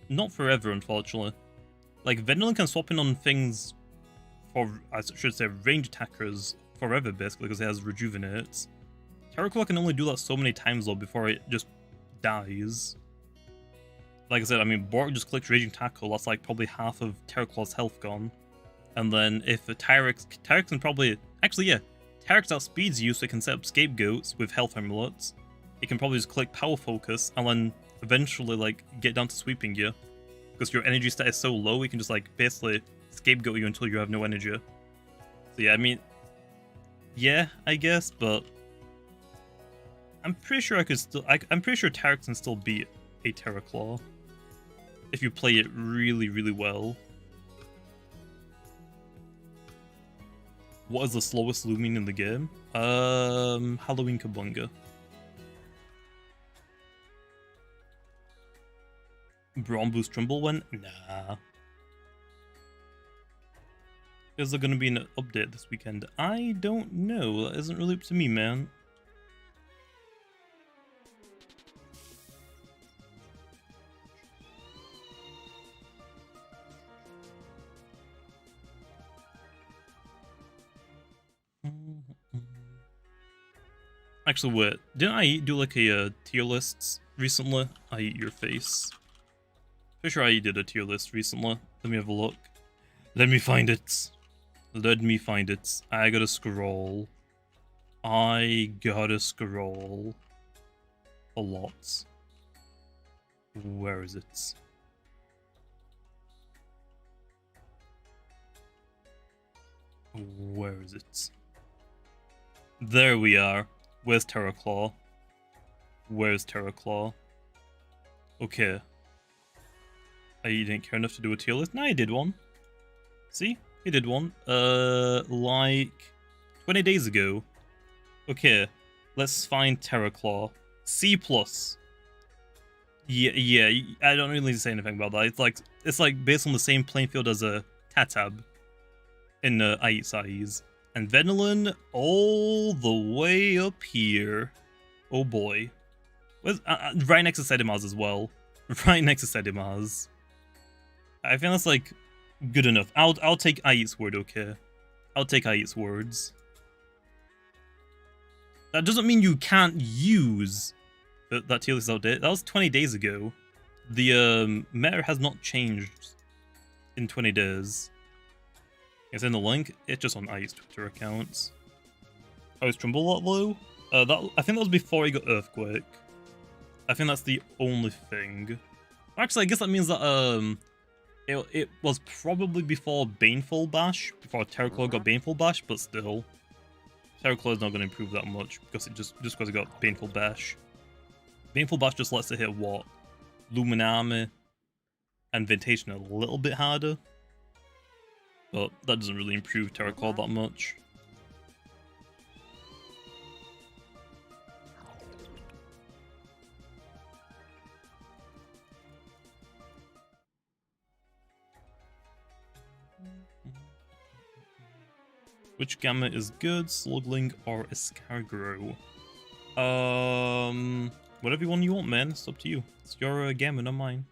not forever, unfortunately. Like, Venilon can swap in on things for, I should say, range attackers forever, basically, because it has Rejuvenates. Terraclaw can only do that so many times, though, before it just dies. Like I said, I mean, Borak just clicks Raging Tackle, that's like probably half of Terraclaw's health gone. And then if the Tyrex can probably... Actually, yeah. Tyrex outspeeds you, so it can set up scapegoats with health amulets. It can probably just click Power Focus, and then eventually, like, get down to sweeping you. Because your energy stat is so low, it can just, like, basically scapegoat you until you have no energy. So yeah, I mean... Yeah, I guess, but... I'm pretty sure I could still... I'm pretty sure Tyrex can still beat a Terraclaw. If you play it really, really well. What is the slowest Loomian in the game? Halloween Kabunga. Brawn Boost Trumblewent? Nah. Is there going to be an update this weekend? I don't know. That isn't really up to me, man. Actually, wait. Didn't I do like a tier lists recently? I eat your face. Pretty sure I did a tier list recently. Let me have a look. Let me find it. Let me find it. I gotta scroll. I gotta scroll. A lot. Where is it? Where is it? There we are. Where's Terraclaw? Where's Terraclaw? Okay. I didn't care enough to do a tier list. No, I did one. See? He did one. Like 20 days ago. Okay. Let's find Terraclaw. C+. Yeah, I don't really need to say anything about that. It's like based on the same playing field as a Tatab in I Eat Size. And Venolin all the way up here. Oh boy. Where's, right next to Sedimaz as well. Right next to Sedimaz. I think that's like good enough. I'll take I Eat's word, okay? I'll take I Eat's words. That doesn't mean you can't use that tier list outdated. That was 20 days ago. The meta has not changed in 20 days. It's in the link. It's just on I's Twitter accounts. Oh, is Trumbull a lot low? I think that was before he got Earthquake. I think that's the only thing. Actually, I guess that means that it was probably before Baneful Bash, before Terraclaw got Baneful Bash, but still, Terraclaw is not going to improve that much because it just because it got Baneful Bash. Baneful Bash just lets it hit what? Luminami and Vintation a little bit harder. But that doesn't really improve Terraclaw that much. Which gamma is good, Slugling or Escargot? Whatever one you want, man. It's up to you. It's your gamma, not mine.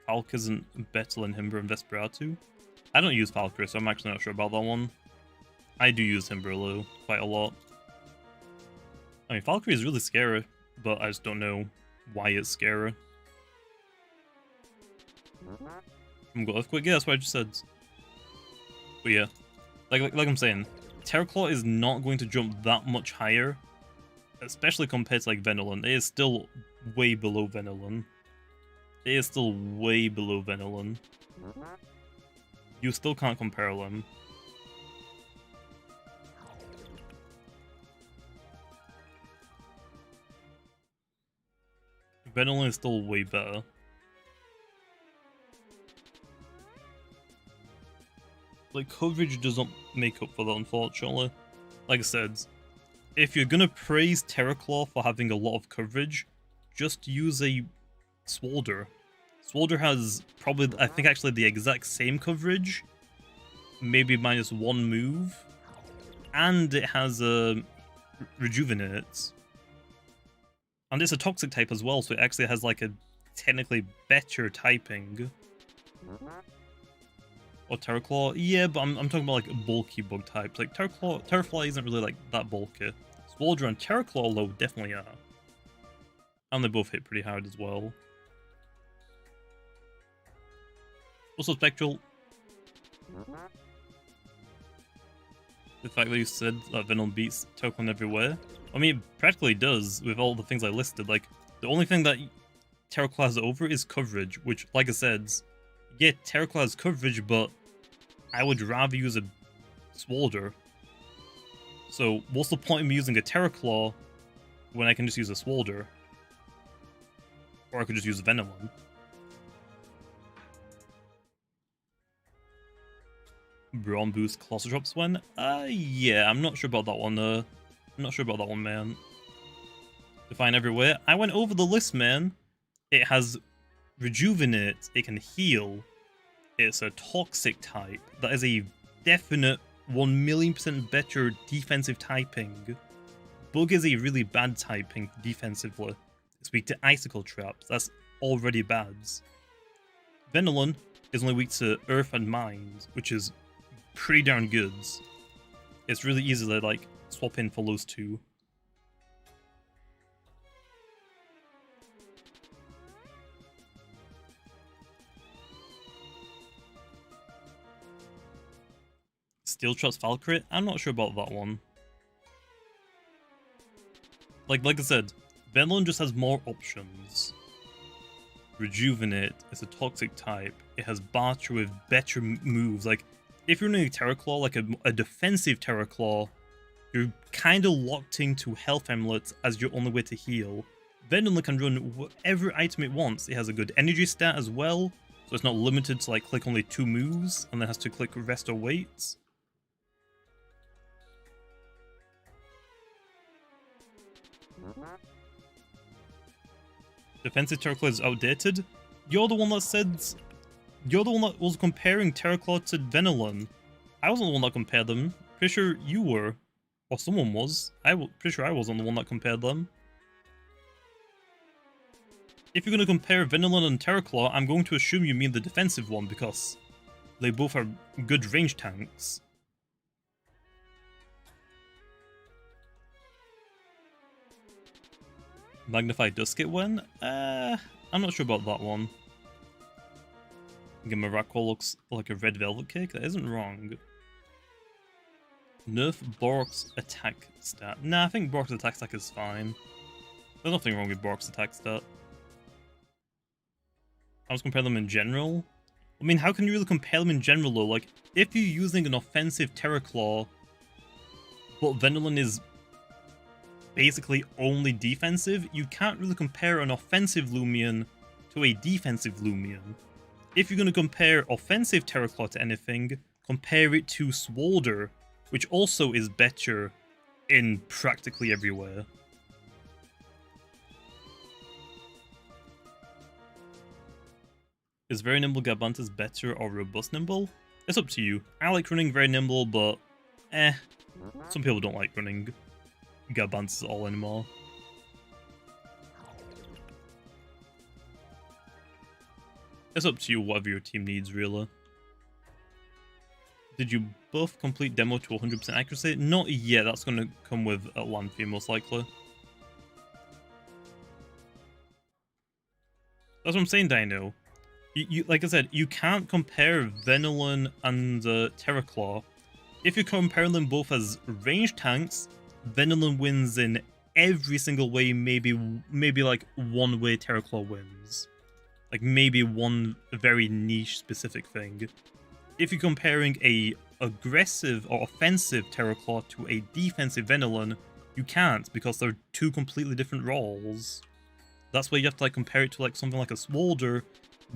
Falk isn't better than Himber and Vesperatu. I don't use Valkyrie, so I'm actually not sure about that one. I do use Himberlo quite a lot. I mean, Valkyrie is really scary, but I just don't know why it's scary. I'm going Earthquake. Yeah, that's what I just said. But yeah, like I'm saying, Terraclaw is not going to jump that much higher, especially compared to like Venolin. It is still way below Venolin. It is still way below Venolin. You still can't compare them. Venolin is still way better. Like, coverage doesn't make up for that, unfortunately. Like I said, if you're gonna praise Terraclaw for having a lot of coverage, just use a Swalder. Swalder has probably, I think, actually the exact same coverage, maybe minus one move, and it has Rejuvenate. And it's a toxic type as well, so it actually has like a technically better typing. Or Terraclaw? Yeah, but I'm talking about like bulky bug types. Like Terrafly isn't really like that bulky. Swalder and Terraclaw though definitely are. And they both hit pretty hard as well. Also Spectral. The fact that you said that Venom beats Terraclaw everywhere. I mean, it practically does with all the things I listed. Like, the only thing that Terraclaw has over is coverage, which, like I said, yeah, Terraclaw has coverage, but I would rather use a Swalder. So, what's the point of me using a Terraclaw when I can just use a Swalder? Or I could just use a Venolin. Brawn boost Colossal Drops when? Yeah, I'm not sure about that one, I'm not sure about that one, man. Define everywhere. I went over the list, man. It has Rejuvenate, it can heal. It's a toxic type. That is a definite 1,000,000% better defensive typing. Bug is a really bad typing defensively. It's weak to Icicle Traps. That's already bad. Venolin is only weak to Earth and Mines, which is pretty darn good. It's really easy to like swap in for those two. Steel Trap's Valkyrie? I'm not sure about that one. Like I said, Venlon just has more options. Rejuvenate is a toxic type. It has Barter with better moves. Like, if you're running a Terra Claw, like a defensive Terra Claw, you're kind of locked into health amulets as your only way to heal. Venlon can run whatever item it wants. It has a good energy stat as well, so it's not limited to like click only 2 moves and then has to click rest or wait. Defensive Terra Claw is outdated. You're the one that said... You're the one that was comparing Terra Claw to Venlon. I wasn't the one that compared them. Pretty sure you were. Or someone was. Pretty sure I wasn't the one that compared them. If you're going to compare Venlon and Terra Claw, I'm going to assume you mean the defensive one because they both are good range tanks. Magnified Dusket when? I'm not sure about that one. Gammaodds looks like a red velvet cake. That isn't wrong. Nerf Bork's attack stat. Nah, I think Bork's attack stat is fine. There's nothing wrong with Bork's attack stat. I was comparing them in general. I mean, how can you really compare them in general though? Like, if you're using an offensive Terra Claw, but Venlon is basically only defensive, you can't really compare an offensive Loomian to a defensive Loomian. If you're going to compare offensive Terra Claw to anything, compare it to Swolder, which also is better in practically everywhere. Is Very Nimble Garbantas better or Robust Nimble? It's up to you. I like running Very Nimble, but some people don't like running Garbantas at all anymore. It's up to you, whatever your team needs, really. Did you both complete demo to 100% accuracy? Not yet, that's going to come with a land fee most likely. That's what I'm saying, Dino. Like I said, you can't compare Venlon and Terra Claw. If you compare them both as range tanks, Venlon wins in every single way, maybe like one way Terra Claw wins. Like maybe one very niche specific thing. If you're comparing a aggressive or offensive Terra Claw to a defensive Venlon, you can't because they're two completely different roles. That's why you have to like compare it to like something like a Swolder,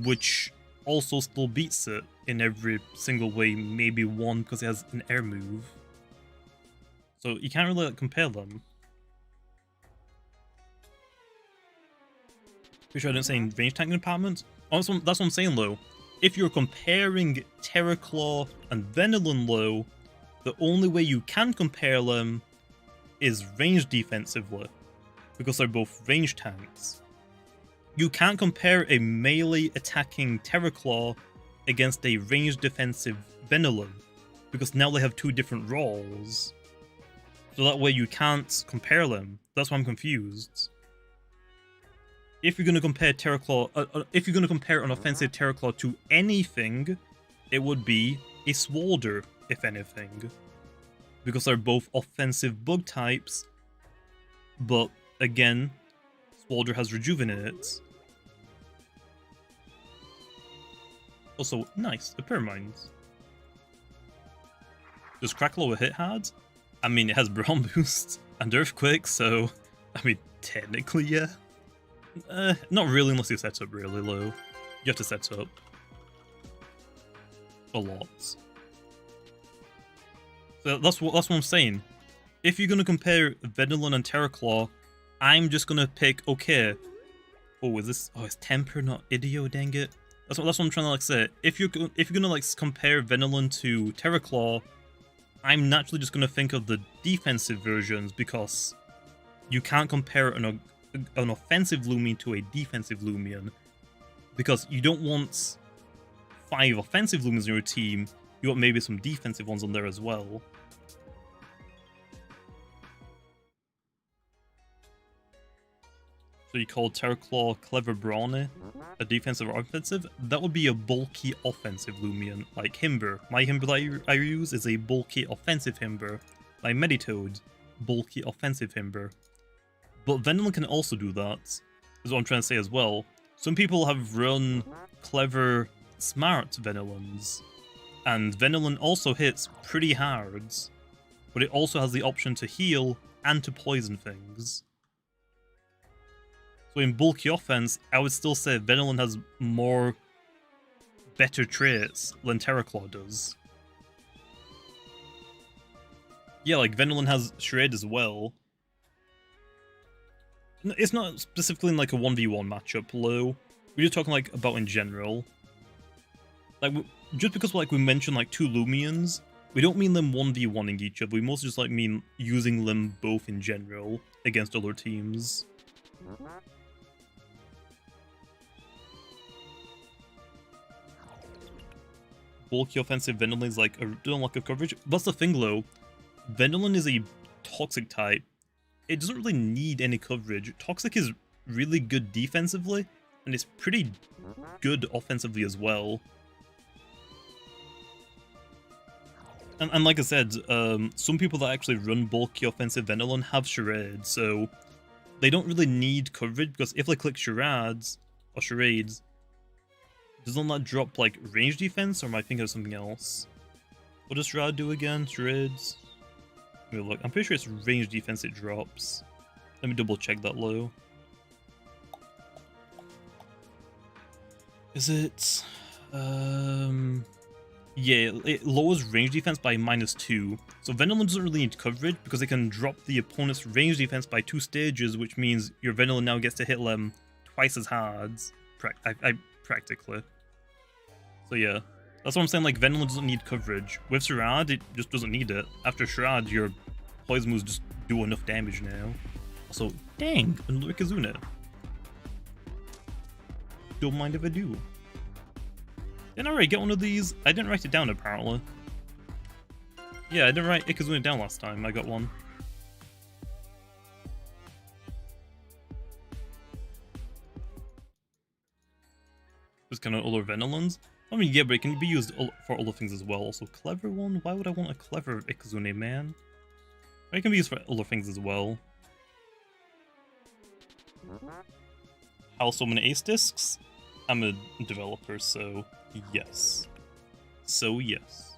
which also still beats it in every single way, maybe one because it has an air move. So you can't really like, compare them. Pretty sure I didn't say in range tank department. That's what I'm saying though. If you're comparing Terra Claw and Venlon though, the only way you can compare them is range defensively, because they're both range tanks. You can't compare a melee attacking Terra Claw against a range defensive Venlon, because now they have two different roles. So that way you can't compare them. That's why I'm confused. If you're going to compare Terra Claw, if you're going to compare an offensive Terra Claw to anything, it would be a Swolder, if anything. Because they're both offensive bug types, but again, Swolder has Rejuvenate. Also, nice, the pyramind. Does Crackle over hit hard? I mean, it has Brawn Boost and Earthquake, so, I mean, technically, yeah. Not really unless you set up really low. You have to set up a lot. So that's what I'm saying. If you're gonna compare Venlon and Terra Claw, I'm just gonna pick okay. Oh, is this? Oh, it's Temper, not Idio. Dang it. That's what I'm trying to like say. If you're gonna like compare Venlon to Terra Claw, I'm naturally just gonna think of the defensive versions because you can't compare an offensive Loomian to a defensive Loomian, because you don't want 5 offensive Loomians in your team, you want maybe some defensive ones on there as well. So you call Terraclaw Clever Brawny a defensive or offensive? That would be a bulky offensive Loomian, like Himber. My Himber that I use is a bulky offensive Himber. My Meditoad, bulky offensive Himber. But Venilon can also do that, is what I'm trying to say as well. Some people have run clever, smart Venilons, and Venilon also hits pretty hard, but it also has the option to heal and to poison things. So in bulky offense, I would still say Venilon has more better traits than Terraclaw does. Yeah, like Venilon has Shred as well. It's not specifically in like a 1v1 matchup, Lo. We're just talking like about in general. Like, just because like we mentioned like two Loomians, we don't mean them 1v1ing each other. We mostly just like mean using them both in general against other teams. Bulky offensive Venilon is like a don't lack of coverage. That's the thing, Lo. Venilon is a toxic type. It doesn't really need any coverage. Toxic is really good defensively, and it's pretty good offensively as well. And like I said, some people that actually run bulky offensive Venilon have Charade, so they don't really need coverage, because if they click Charades, or Charades, doesn't that drop like range defense, or am I thinking of something else? What does Charade do again? Charades? Let me look. I'm pretty sure it's range defense it drops. Let me double check that, Lo. Is it... Yeah, it lowers range defense by -2. So Venilon doesn't really need coverage because it can drop the opponent's range defense by 2 stages, which means your Venilon now gets to hit them twice as hard. Practically. So yeah, that's what I'm saying, like Venilon doesn't need coverage. With Charade, it just doesn't need it. After Charade, your poison moves just do enough damage now. Also, dang, another Kazuna. Don't mind if I do. Didn't I already get one of these? I didn't write it down apparently. Yeah, I didn't write Ikazuna down last time I got one. Just kind of other Venilons. I mean, yeah, but it can be used for other things as well. Also, clever one? Why would I want a clever Ikazune, man? It can be used for other things as well. How so many ace discs? I'm a developer, so yes. So yes.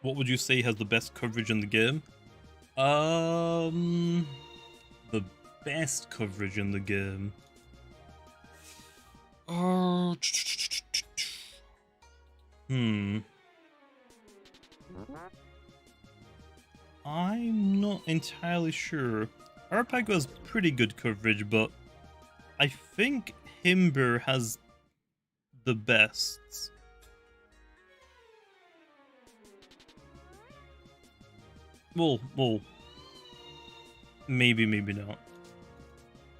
What would you say has the best coverage in the game? The best coverage in the game. I'm not entirely sure. Arapago has pretty good coverage, but I think Himber has the best. Well, maybe not.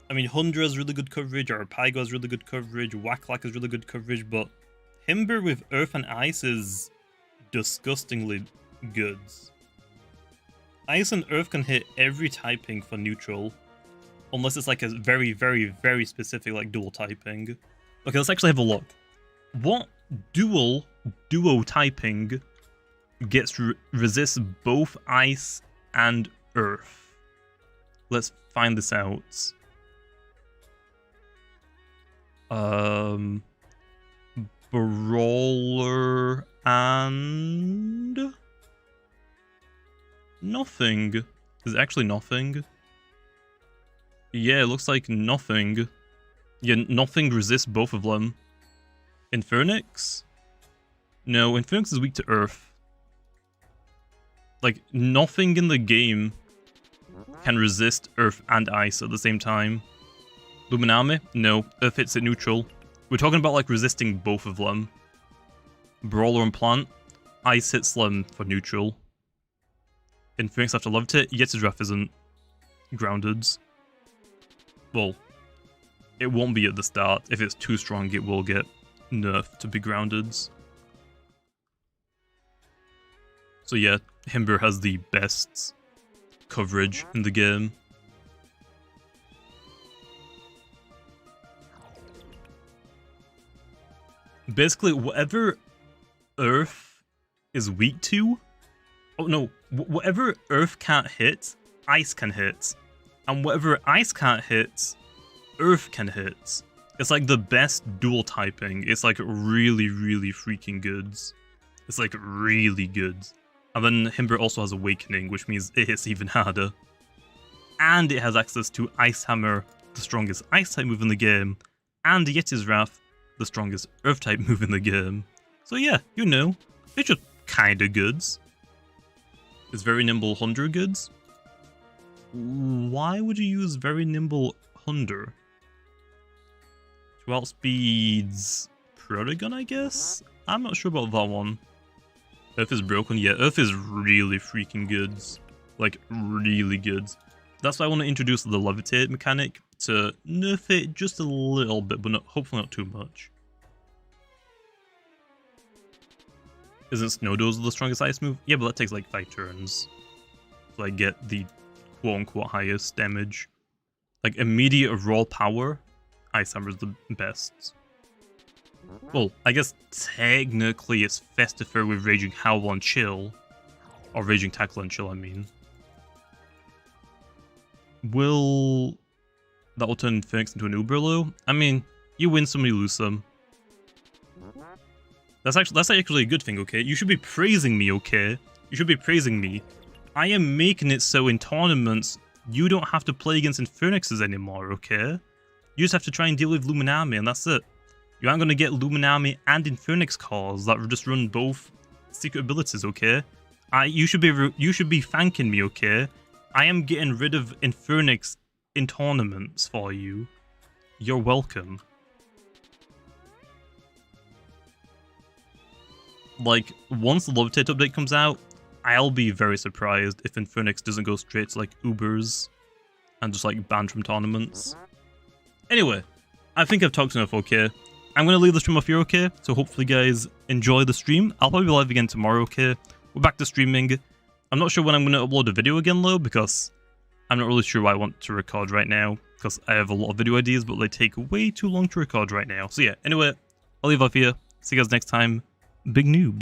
I mean, Hundra has really good coverage, Arapago has really good coverage, Wacklack has really good coverage, but Himber with Earth and Ice is disgustingly good. Ice and Earth can hit every typing for neutral, unless it's like a very, very, very specific like dual typing. Okay, let's actually have a look. What duo typing resists both Ice and Earth? Let's find this out. Brawler and nothing. Is it actually nothing? Yeah, it looks like nothing. Yeah, nothing resists both of them. Infernix? No, Infernix is weak to Earth. Like, nothing in the game can resist Earth and Ice at the same time. Luminame? No, Earth hits it neutral. We're talking about like resisting both of them. Brawler and Plant? Ice hits them for neutral. Infernix after Loved It? Yetzirah isn't grounded. Well, it won't be at the start. If it's too strong, it will get nerfed to be grounded. So yeah, Himber has the best coverage in the game. Basically, whatever Earth is weak to... Oh no, whatever Earth can't hit, Ice can hit. And whatever Ice can't hit, Earth can hit. It's like the best dual typing. It's like really, really freaking good. It's like really good. And then Himber also has Awakening, which means it hits even harder. And it has access to Ice Hammer, the strongest Ice type move in the game, and Yeti's Wrath, the strongest Earth type move in the game. So yeah, you know, it's just kinda goods. Is Very Nimble Hunder goods? Why would you use Very Nimble Hunder? To outspeeds Protogun, I guess? I'm not sure about that one. Earth is broken? Yeah, Earth is really freaking good. Like, really good. That's why I want to introduce the Levitate mechanic to nerf it just a little bit, but hopefully not too much. Isn't Snowdozer the strongest ice move? Yeah, but that takes like 5 turns to like get the quote-unquote highest damage. Like, immediate raw power, Ice Hammer is the best. Well, I guess technically it's Festifer with Raging Howl and Chill. Or Raging Tackle and Chill, I mean. Will that will turn Phoenix into an Uberlo? I mean, you win some, you lose some. That's actually a good thing, okay? You should be praising me, okay? You should be praising me. I am making it so in tournaments, you don't have to play against Infernixes anymore, okay? You just have to try and deal with Luminami, and that's it. You aren't going to get Luminami and Infernix calls that just run both secret abilities, okay? You should be thanking me, okay? I am getting rid of Infernix in tournaments for you. You're welcome. Like, once the Levitate update comes out, I'll be very surprised if Infernix doesn't go straight to, like, Ubers and just, like, banned from tournaments. Anyway, I think I've talked enough, okay? I'm going to leave the stream off here, okay? So hopefully, guys, enjoy the stream. I'll probably be live again tomorrow, okay? We're back to streaming. I'm not sure when I'm going to upload a video again, though, because I'm not really sure what I want to record right now, because I have a lot of video ideas, but they take way too long to record right now. So yeah, anyway, I'll leave off here. See you guys next time. Big noobs.